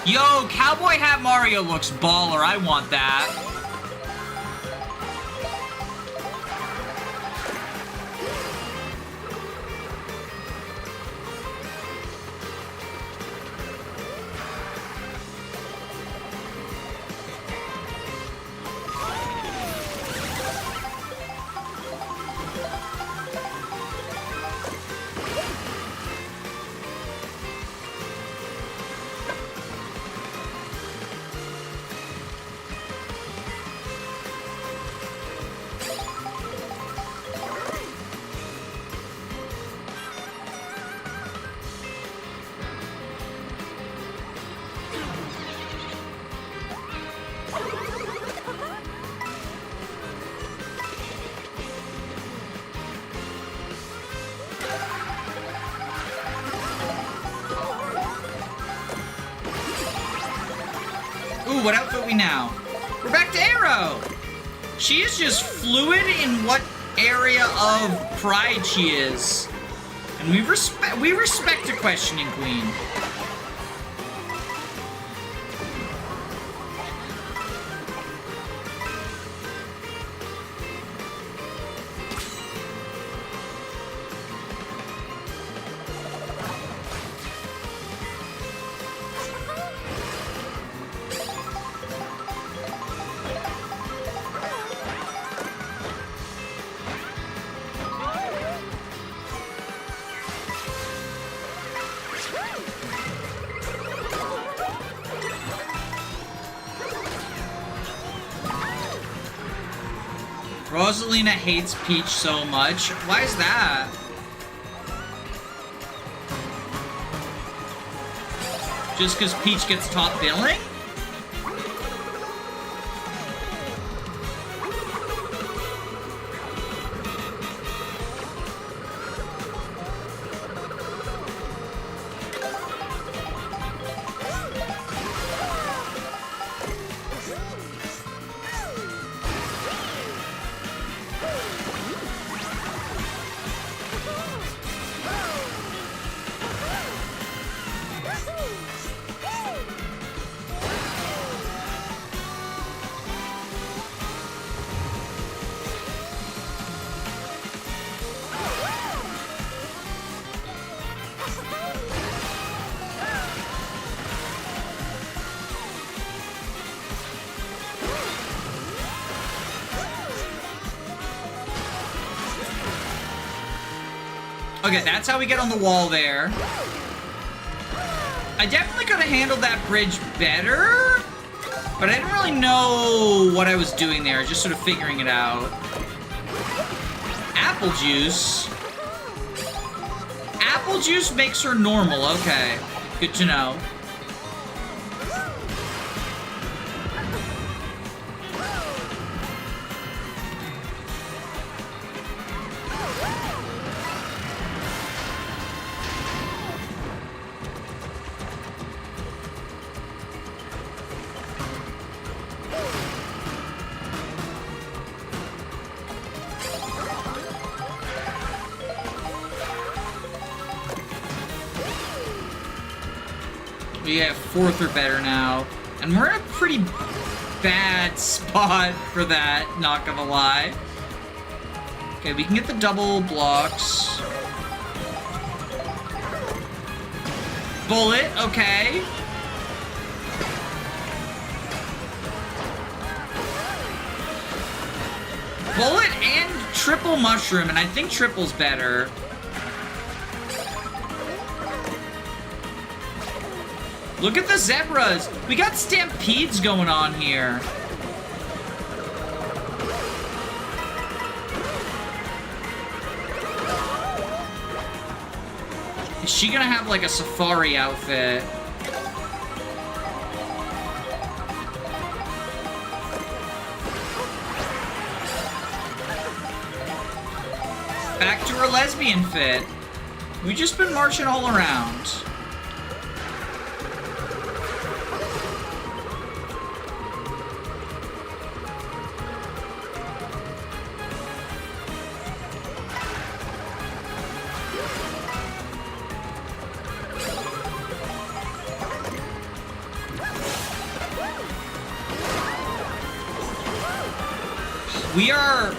Yo, Cowboy Hat Mario looks baller. I want that. Ooh, what outfit we now? We're back to Arrow! She is just fluid in what area of pride she is. And we respect a questioning queen. Rosalina hates Peach so much. Why is that? Just because Peach gets top billing? Okay, that's how we get on the wall there. I definitely could have handled that bridge better, but I didn't really know what I was doing there, just sort of figuring it out. Apple juice. Apple juice makes her normal, okay. Good to know. We have fourth or better now. And we're in a pretty bad spot for that, not gonna lie. Okay, we can get the double blocks. Bullet, okay. Bullet and triple mushroom, and I think triple's better. Look at the zebras! We got stampedes going on here. Is she gonna have like a safari outfit? Back to her lesbian fit. We've just been marching all around. We are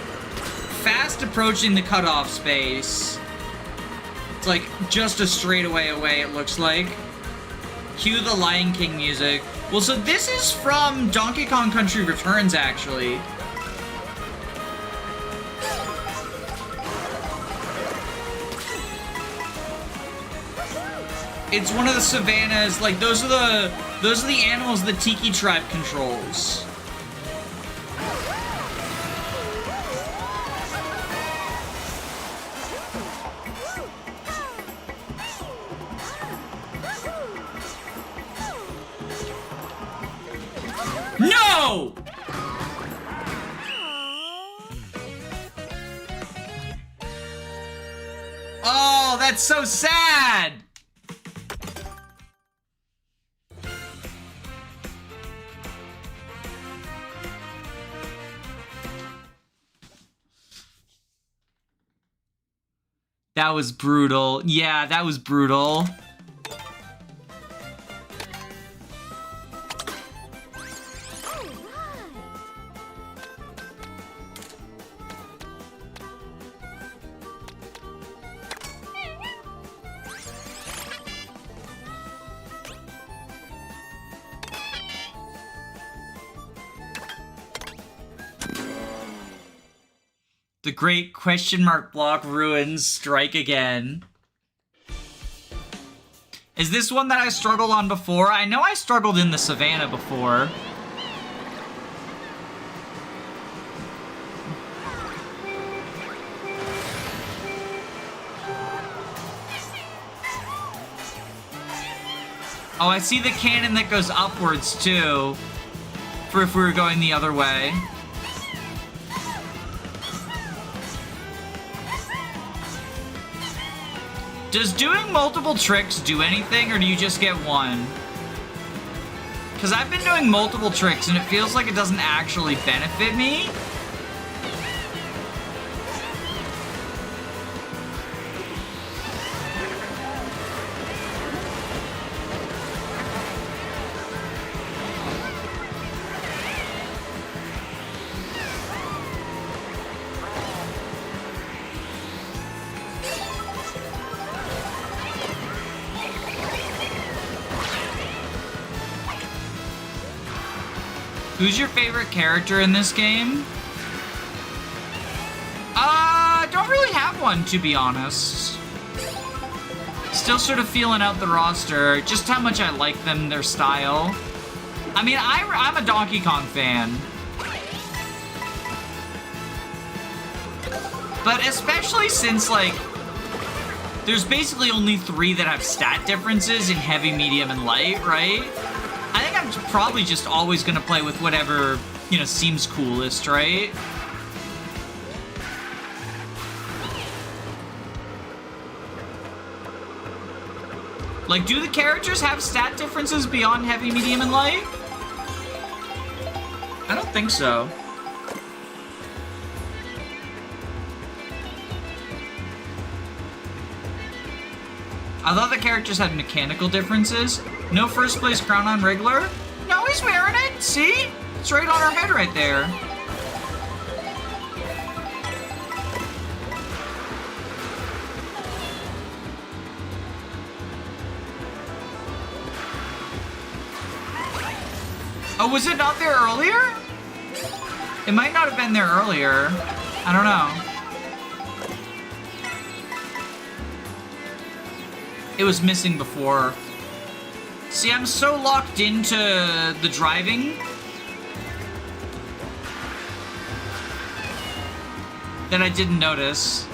fast approaching the cutoff space. It's like just a straightaway away, it looks like. Cue the Lion King music. Well, so this is from Donkey Kong Country Returns, actually. It's one of the savannas, like those are the animals the Tiki tribe controls. No! Oh, that's so sad! That was brutal. Yeah, that was brutal. The great question mark block ruins strike again. Is this one that I struggled on before? I know I struggled in the savannah before. Oh, I see the cannon that goes upwards too, for if we were going the other way. Does doing multiple tricks do anything, or do you just get one? Because I've been doing multiple tricks, and it feels like it doesn't actually benefit me. Who's your favorite character in this game? Don't really have one, to be honest. Still sort of feeling out the roster, just how much I like them, their style. I mean, I'm a Donkey Kong fan. But especially since, like, there's basically only 3 that have stat differences in heavy, medium, and light, right? I think I'm probably just always gonna play with whatever, you know, seems coolest, right? Like, do the characters have stat differences beyond heavy, medium, and light? I don't think so. I thought the characters had mechanical differences. No first place crown on Wriggler? No, he's wearing it. See? It's right on her head right there. Oh, was it not there earlier? It might not have been there earlier. I don't know. It was missing before. See, I'm so locked into the driving that I didn't notice.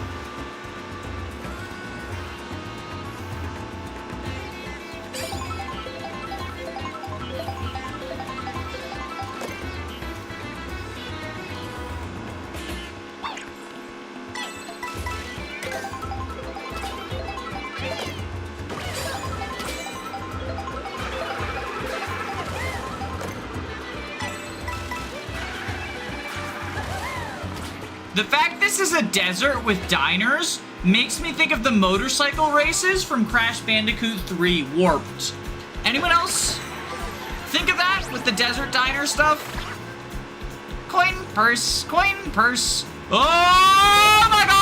The fact this is a desert with diners makes me think of the motorcycle races from Crash Bandicoot 3 Warped. Anyone else think of that with the desert diner stuff? Coin purse, coin purse. Oh my god!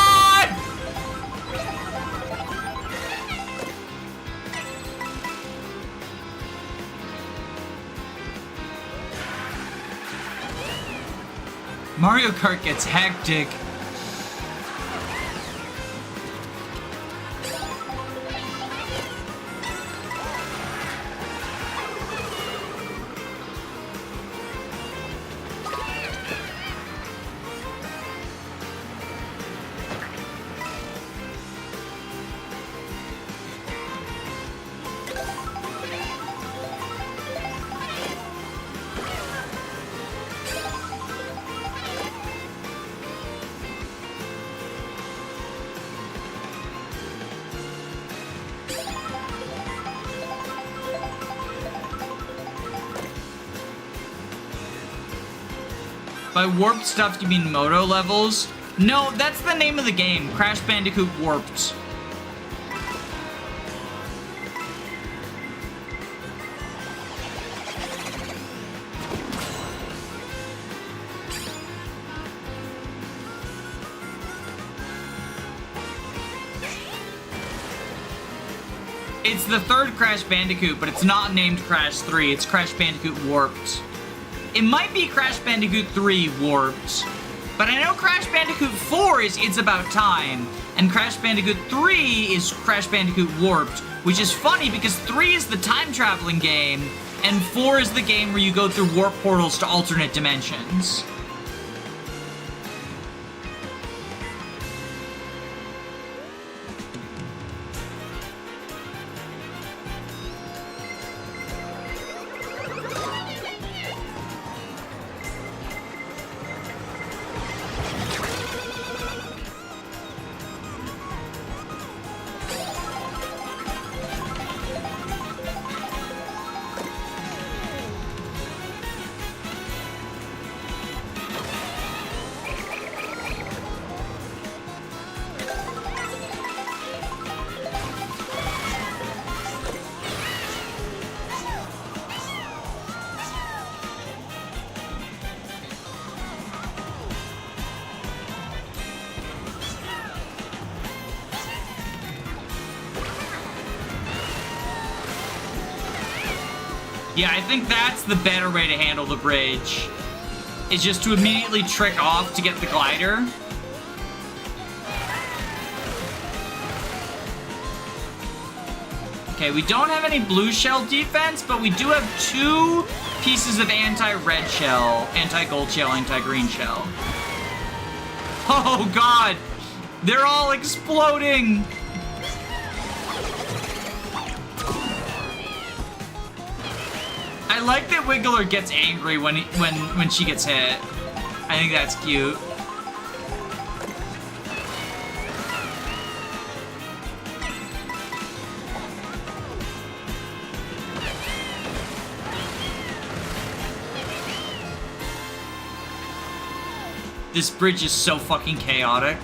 Mario Kart gets hectic. By warped stuff, you mean moto levels? No, that's the name of the game, Crash Bandicoot Warped. It's the third Crash Bandicoot, but it's not named Crash 3, it's Crash Bandicoot Warped. It might be Crash Bandicoot 3 Warped, but I know Crash Bandicoot 4 is It's About Time, and Crash Bandicoot 3 is Crash Bandicoot Warped, which is funny because 3 is the time-traveling game, and 4 is the game where you go through warp portals to alternate dimensions. Yeah, I think that's the better way to handle the bridge. Is just to immediately trick off to get the glider. Okay, we don't have any blue shell defense, but we do have 2 pieces of anti-red shell, anti-gold shell, anti-green shell. Oh god! They're all exploding! I like that Wiggler gets angry when she gets hit. I think that's cute. This bridge is so fucking chaotic.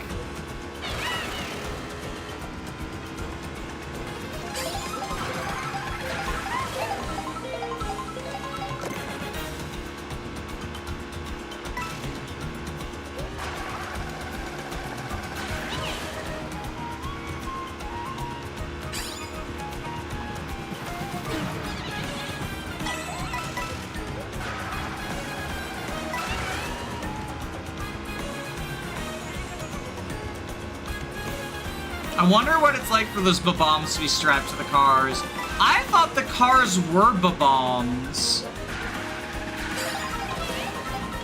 I wonder what it's like for those bombs to be strapped to the cars. I thought the cars were bombs.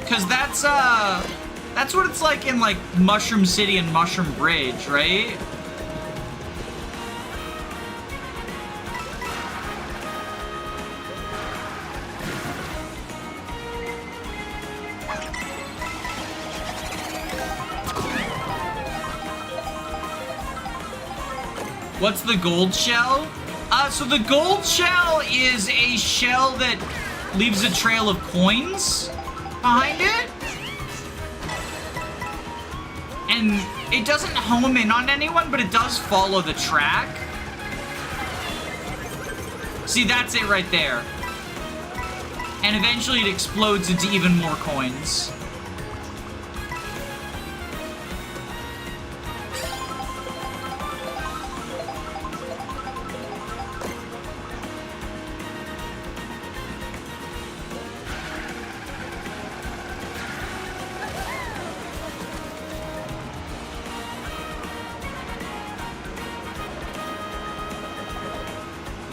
Cause that's what it's like in like Mushroom City and Mushroom Bridge, right? What's the gold shell? So the gold shell is a shell that leaves a trail of coins behind it. and it doesn't home in on anyone, but it does follow the track. See, that's it right there. And eventually it explodes into even more coins.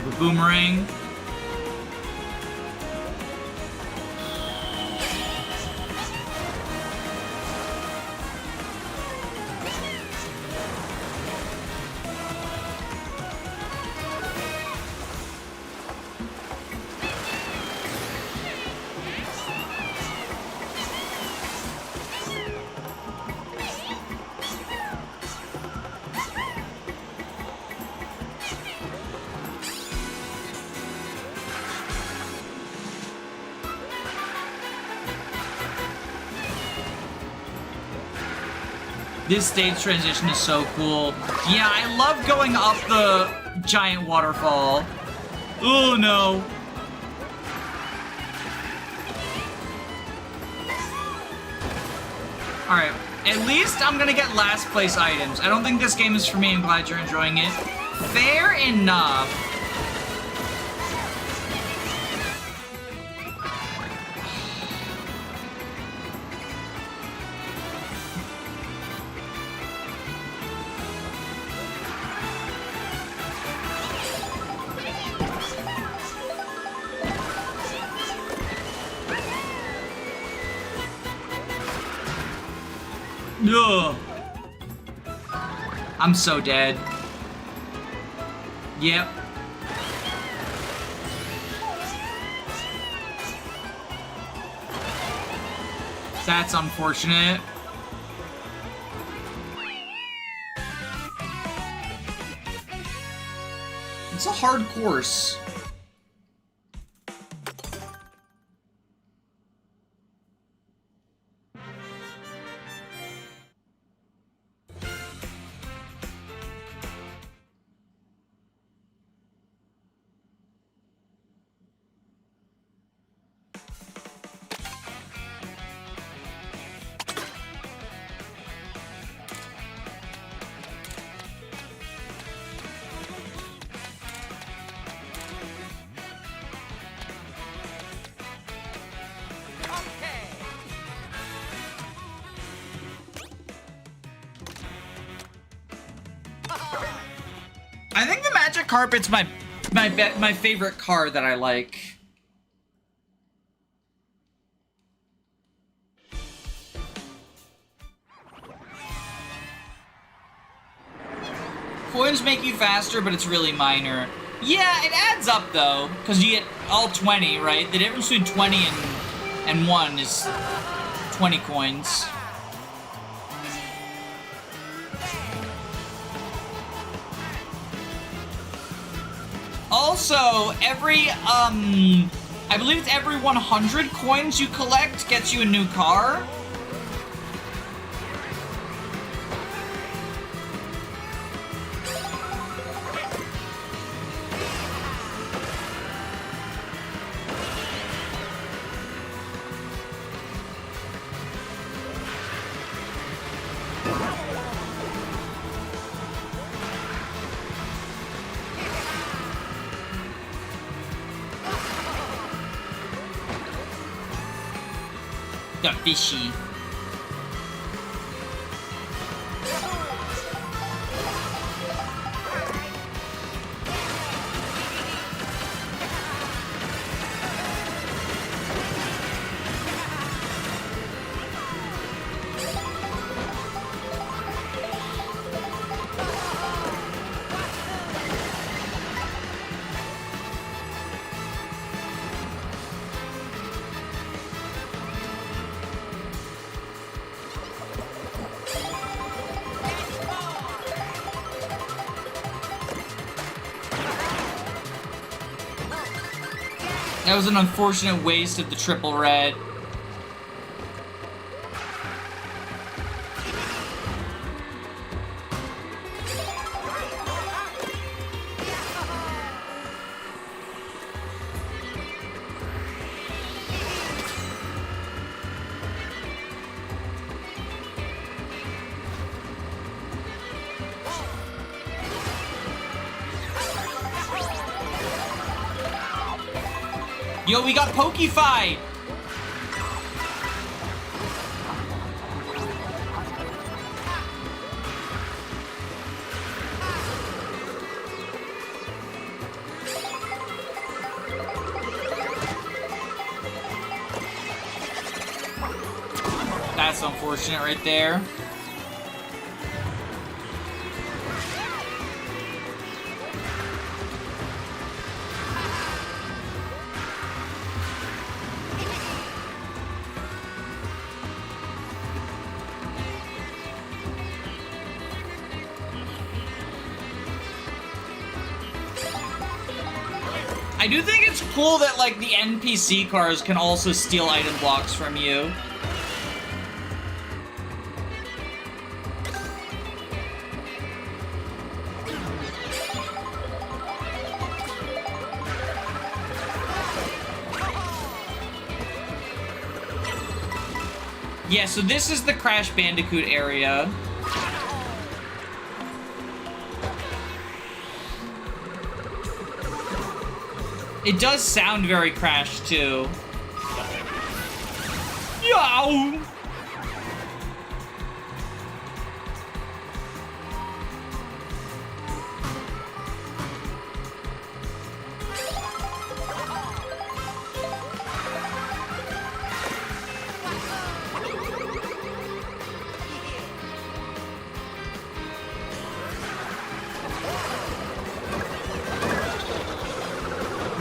The boomerang. This stage transition is so cool. Yeah, I love going up the giant waterfall. Oh no. Alright, at least I'm gonna get last place items. I don't think this game is for me. I'm glad you're enjoying it. Fair enough. Ugh. I'm so dead. Yep. That's unfortunate. It's a hard course. I think the magic carpet's my favorite car that I like. Coins make you faster, but it's really minor. Yeah, it adds up though, because you get all 20, right? The difference between 20 and 1 is 20 coins. Also, every, I believe it's every 100 coins you collect gets you a new car. The fishy. That was an unfortunate waste of the triple red. Yo, we got Pokefied! That's unfortunate right there. I do think it's cool that, like, the NPC cars can also steal item blocks from you. Yeah, so this is the Crash Bandicoot area. It does sound very Crash, too. Yow!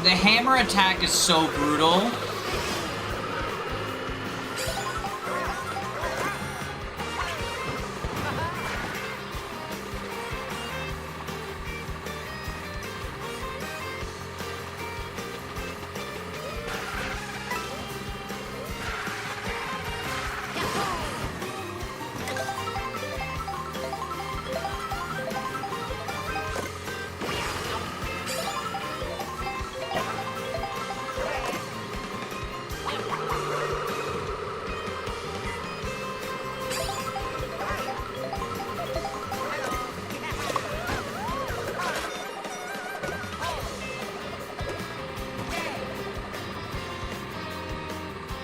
The hammer attack is so brutal.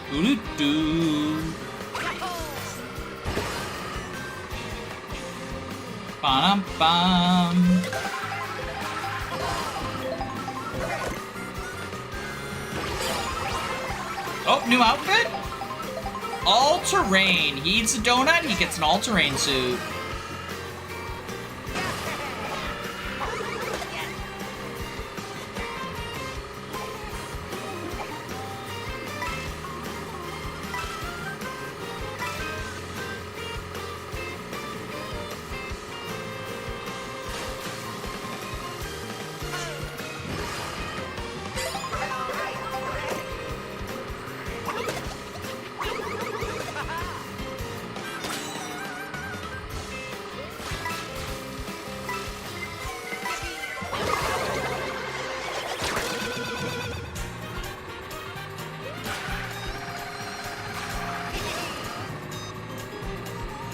Doo-doo-doo. Ba-dum-bum. Oh, new outfit? All-terrain. He eats a donut, he gets an all-terrain suit.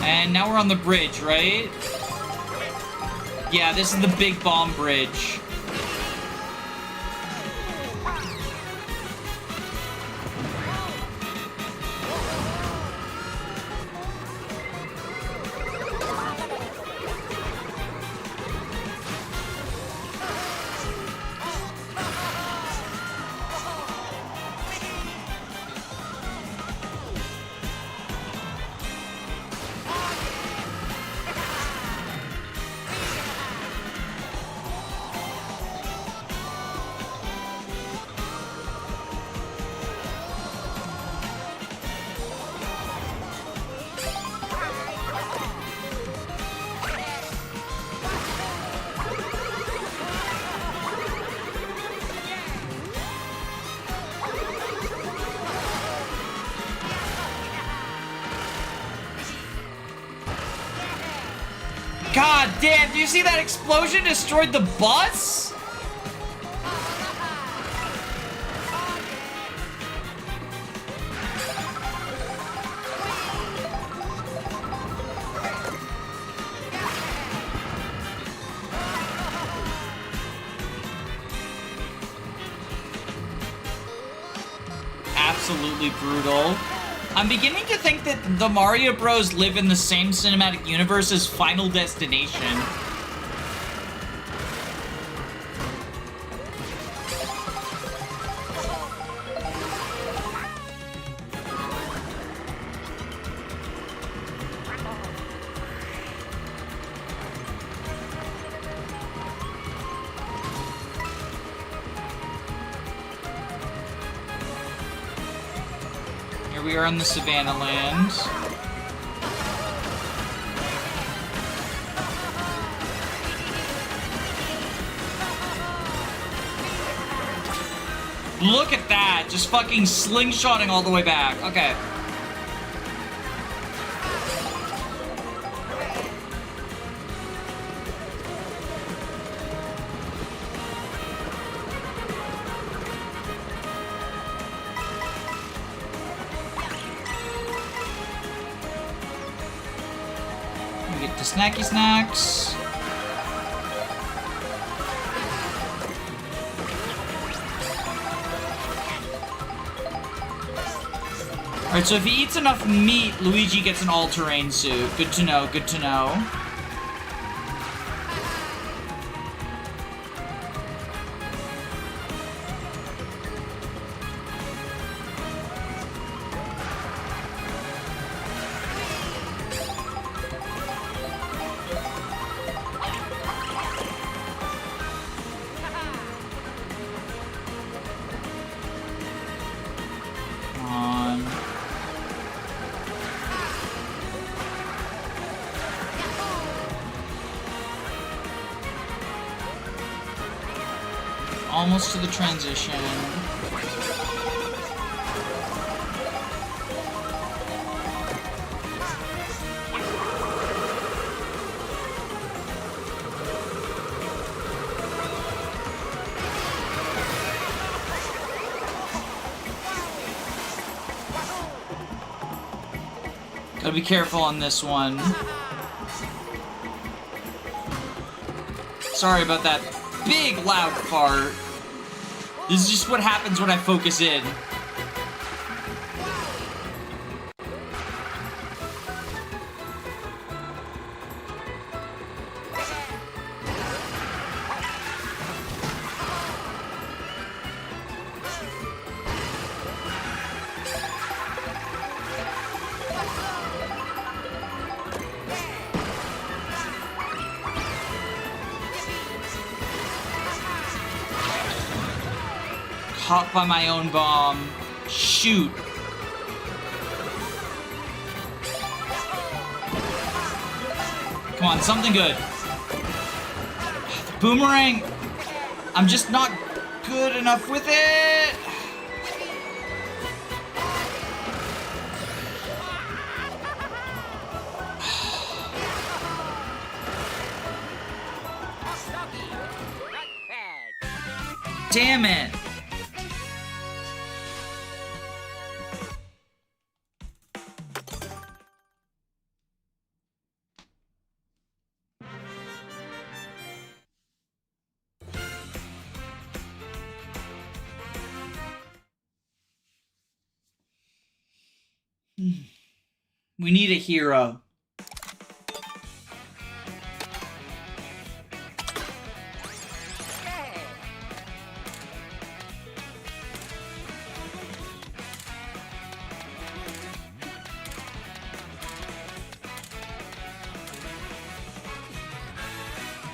And now we're on the bridge, right? Yeah, this is the big bomb bridge. God damn, do you see that explosion destroyed the bus? absolutely brutal. I'm beginning to think that the Mario Bros. Live in the same cinematic universe as Final Destination. We are in the Savannah Land. Look at that! Just fucking slingshotting all the way back. Okay. Snacky snacks. Alright, so if he eats enough meat, Luigi gets an all-terrain suit. Good to know, good to know. Almost to the transition. Gotta be careful on this one. Sorry about that big loud fart. This is just what happens when I focus in. Caught by my own bomb. Shoot. Come on, something good. The boomerang. I'm just not good enough with it. Damn it. We need a hero.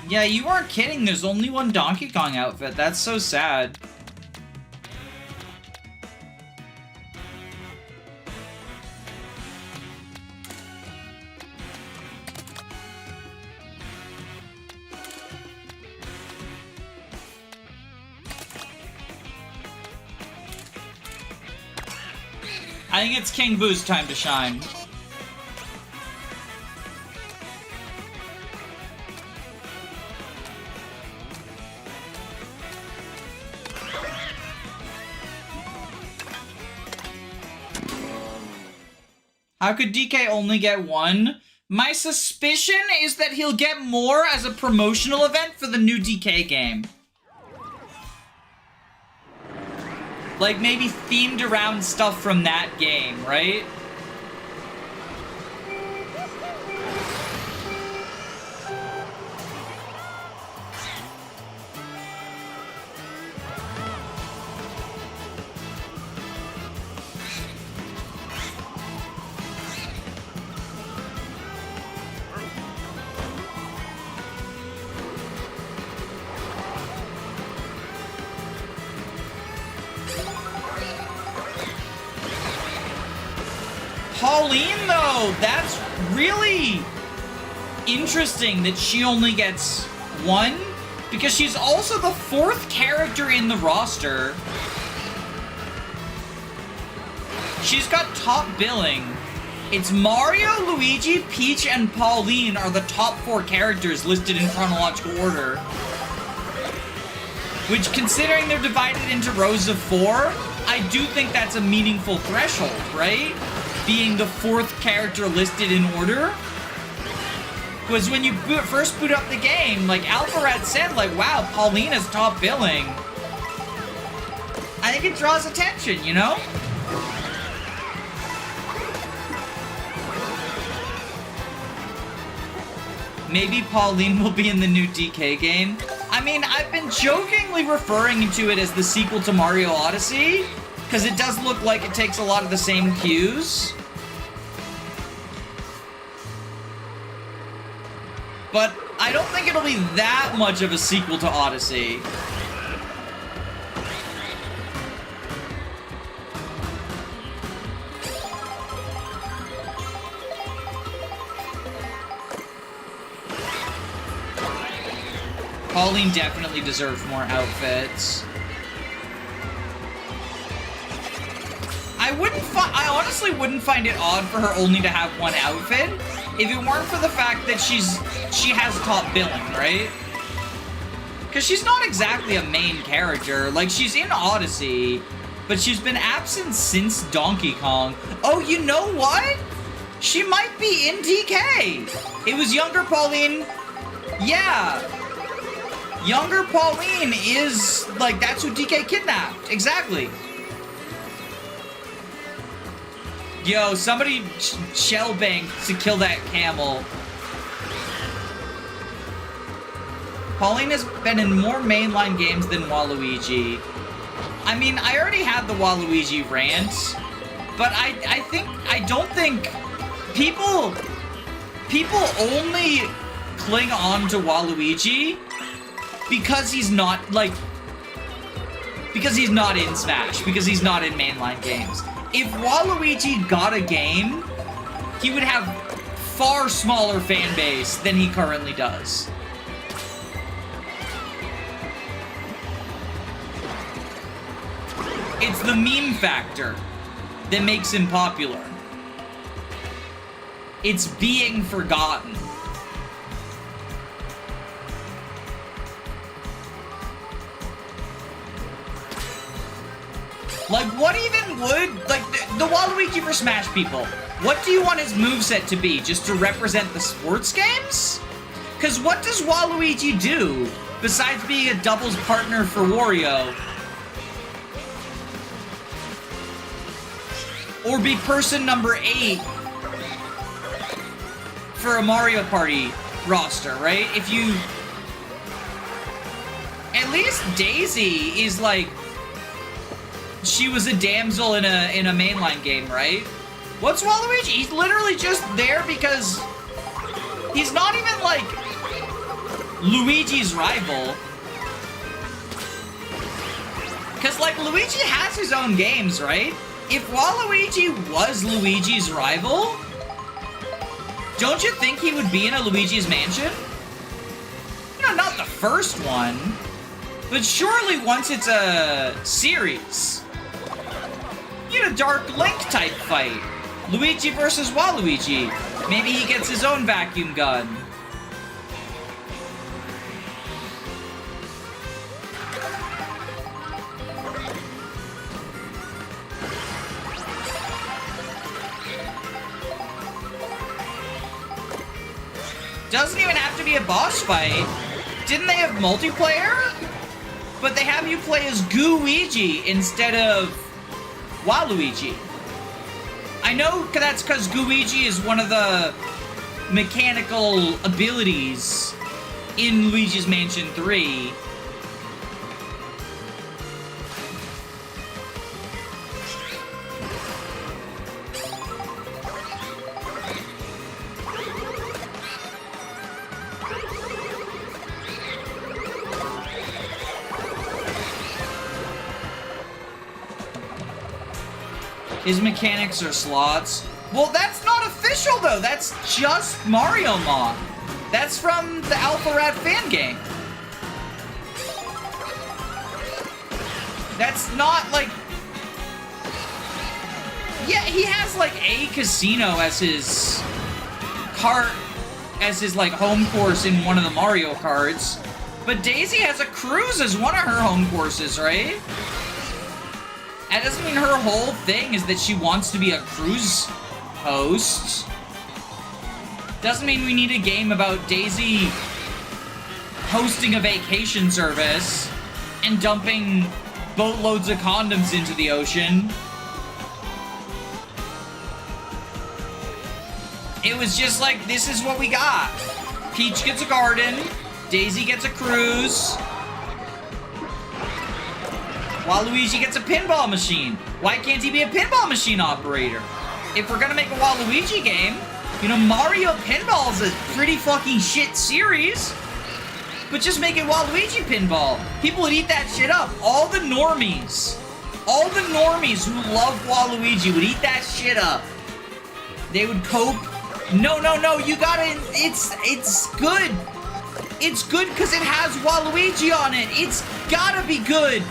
Yeah, you weren't kidding. There's only one Donkey Kong outfit. That's so sad. I think it's King Boo's time to shine. How could DK only get one? My suspicion is that he'll get more as a promotional event for the new DK game. Like, maybe themed around stuff from that game, right? Pauline, though, that's really interesting that she only gets one, because she's also the 4th character in the roster. She's got top billing. It's Mario, Luigi, Peach, and Pauline are the top 4 characters listed in chronological order. Which, considering they're divided into rows of 4, I do think that's a meaningful threshold, right? Being the 4th character listed in order. Because when you first boot up the game, like Alpharat said, like, wow, Pauline is top billing. I think it draws attention, you know? Maybe Pauline will be in the new DK game. I mean, I've been jokingly referring to it as the sequel to Mario Odyssey, because it does look like it takes a lot of the same cues. But I don't think it'll be that much of a sequel to Odyssey. Pauline definitely deserves more outfits. I honestly wouldn't find it odd for her only to have one outfit if it weren't for the fact that she has top billing, right? Because she's not exactly a main character. Like, she's in Odyssey, but she's been absent since Donkey Kong. Oh, you know what? She might be in DK. It was younger Pauline. Yeah. Younger Pauline is, like, that's who DK kidnapped. Exactly. Yo, somebody shell banked to kill that camel. Pauline has been in more mainline games than Waluigi. I mean, I already had the Waluigi rant, but I don't think people only cling on to Waluigi because he's not, like, because he's not in Smash, because he's not in mainline games. If Waluigi got a game, he would have far smaller fan base than he currently does. It's the meme factor that makes him popular. It's being forgotten. Like, what even would, like, the Waluigi for Smash people, what do you want his moveset to be? Just to represent the sports games? Because what does Waluigi do, besides being a doubles partner for Wario? Or be person number 8 for a Mario Party roster, right? If you... At least Daisy is, like... She was a damsel in a mainline game, right? What's Waluigi? He's literally just there because he's not even, like, Luigi's rival. Because, like, Luigi has his own games, right? If Waluigi was Luigi's rival, don't you think he would be in a Luigi's Mansion? You know, not the first one, but surely once it's a series. You know, Dark Link type fight. Luigi versus Waluigi. Maybe he gets his own vacuum gun. Doesn't even have to be a boss fight. Didn't they have multiplayer? but they have you play as Gooigi instead of Waluigi. I know that's because Gooigi is one of the mechanical abilities in Luigi's Mansion 3. His mechanics are slots. Well, that's not official, though. That's just Mario Mod. That's from the Alpha Rat fan game. That's not, like... Yeah, he has, like, a casino as his... Kart... as his, like, home course in one of the Mario Karts. But Daisy has a cruise as one of her home courses, right? That doesn't mean her whole thing is that she wants to be a cruise host. Doesn't mean we need a game about Daisy hosting a vacation service and dumping boatloads of condoms into the ocean. It was just like, this is what we got. Peach gets a garden, Daisy gets a cruise, Waluigi gets a pinball machine. Why can't he be a pinball machine operator? If we're gonna make a Waluigi game, you know, Mario Pinball is a pretty fucking shit series. But just make it Waluigi Pinball. People would eat that shit up. All the normies who love Waluigi would eat that shit up. They would cope. No, you gotta, it's good. It's good because it has Waluigi on it. It's gotta be good.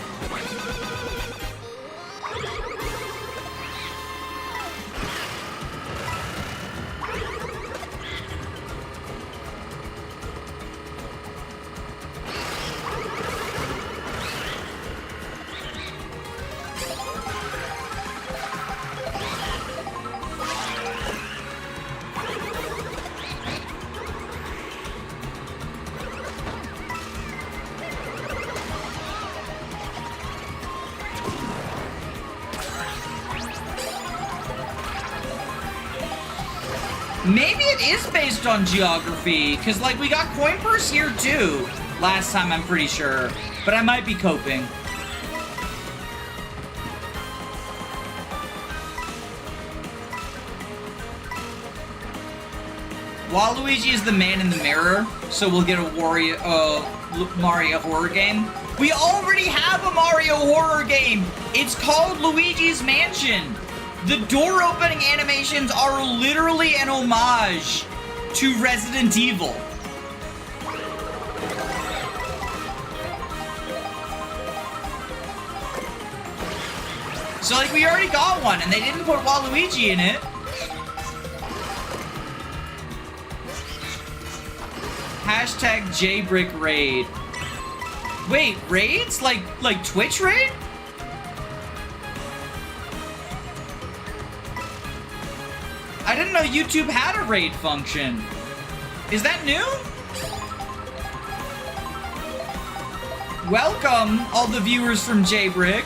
Maybe it is based on geography, because, like, we got coin purse here, too. Last time, I'm pretty sure. But I might be coping. Waluigi is the man in the mirror, so we'll get a Mario horror game. We already have a Mario horror game! It's called Luigi's Mansion! The door opening animations are literally an homage to Resident Evil. So, like, we already got one, and they didn't put Waluigi in it. Hashtag JBrick raid. Wait, raids? Like Twitch raid? I didn't know YouTube had a raid function. Is that new? Welcome, all the viewers from JBrick.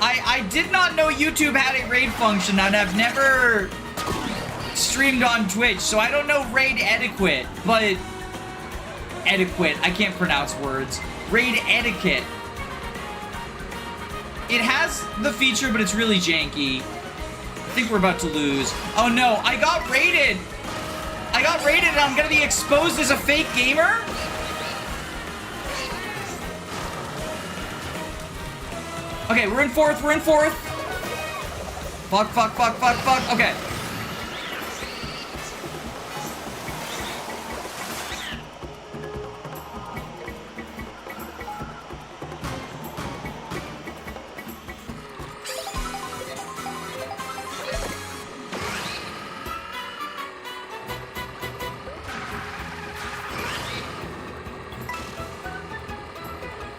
I did not know YouTube had a raid function, and I've never streamed on Twitch, so I don't know raid etiquette, but... Etiquette, I can't pronounce words. Raid etiquette. It has the feature, but it's really janky. I think we're about to lose. Oh no, I got raided! I got raided and I'm gonna be exposed as a fake gamer? Okay, we're in fourth. Fuck. Okay.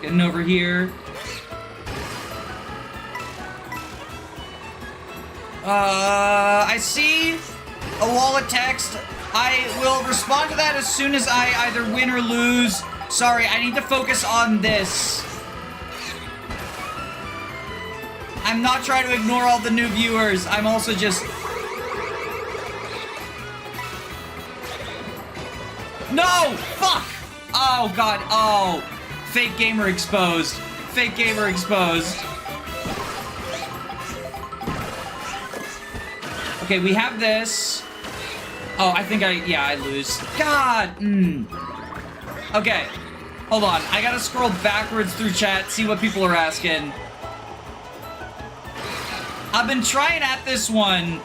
Getting over here. I see a wall of text. I will respond to that as soon as I either win or lose. Sorry, I need to focus on this. I'm not trying to ignore all the new viewers. I'm also just... No! Fuck! Oh, God. Oh. Fake gamer exposed. Fake gamer exposed. Okay, we have this. Oh, I think I lose. God! Okay. Hold on. I gotta scroll backwards through chat, see what people are asking. I've been trying at this one.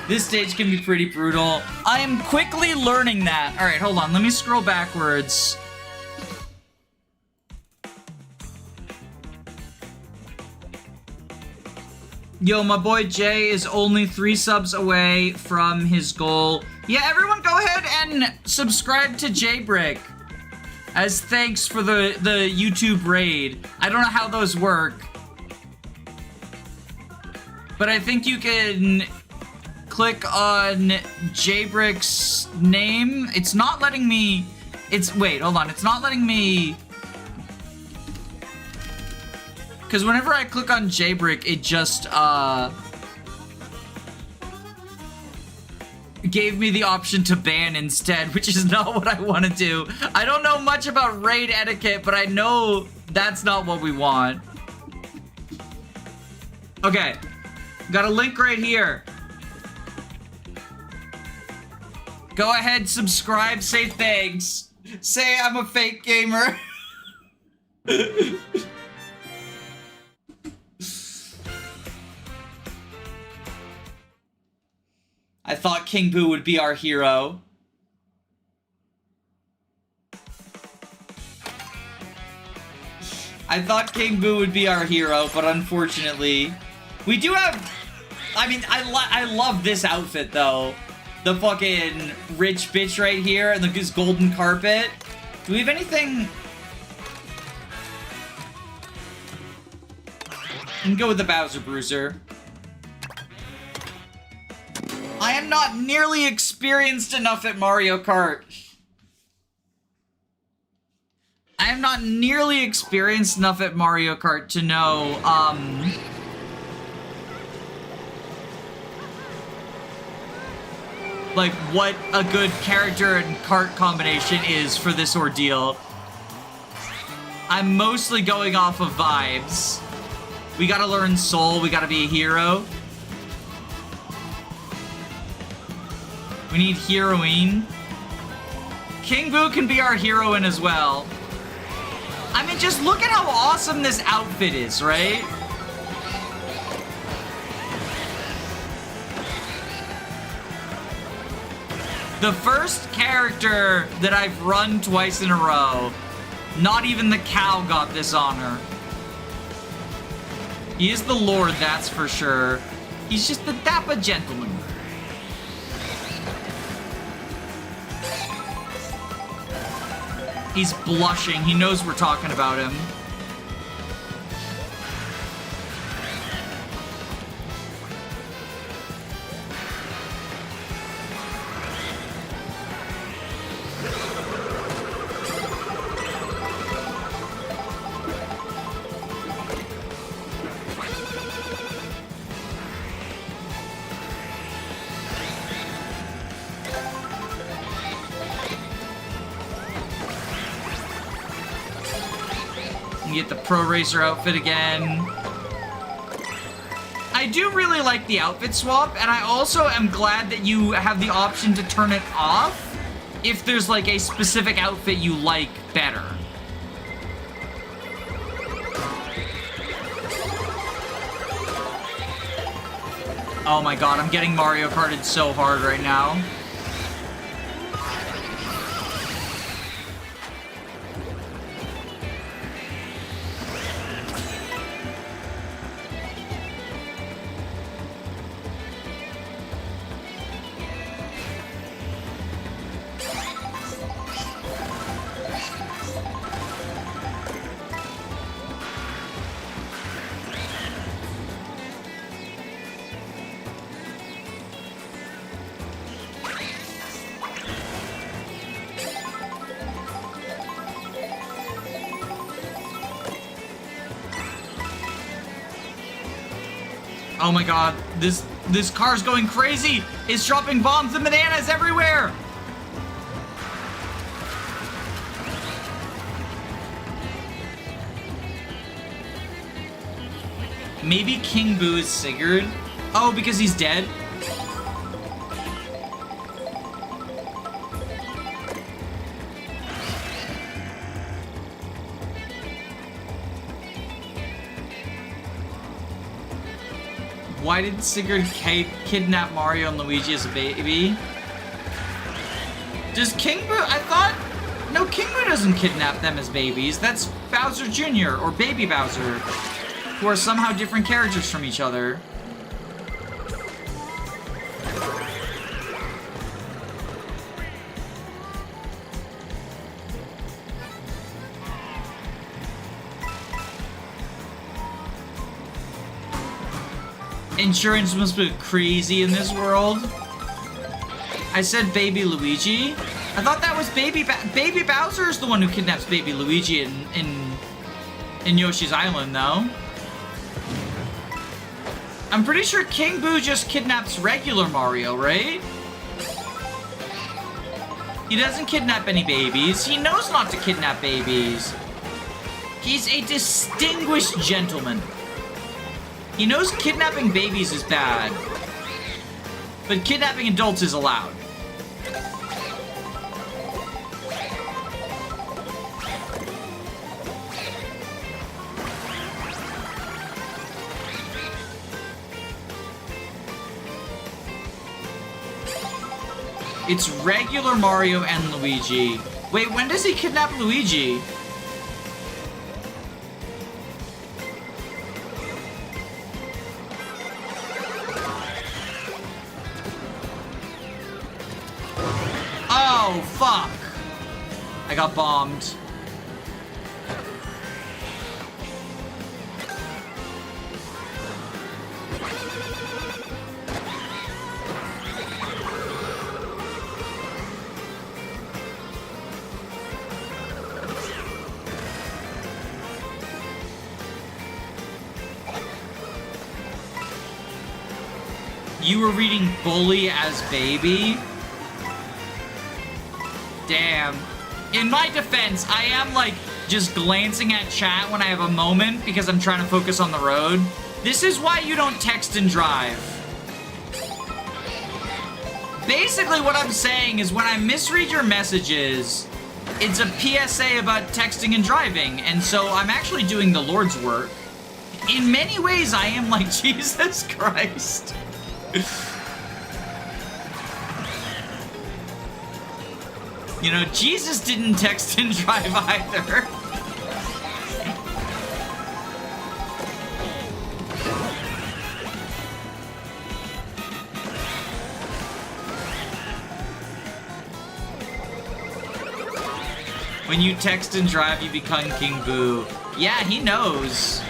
This stage can be pretty brutal. I am quickly learning that. All right, hold on. Let me scroll backwards. Yo, my boy Jay is only 3 subs away from his goal. Yeah, everyone go ahead and subscribe to Jaybrick as thanks for the YouTube raid. I don't know how those work, but I think you can click on Jaybrick's name. It's not letting me... Wait, hold on. It's not letting me... Because whenever I click on Jaybrick, it just, gave me the option to ban instead, which is not what I want to do. I don't know much about raid etiquette, but I know that's not what we want. Okay. Got a link right here. Go ahead, subscribe, say thanks. Say I'm a fake gamer. I thought King Boo would be our hero. I thought King Boo would be our hero, but unfortunately... We do have... I mean, I love this outfit, though. The fucking rich bitch right here and this golden carpet. Do we have anything... We can go with the Bowser Bruiser. I am not nearly experienced enough at Mario Kart. I am not nearly experienced enough at Mario Kart to know, like, what a good character and kart combination is for this ordeal. I'm mostly going off of vibes. We gotta learn Soul, we gotta be a hero. We need heroine. King Boo can be our heroine as well. I mean, just look at how awesome this outfit is, right? The first character that I've run twice in a row, not even the cow got this honor. He is the Lord, that's for sure. He's just the dapper gentleman. He's blushing. He knows we're talking about him. Get the Pro Racer outfit again. I do really like the outfit swap, and I also am glad that you have the option to turn it off if there's like a specific outfit you like better. Oh my god, I'm getting Mario Karted so hard right now. Oh my god, this car's going crazy! It's dropping bombs and bananas everywhere! Maybe King Boo is Sigurd? Oh, because he's dead? Why did Sigurd kidnap Mario and Luigi as a baby? Does King Boo... I thought... No, King Boo doesn't kidnap them as babies. That's Bowser Jr. or Baby Bowser, who are somehow different characters from each other. Insurance must be crazy in this world. I said Baby Luigi. I thought that was Baby Bowser is the one who kidnaps Baby Luigi in Yoshi's Island, though. I'm pretty sure King Boo just kidnaps regular Mario, right? He doesn't kidnap any babies. He knows not to kidnap babies. He's a distinguished gentleman. He knows kidnapping babies is bad, but kidnapping adults is allowed. It's regular Mario and Luigi. Wait, when does he kidnap Luigi? Oh, fuck. I got bombed. You were reading Bully as Baby? Damn. In my defense, I am like just glancing at chat when I have a moment because I'm trying to focus on the road. This is why you don't text and drive. Basically what I'm saying is when I misread your messages, it's a PSA about texting and driving, and so I'm actually doing the Lord's work. In many ways, I am like Jesus Christ. You know, Jesus didn't text and drive either. When you text and drive, you become King Boo. Yeah, he knows.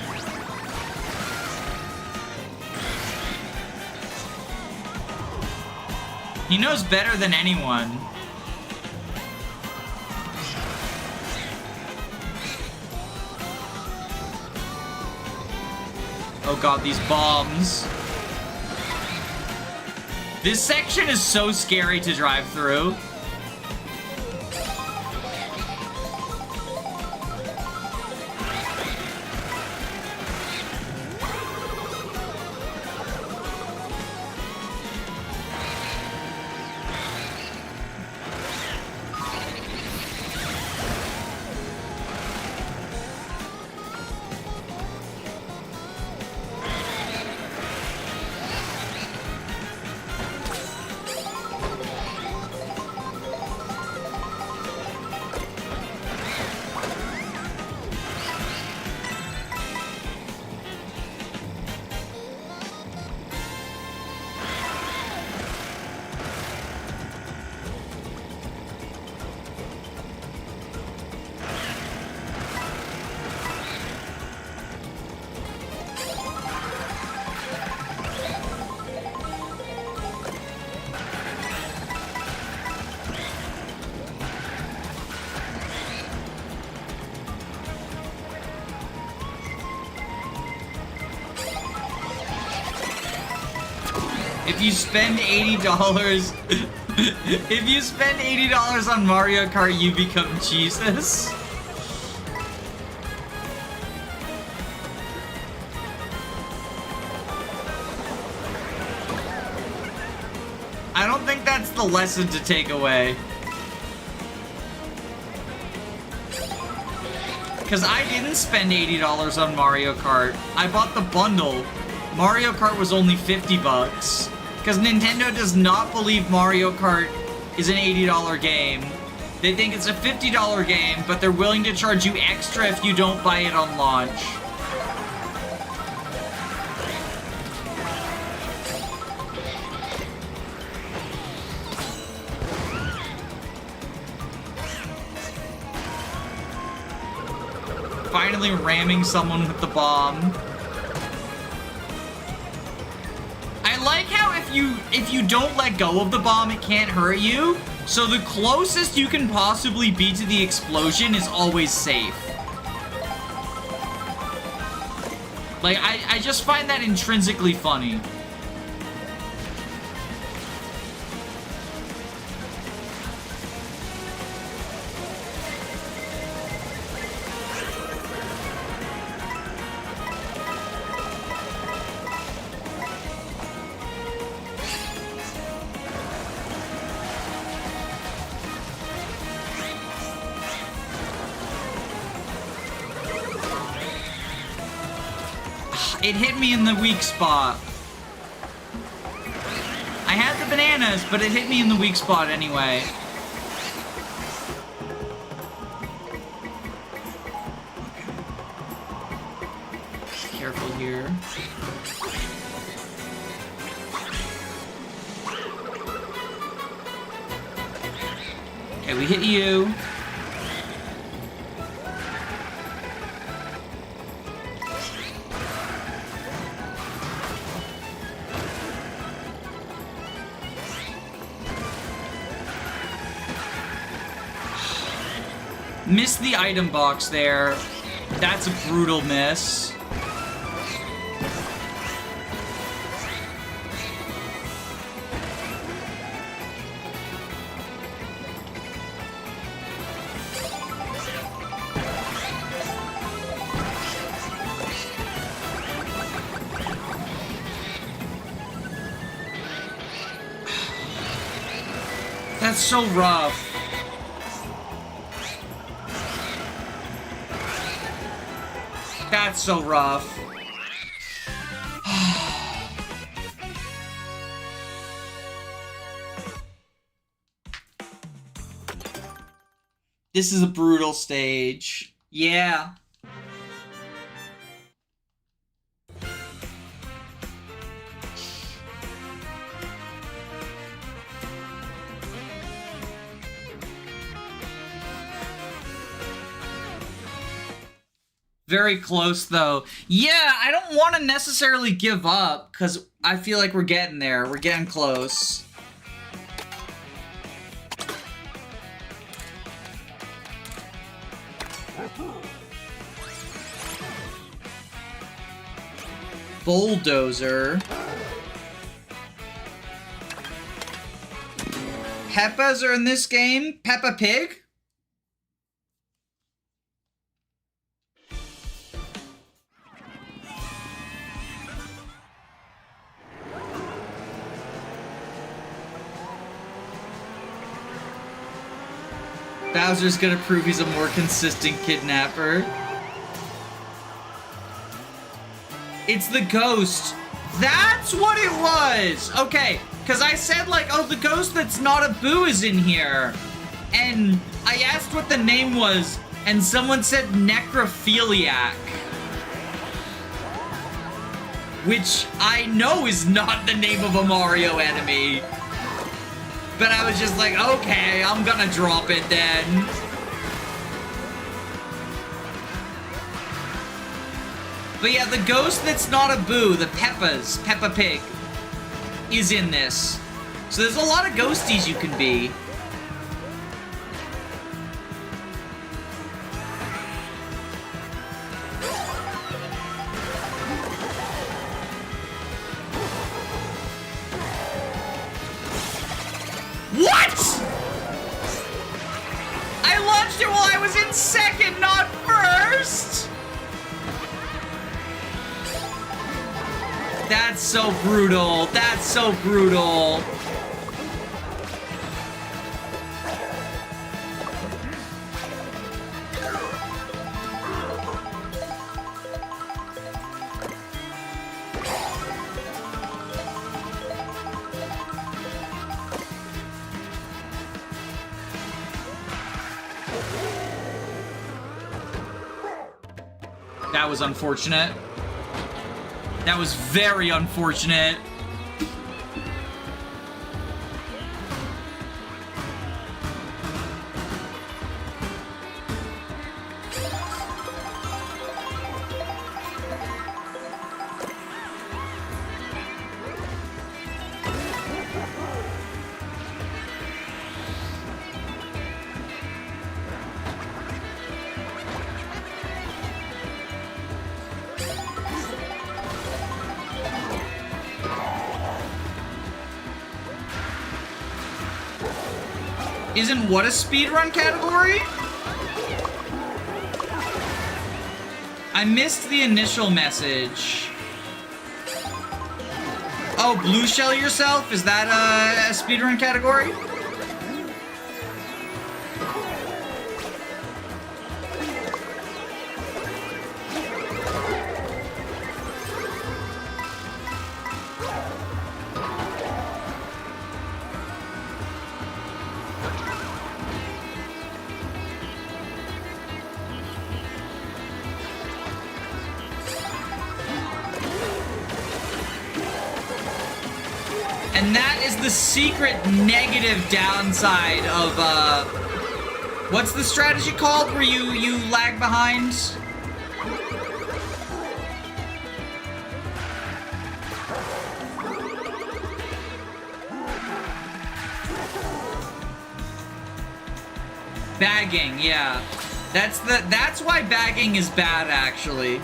He knows better than anyone. Oh god, these bombs. This section is so scary to drive through. If you spend $80, if you spend $80 on Mario Kart, you become Jesus. I don't think that's the lesson to take away. Because I didn't spend $80 on Mario Kart. I bought the bundle. Mario Kart was only 50 bucks. Because Nintendo does not believe Mario Kart is an $80 game. They think it's a $50 game, but they're willing to charge you extra if you don't buy it on launch. Finally ramming someone with the bomb. I like how if you don't let go of the bomb, it can't hurt you. So the closest you can possibly be to the explosion is always safe. Like, I just find that intrinsically funny. It hit me in the weak spot. I had the bananas, but it hit me in the weak spot anyway. Okay. Careful here. Okay, we hit you. Missed the item box there. That's a brutal miss. That's so rough. That's so rough. This is a brutal stage. Yeah. Very close, though. Yeah, I don't want to necessarily give up, because I feel like we're getting there. We're getting close. Bulldozer. Peppas are in this game? Peppa Pig? Bowser's gonna prove he's a more consistent kidnapper. It's the ghost. That's what it was! Okay, because I said, like, oh, the ghost that's not a boo is in here. And I asked what the name was, and someone said necrophiliac. Which I know is not the name of a Mario enemy. But I was just like, okay, I'm gonna drop it then. But yeah, the ghost that's not a boo, the Peppa Pig, is in this. So there's a lot of ghosties you can be. second, not first? That's so brutal. That's so brutal. That was unfortunate. That was very unfortunate. Isn't what a speedrun category? I missed the initial message. Oh, blue shell yourself? Is that a speedrun category? And that is the secret negative downside of, what's the strategy called where you lag behind? Bagging, yeah. That's why bagging is bad, actually.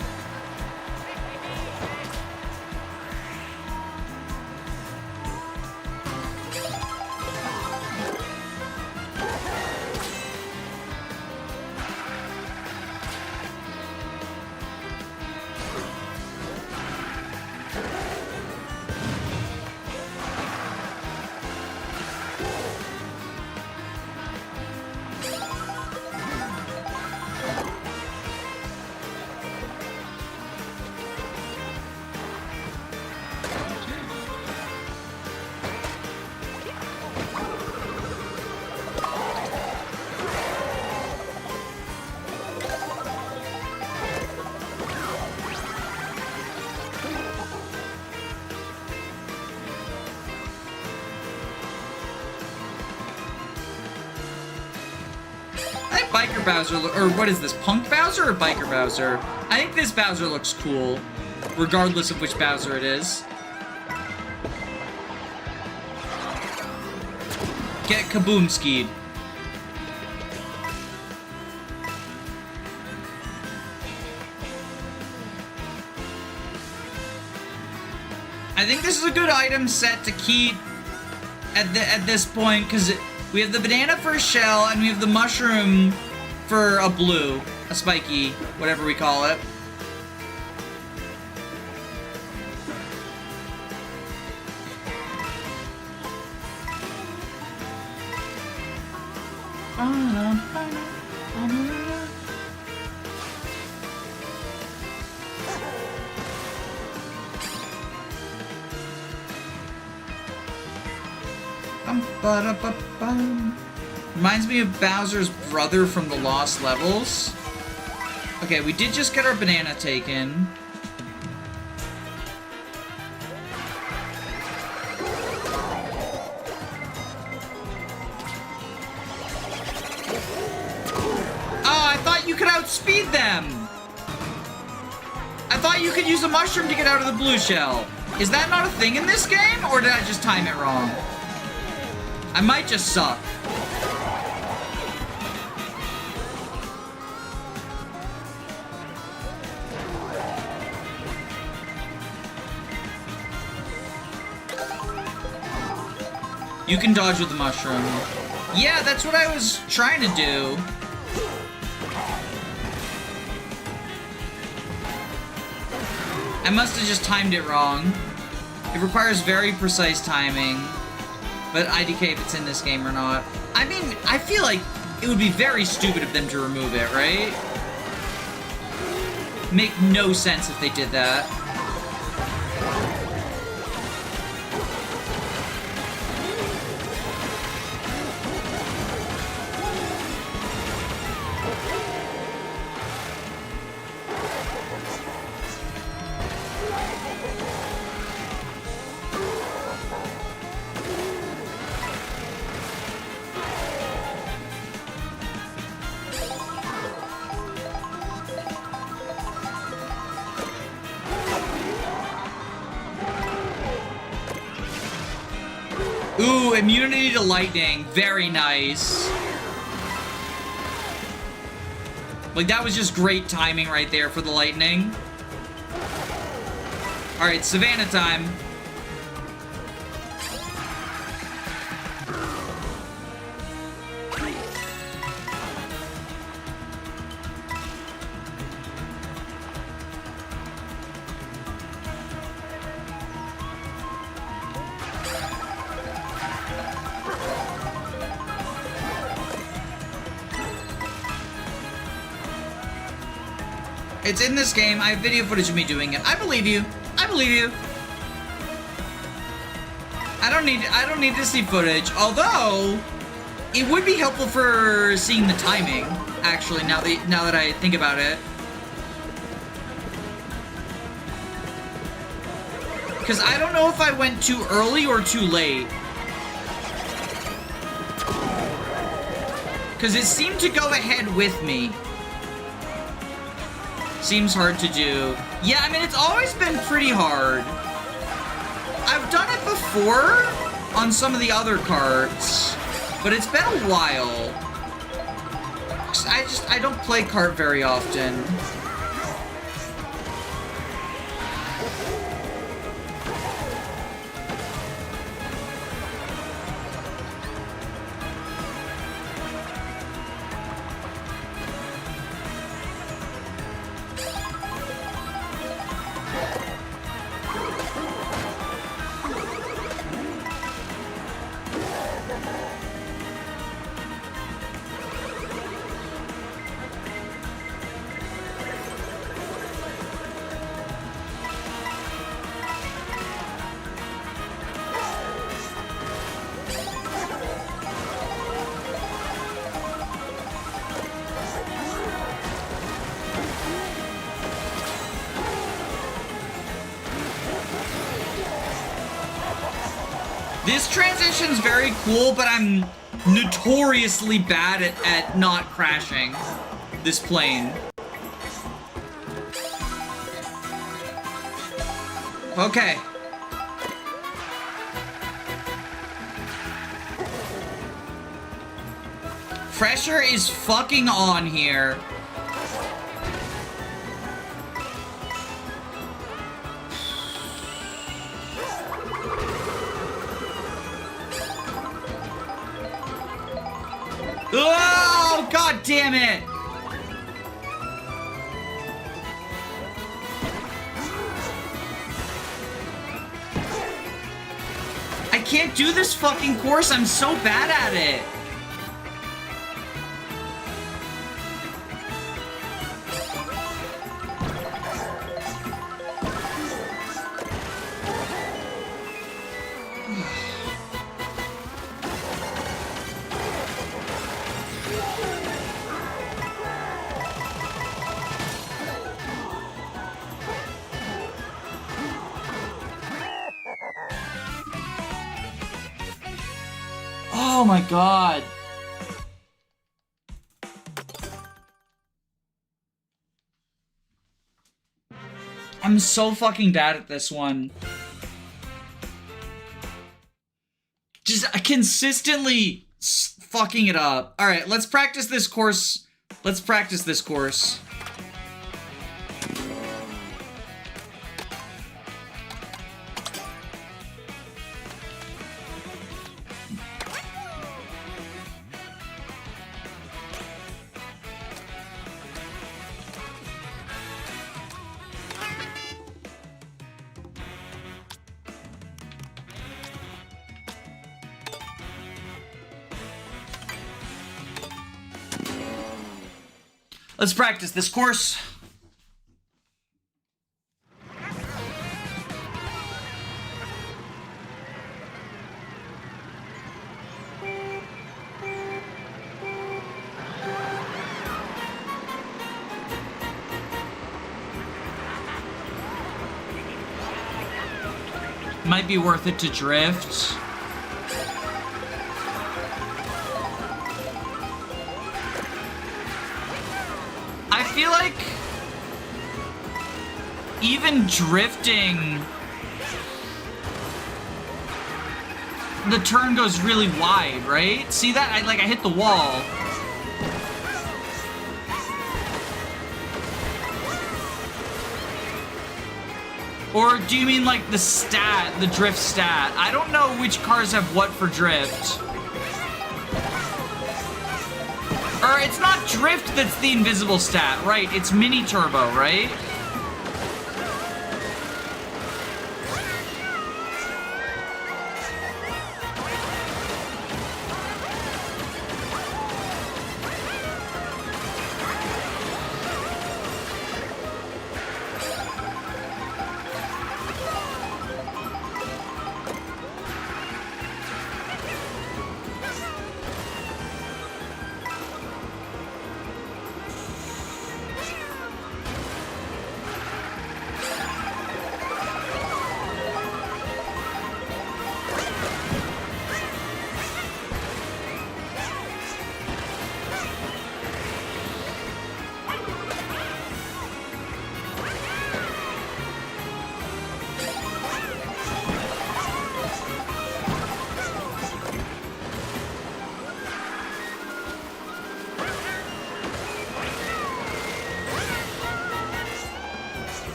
Biker Bowser, or what is this, Punk Bowser or Biker Bowser? I think this Bowser looks cool, regardless of which Bowser it is. Get kaboom-skied. I think this is a good item set to keep at this point, because we have the banana for a shell, and we have the mushroom for a blue, a spiky, whatever we call it. Reminds me of Bowser's brother from the Lost Levels. Okay, we did just get our banana taken. Oh, I thought you could outspeed them! I thought you could use a mushroom to get out of the blue shell. Is that not a thing in this game, or did I just time it wrong? I might just suck. You can dodge with the mushroom. Yeah, that's what I was trying to do. I must have just timed it wrong. It requires very precise timing. But IDK if it's in this game or not. I mean, I feel like it would be very stupid of them to remove it, right? Make no sense if they did that. Ooh, immunity to lightning. Very nice. Like, that was just great timing right there for the lightning. Alright, Savannah time. It's in this game. I have video footage of me doing it. I believe you. I believe you. I don't need to see footage. Although, it would be helpful for seeing the timing. Actually, now that I think about it, because I don't know if I went too early or too late. Because it seemed to go ahead with me. Seems hard to do. Yeah, I mean, it's always been pretty hard. I've done it before on some of the other carts, but it's been a while. I don't play Kart very often. This transition's very cool, but I'm notoriously bad at not crashing this plane. Okay. Pressure is fucking on here. Oh, god damn it! I can't do this fucking course, I'm so bad at it. Oh my god. I'm so fucking bad at this one. Just consistently fucking it up. Alright, let's practice this course. Let's practice this course. Let's practice this course. Might be worth it to drift. I feel like even drifting, the turn goes really wide, right? See that? I hit the wall. Or do you mean like the stat, the drift stat? I don't know which cars have what for drift. Or it's not drift that's the invisible stat, right? It's mini turbo, right?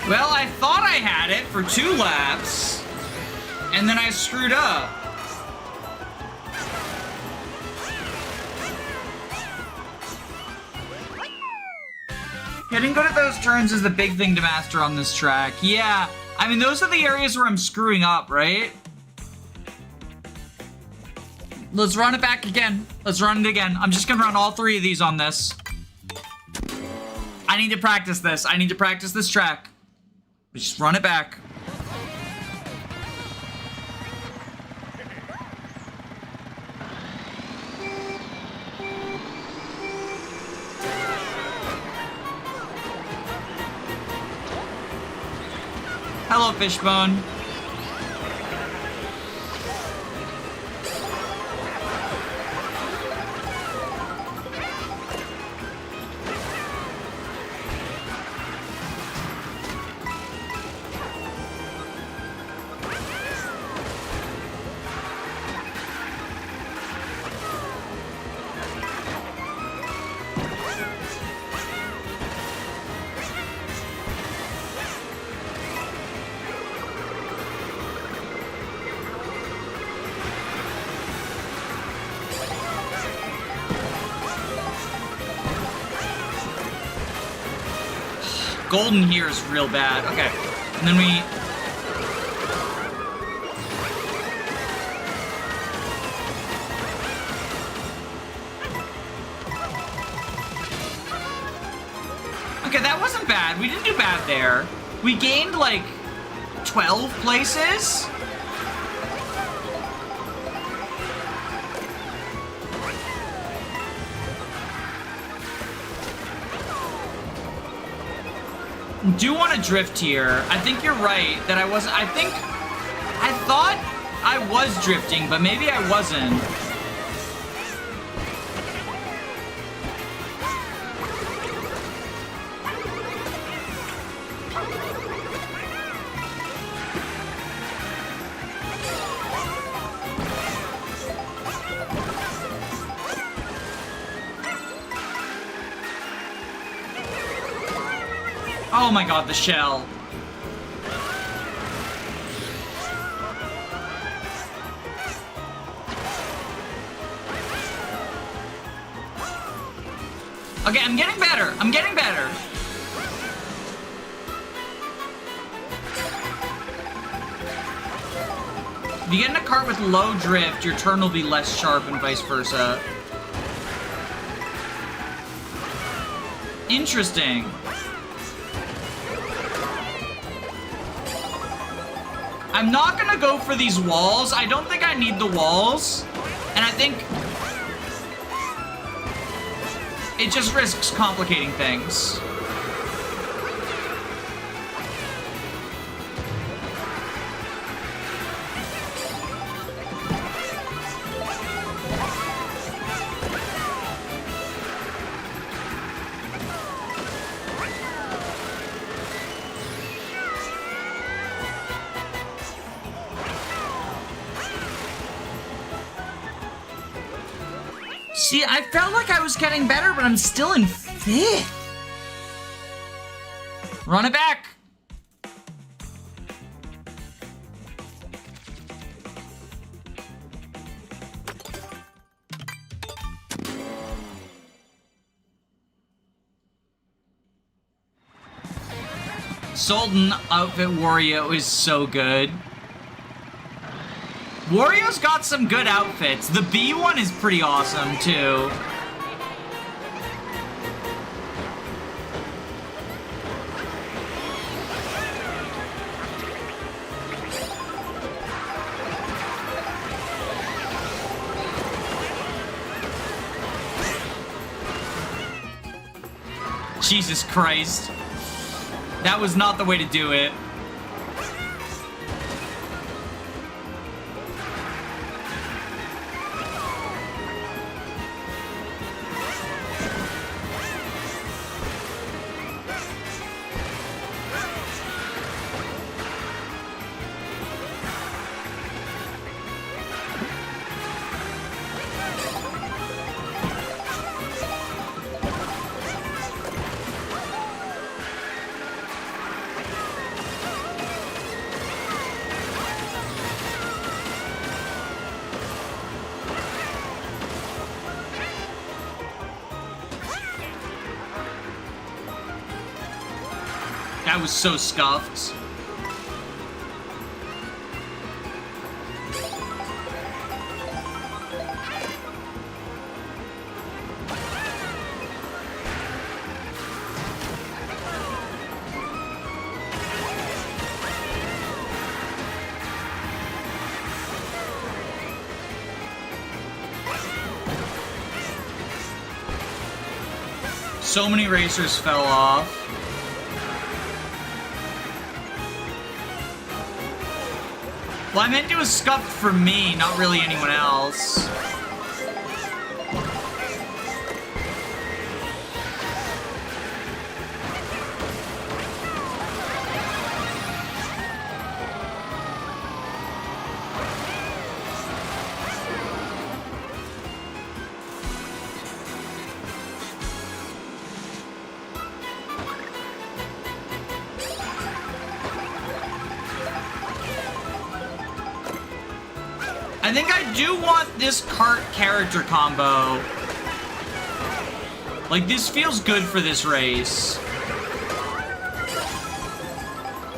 Well, I thought I had it for 2 laps, and then I screwed up. Getting good at those turns is the big thing to master on this track. Yeah, I mean, those are the areas where I'm screwing up, right? Let's run it back again. Let's run it again. I'm just gonna run all 3 of these on this. I need to practice this. I need to practice this track. Just run it back. Hello, Fishbone. Golden here is real bad. Okay. And then we... Okay, that wasn't bad. We didn't do bad there. We gained, like, 12 places? do want to drift here. I think you're right that I wasn't. I thought I was drifting, but maybe I wasn't. Oh my god, the shell. Okay, I'm getting better. I'm getting better. If you get in a cart with low drift, your turn will be less sharp and vice versa. Interesting. I'm not gonna go for these walls. I don't think I need the walls. And I think it just risks complicating things. See, I felt like I was getting better, but I'm still in 5th. Run it back. Sultan outfit Wario is so good. Wario's got some good outfits. The B one is pretty awesome, too. Jesus Christ. That was not the way to do it. That was so scuffed. So many racers fell off. Well, I meant it was scuffed for me, not really anyone else. I think I do want this Kart character combo. Like, this feels good for this race.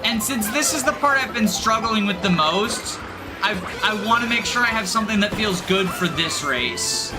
And since this is the part I've been struggling with the most, I want to make sure I have something that feels good for this race.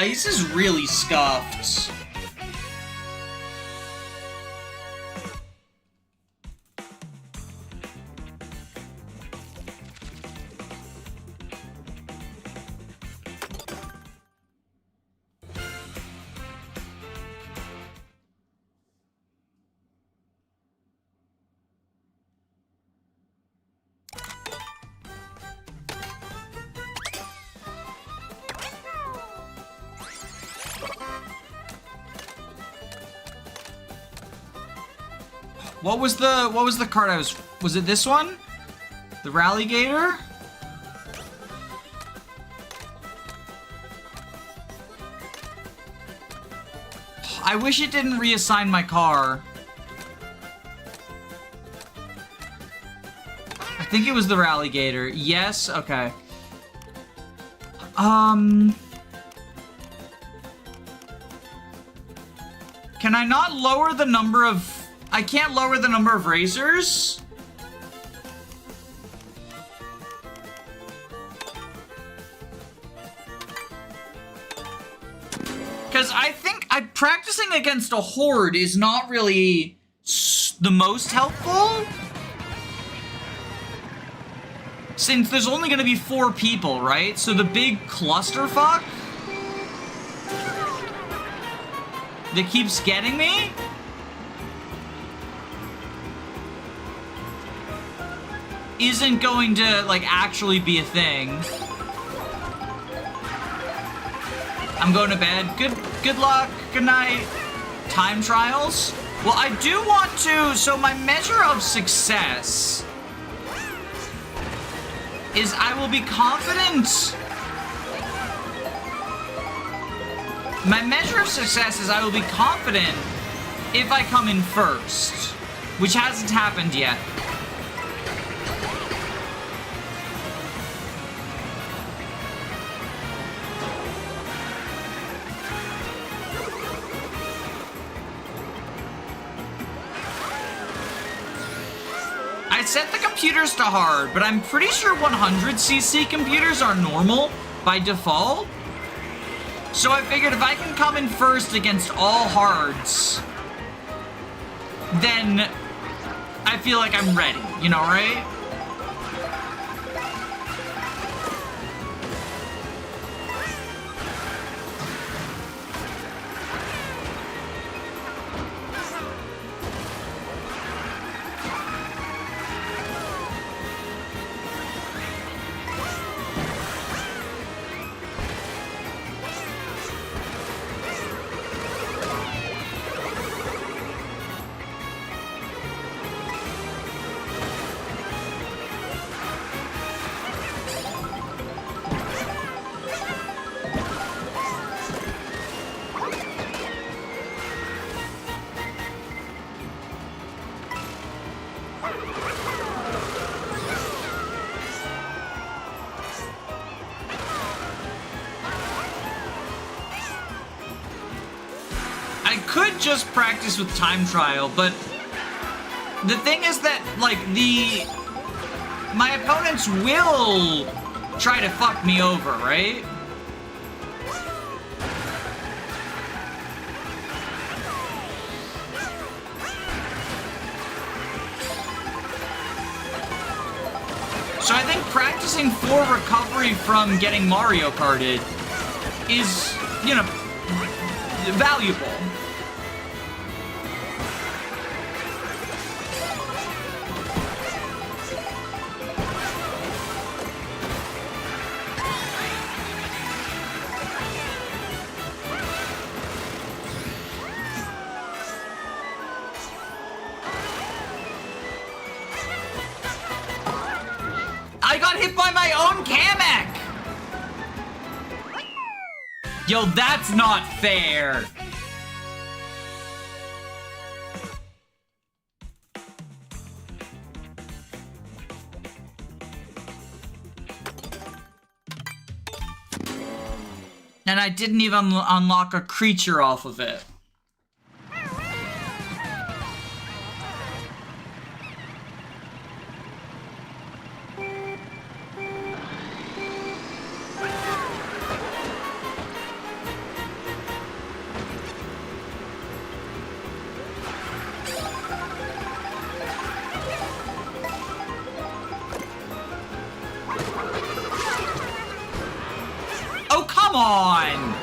ice is really scuffed. What was the card was it this one? The Rallygator? I wish it didn't reassign my car. I think it was the Rallygator. Yes, okay. Can I not lower the number of... I can't lower the number of racers? Because I think practicing against a horde is not really the most helpful. Since there's only going to be 4 people, right? So the big clusterfuck that keeps getting me isn't going to, like, actually be a thing. I'm going to bed. Good luck. Good night. Time trials? Well, I do want to... So my measure of success is I will be confident... My measure of success is I will be confident if I come in first, which hasn't happened yet. I set the computers to hard, but I'm pretty sure 100cc computers are normal by default. So I figured if I can come in first against all hards, then I feel like I'm ready, you know, right? I could just practice with time trial, but the thing is that, like, my opponents will try to fuck me over, right? So I think practicing for recovery from getting Mario Karted is, you know, valuable. I got hit by my own Kamek! Yo, that's not fair! And I didn't even unlock a creature off of it. Oh, come on!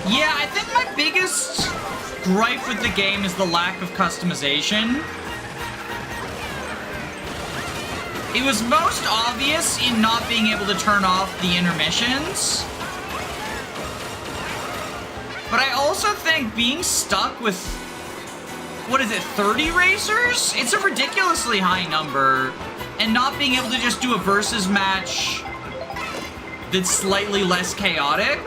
Yeah, I think my biggest gripe with the game is the lack of customization. It was most obvious in not being able to turn off the intermissions. But I also think being stuck with, what is it, 30 racers? It's a ridiculously high number. And not being able to just do a versus match that's slightly less chaotic.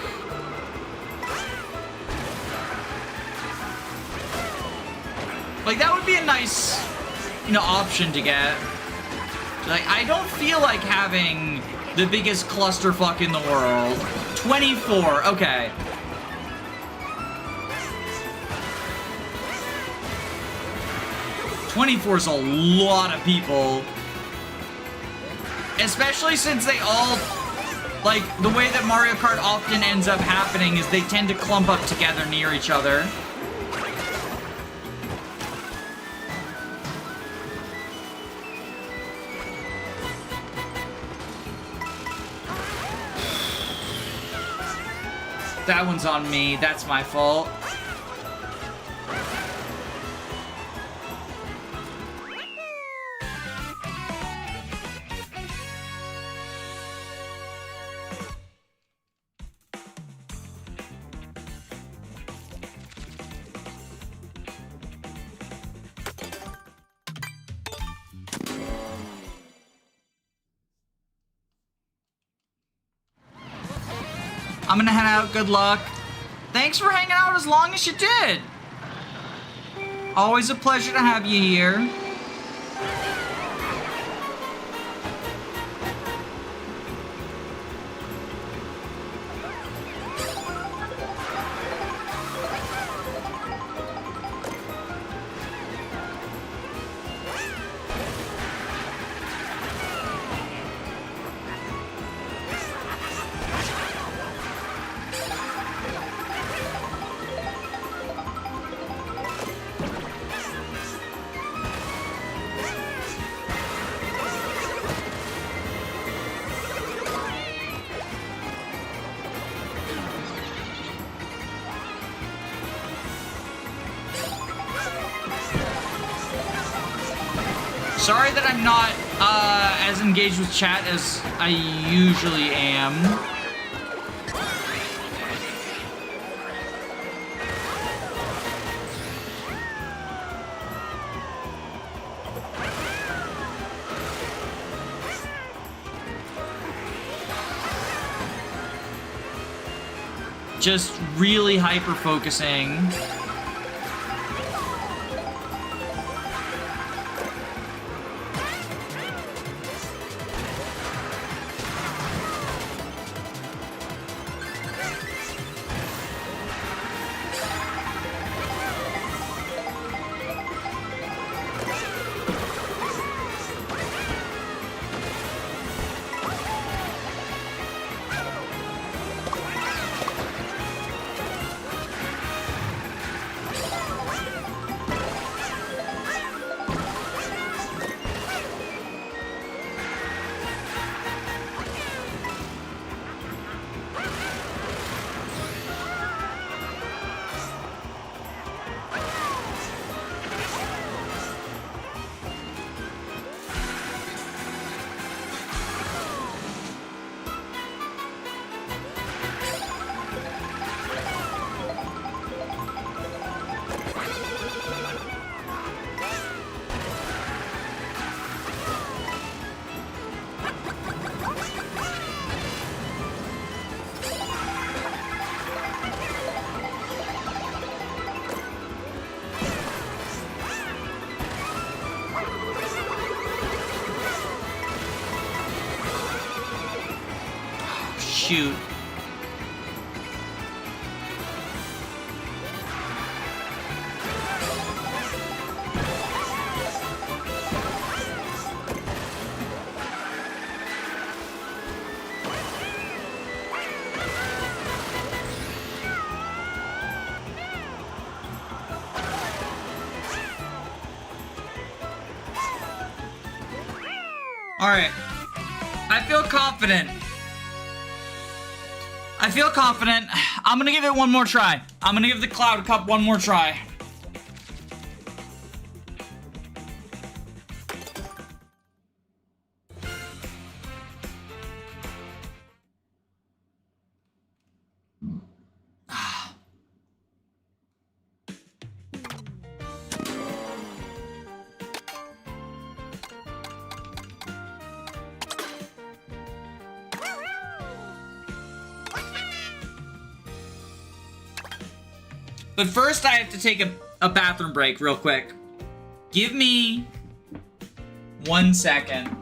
Like, that would be a nice, you know, option to get. Like, I don't feel like having the biggest clusterfuck in the world. 24, okay. "24 is a lot of people. Especially since they all, like, the way that Mario Kart often ends up happening is they tend to clump up together near each other. That one's on me. That's my fault. I'm gonna head out. Good luck. Thanks for hanging out as long as you did. Always a pleasure to have you here. Sorry that I'm not as engaged with chat as I usually am. Just really hyper-focusing. shoot. Alright. I feel confident. I feel confident. I'm gonna give it one more try. I'm gonna give the Cloud Cup one more try. But first, I have to take a bathroom break real quick. Give me 1 second.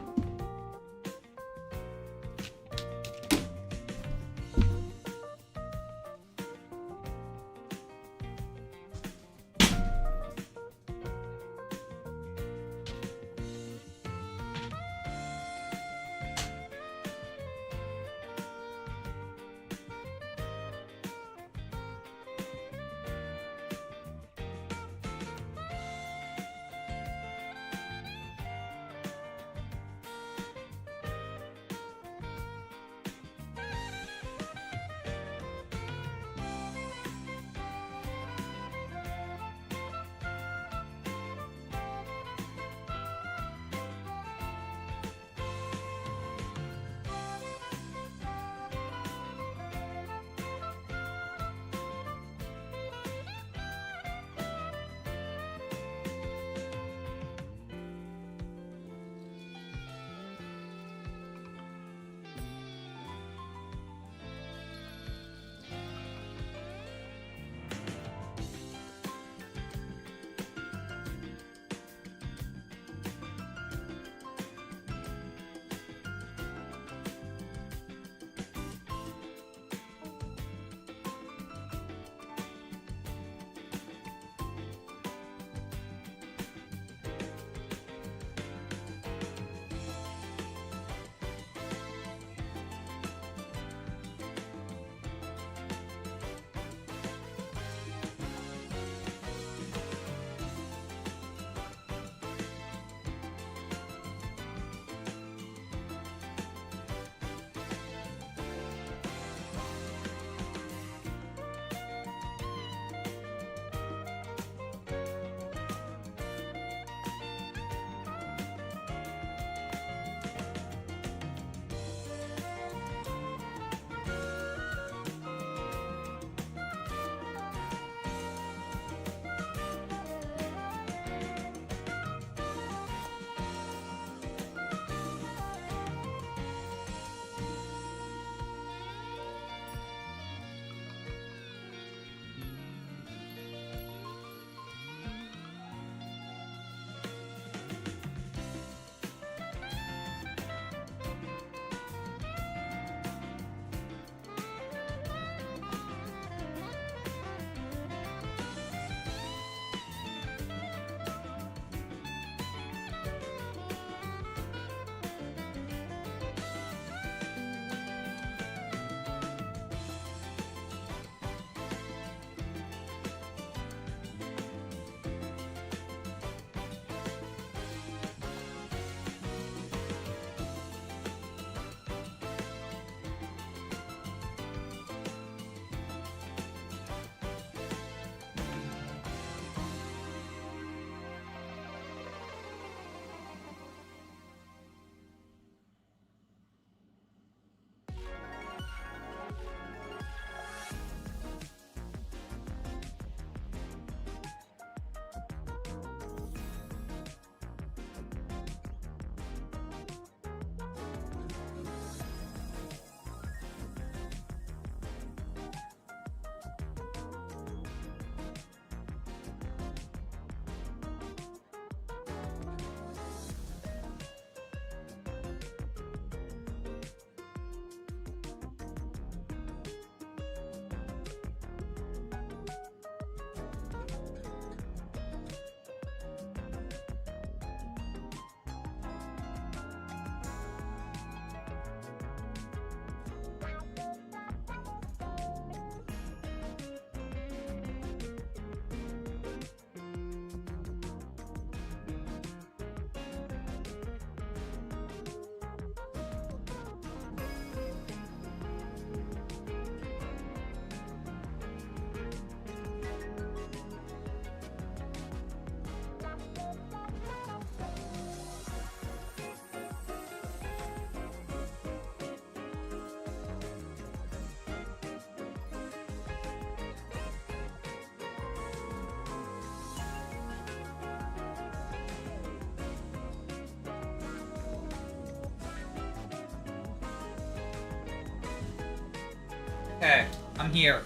Okay, I'm here.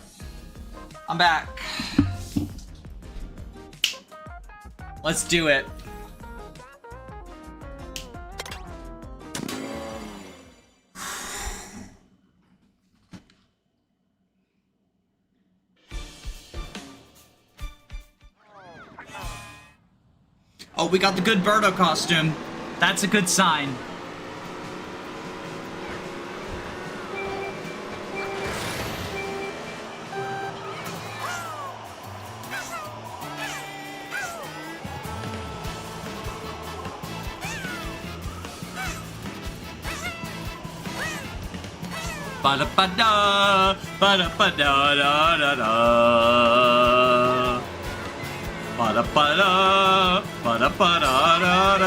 I'm back. Let's do it. Oh, we got the good Birdo costume. That's a good sign. Ba-da-ba-da, ba-da-ba-da-da-da-da. Ba-da-ba-da, ba-da-ba-da-da-da.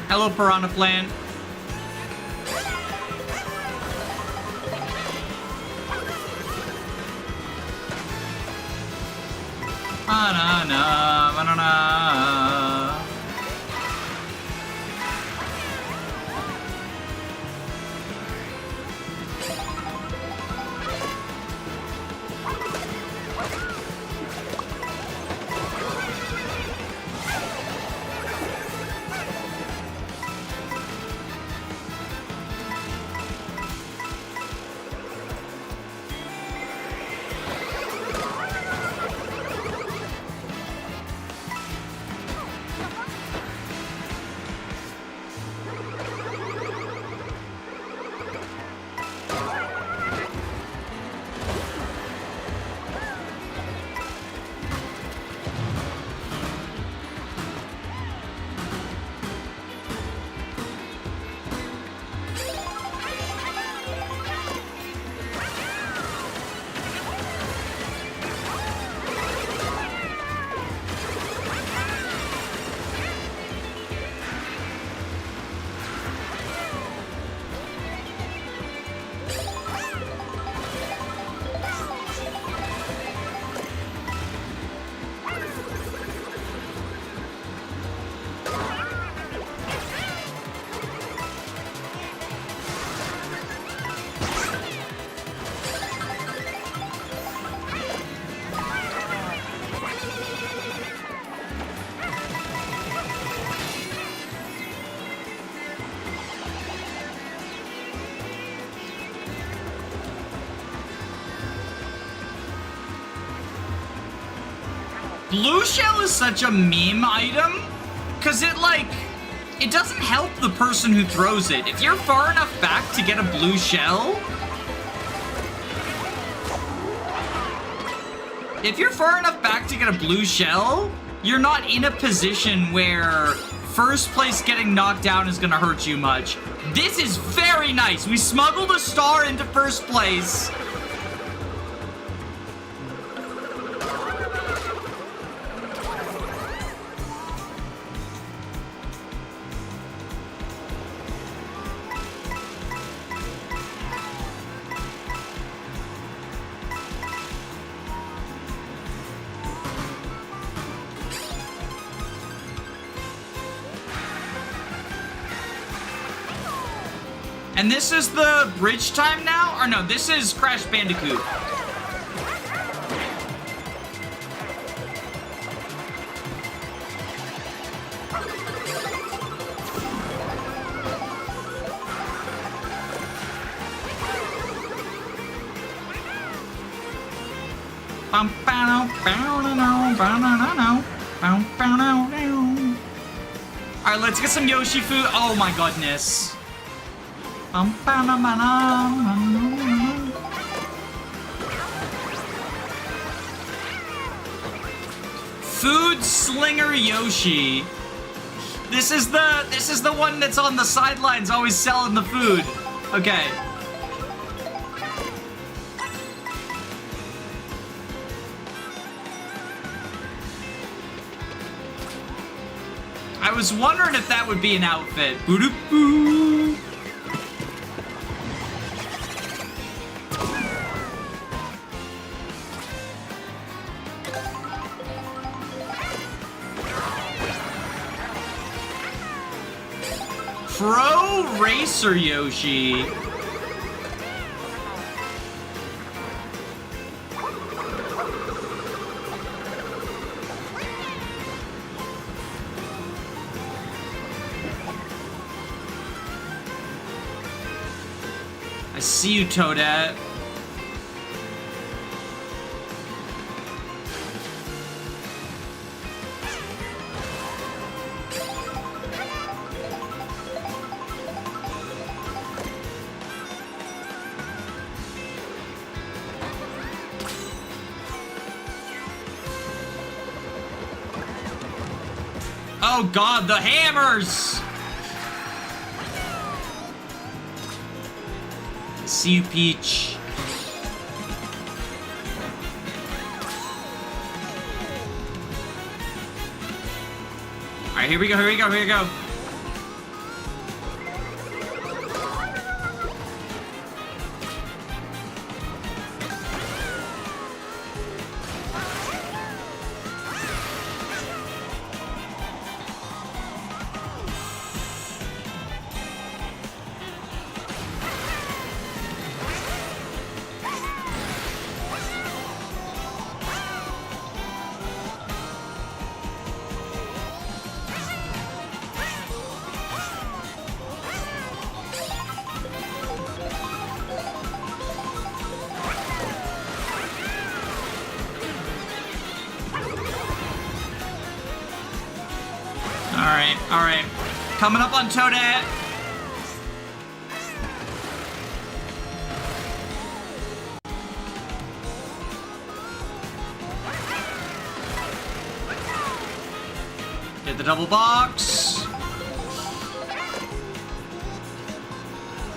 Hello, Piranha Plant. Banana, banana. Blue shell is such a meme item, because it doesn't help the person who throws it. If you're far enough back to get a blue shell, you're not in a position where first place getting knocked down is gonna hurt you much. This is very nice. We smuggled a star into first place. And this is the bridge time now? Or no, this is Crash Bandicoot. Alright, let's get some Yoshi food. Oh my goodness. Food Slinger Yoshi. This is the one that's on the sidelines always selling the food. Okay. I was wondering if that would be an outfit. Boo-doo-boo. Pro Racer Yoshi. I see you, Toadette. Oh god, the hammers! See you, Peach. Alright, here we go, here we go, here we go. Alright. Coming up on Toadette. Hit the double box.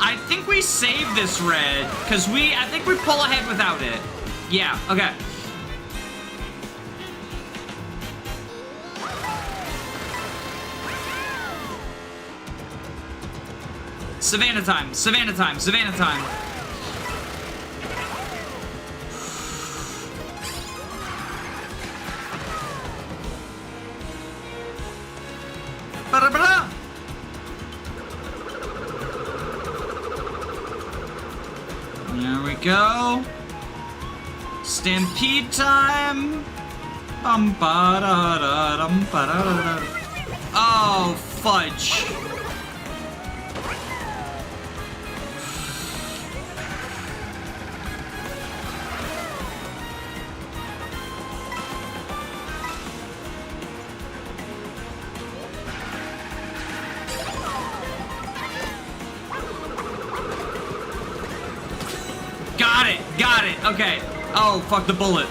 I think we save this red, because I think we pull ahead without it. Yeah, okay. Savannah time, Savannah time, Savannah time. Ba-da-ba-da! There we go. Stampede time. Bum-ba-da-da-dum-ba-da-da-da. Oh, fudge. Got it, okay. Oh, fuck the bullet.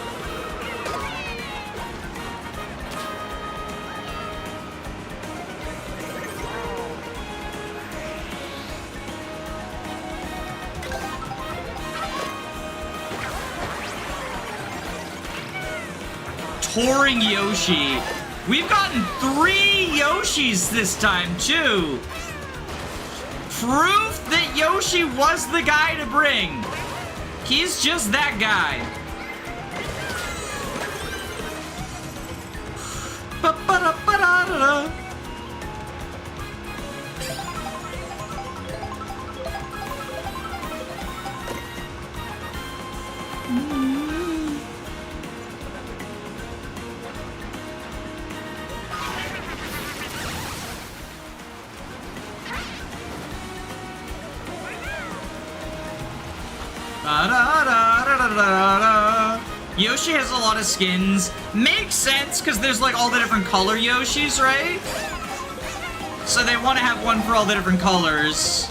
Touring Yoshi. We've gotten 3 Yoshis this time, too. Proof that Yoshi was the guy to bring. He's just that guy. Ba-ba-da-ba-da-da-da. Yoshi has a lot of skins. Makes sense, because there's like all the different color Yoshis, right? So they want to have one for all the different colors.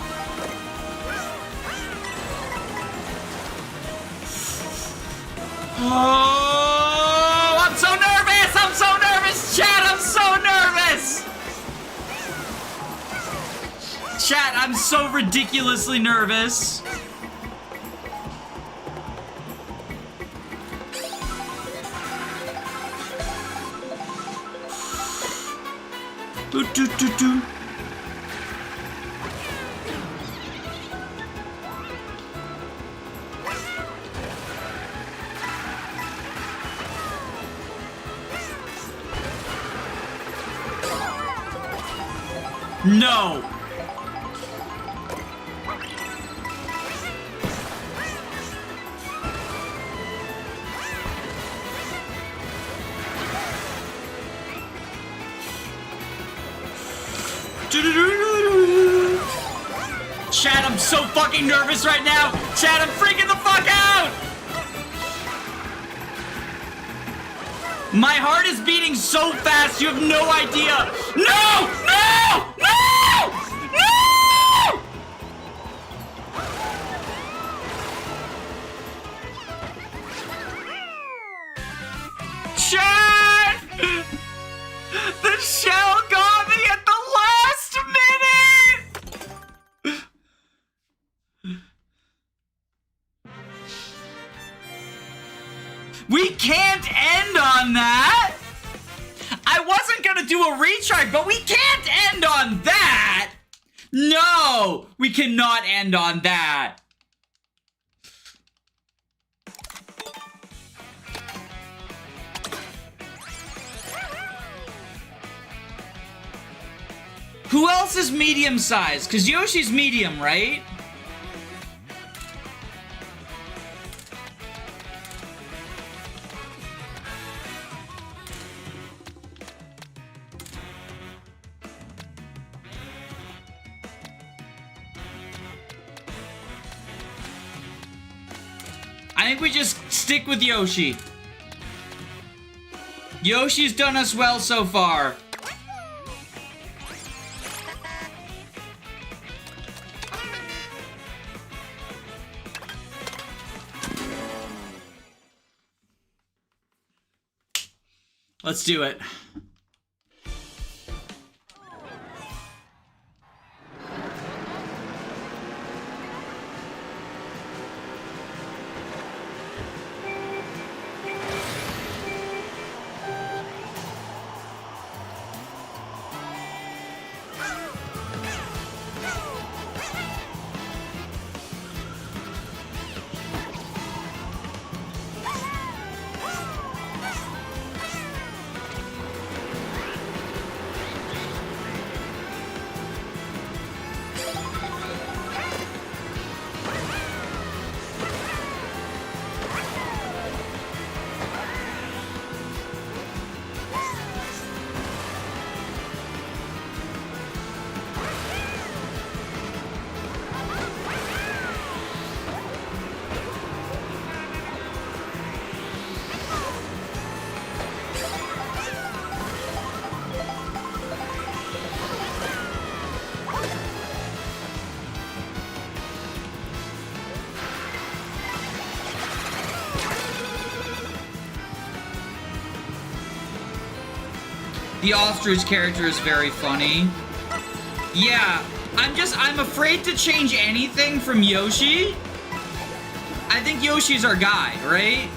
Oh, I'm so nervous! I'm so nervous, chat! I'm so nervous! Chat, I'm so ridiculously nervous. Do. No! Chad, I'm so fucking nervous right now. Chad, I'm freaking the fuck out. My heart is beating so fast, you have no idea. No! No! No! No! Chad! The shell got me at the last minute! We can't end on that! I wasn't gonna do a retry, but we can't end on that! No! We cannot end on that! Who else is medium sized? Because Yoshi's medium, right? I think we just stick with Yoshi. Yoshi's done us well so far. Let's do it. The ostrich character is very funny. Yeah, I'm afraid to change anything from Yoshi. I think Yoshi's our guy, right?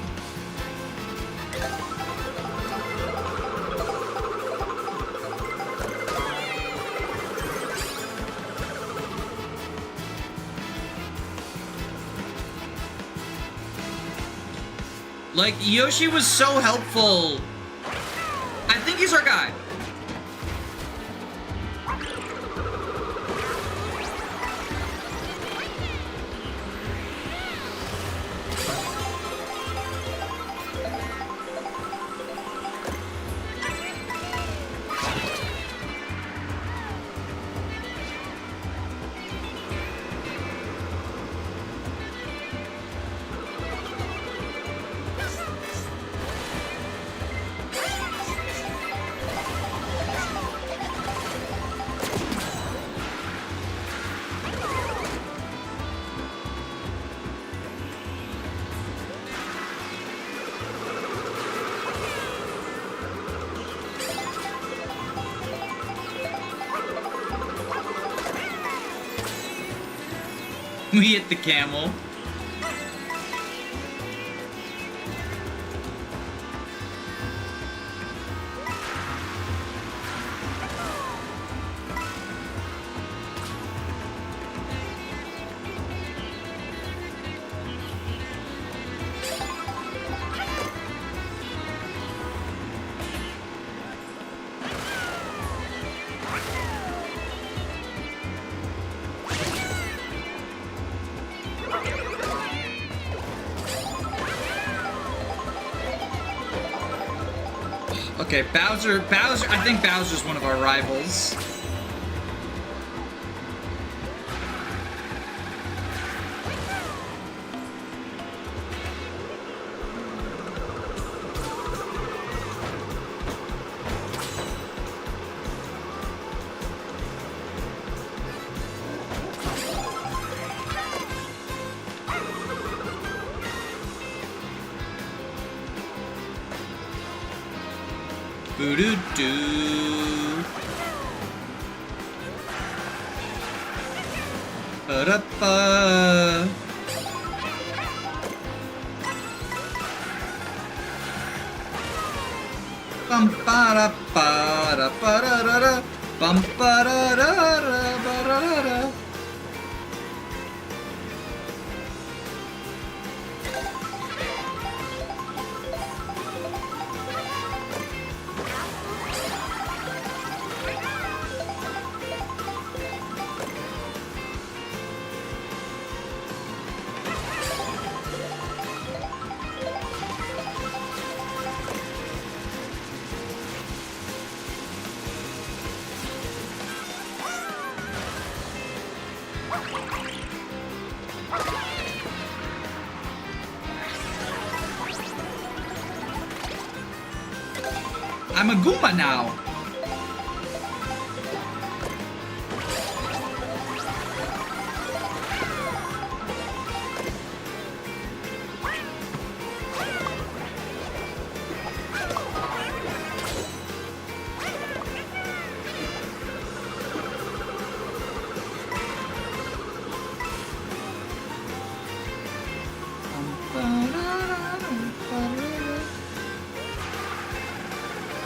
Like, Yoshi was so helpful. I think he's our guy. We hit the camel. Okay, Bowser, I think Bowser's one of our rivals. Boo-doo-doo. Ba-da-ba. Bum ba da ba da ba da da da. Bum ba da da da ba da da da. I'm a Goomba now.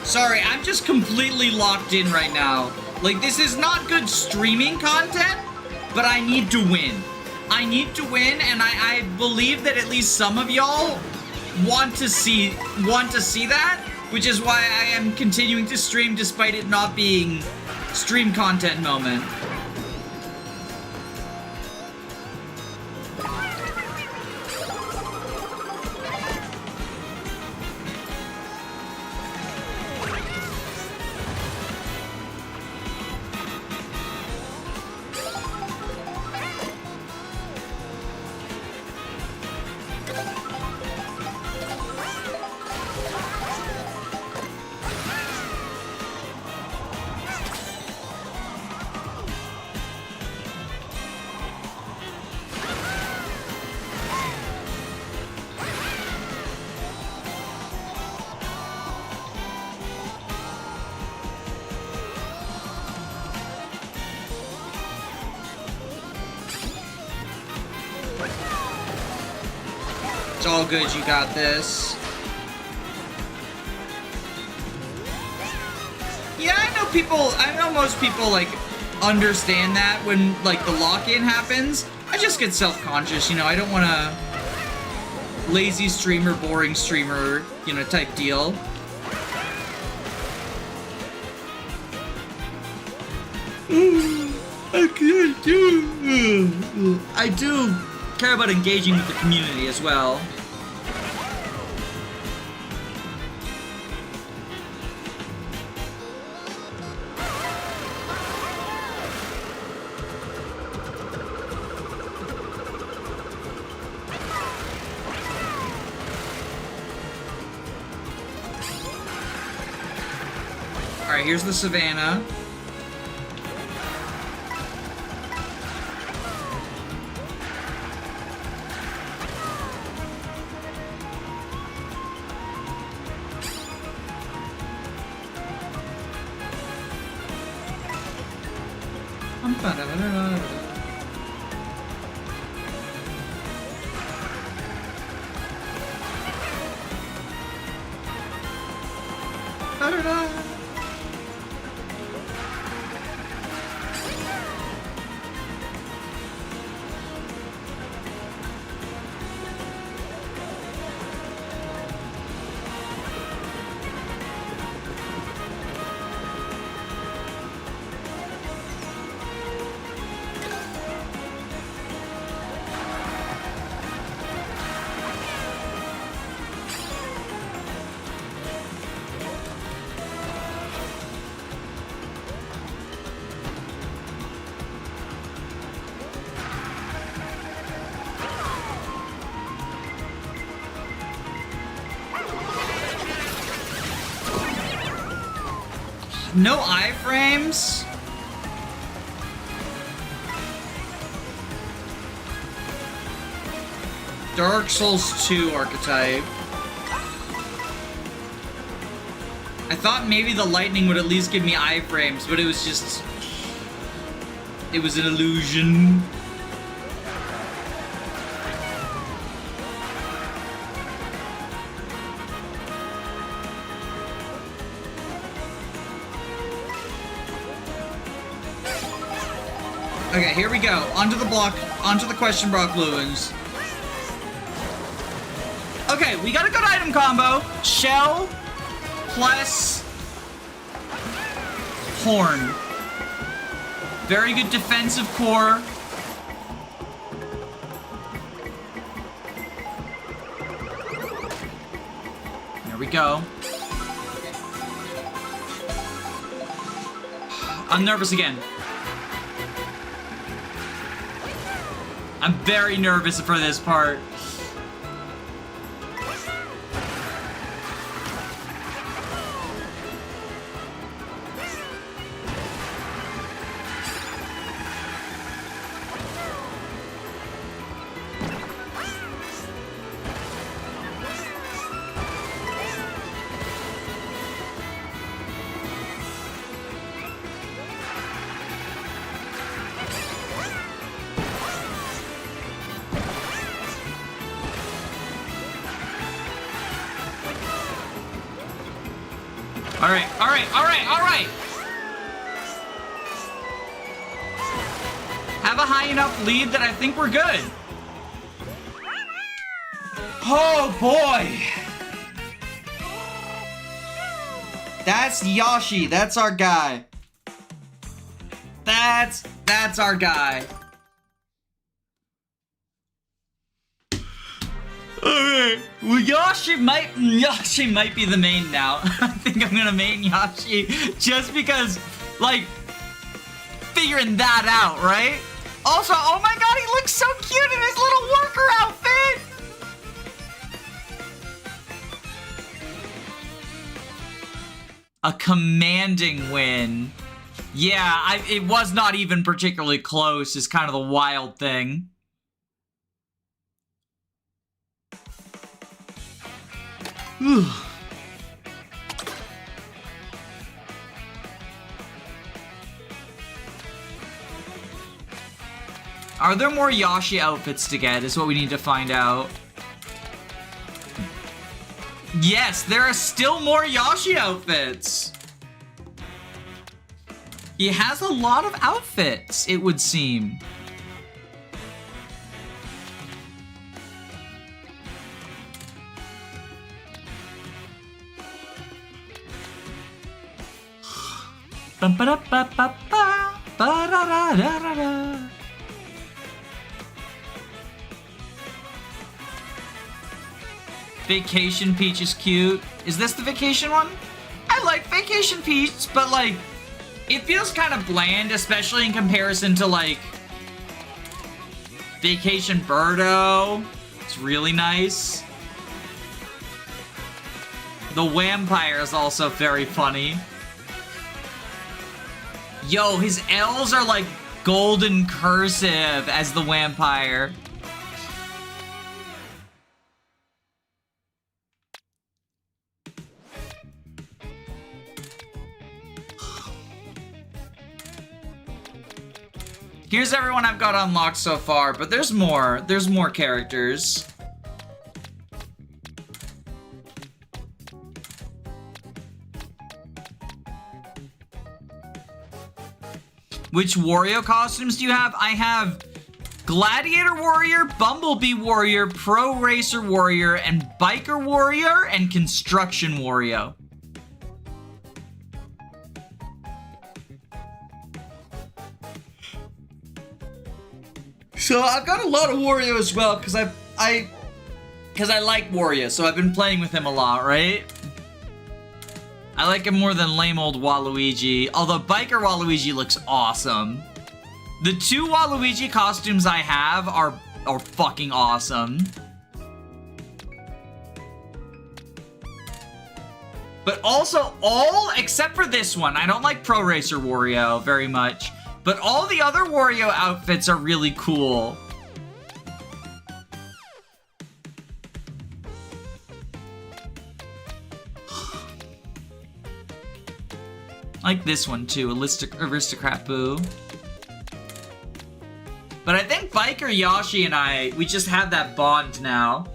Sorry, I'm just completely locked in right now. Like, this is not good streaming content, but I need to win. I need to win, and I believe that at least some of y'all want to see that, which is why I am continuing to stream despite it not being stream content moment. It's all good, you got this. Yeah, I know most people, like, understand that when, like, the lock-in happens. I just get self-conscious, you know, I don't want to lazy streamer, boring streamer, you know, type deal. I do care about engaging with the community as well. Alright, here's the savannah. No iframes? Dark Souls 2 archetype. I thought maybe the lightning would at least give me iframes, but it was just... It was an illusion. Okay, here we go. Onto the block, onto the question block balloons. Okay, we got a good item combo. Shell plus horn. Very good defensive core. There we go. I'm nervous again. I'm very nervous for this part. Alright. Have a high enough lead that I think we're good. Oh boy. That's Yoshi. That's our guy. That's our guy. Alright, well Yoshi might be the main now. I think I'm gonna main Yoshi just because, like, figuring that out, right? Also, oh my god, he looks so cute in his little worker outfit! A commanding win. Yeah, it was not even particularly close, is kind of the wild thing. Are there more Yoshi outfits to get, is what we need to find out. Yes, there are still more Yoshi outfits. He has a lot of outfits, it would seem. Vacation Peach is cute. Is this the vacation one? I like Vacation Peach, but like, it feels kind of bland, especially in comparison to like Vacation Birdo. It's really nice. The Vampire is also very funny. Yo, his L's are like golden cursive as the Vampire. Here's everyone I've got unlocked so far, but there's more. There's more characters. Which Wario costumes do you have? I have Gladiator Warrior, Bumblebee Warrior, Pro Racer Warrior, and Biker Warrior, and Construction Wario. So I've got a lot of Wario as well, because I like Wario, so I've been playing with him a lot, right? I like him more than lame old Waluigi, although Biker Waluigi looks awesome. The two Waluigi costumes I have are fucking awesome. But also all, except for this one, I don't like Pro Racer Wario very much, but all the other Wario outfits are really cool. I like this one too, Aristocrat Boo. But I think Biker Yashi and we just have that bond now.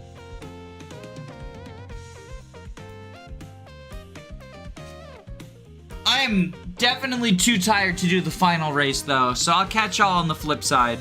I am definitely too tired to do the final race though, so I'll catch y'all on the flip side.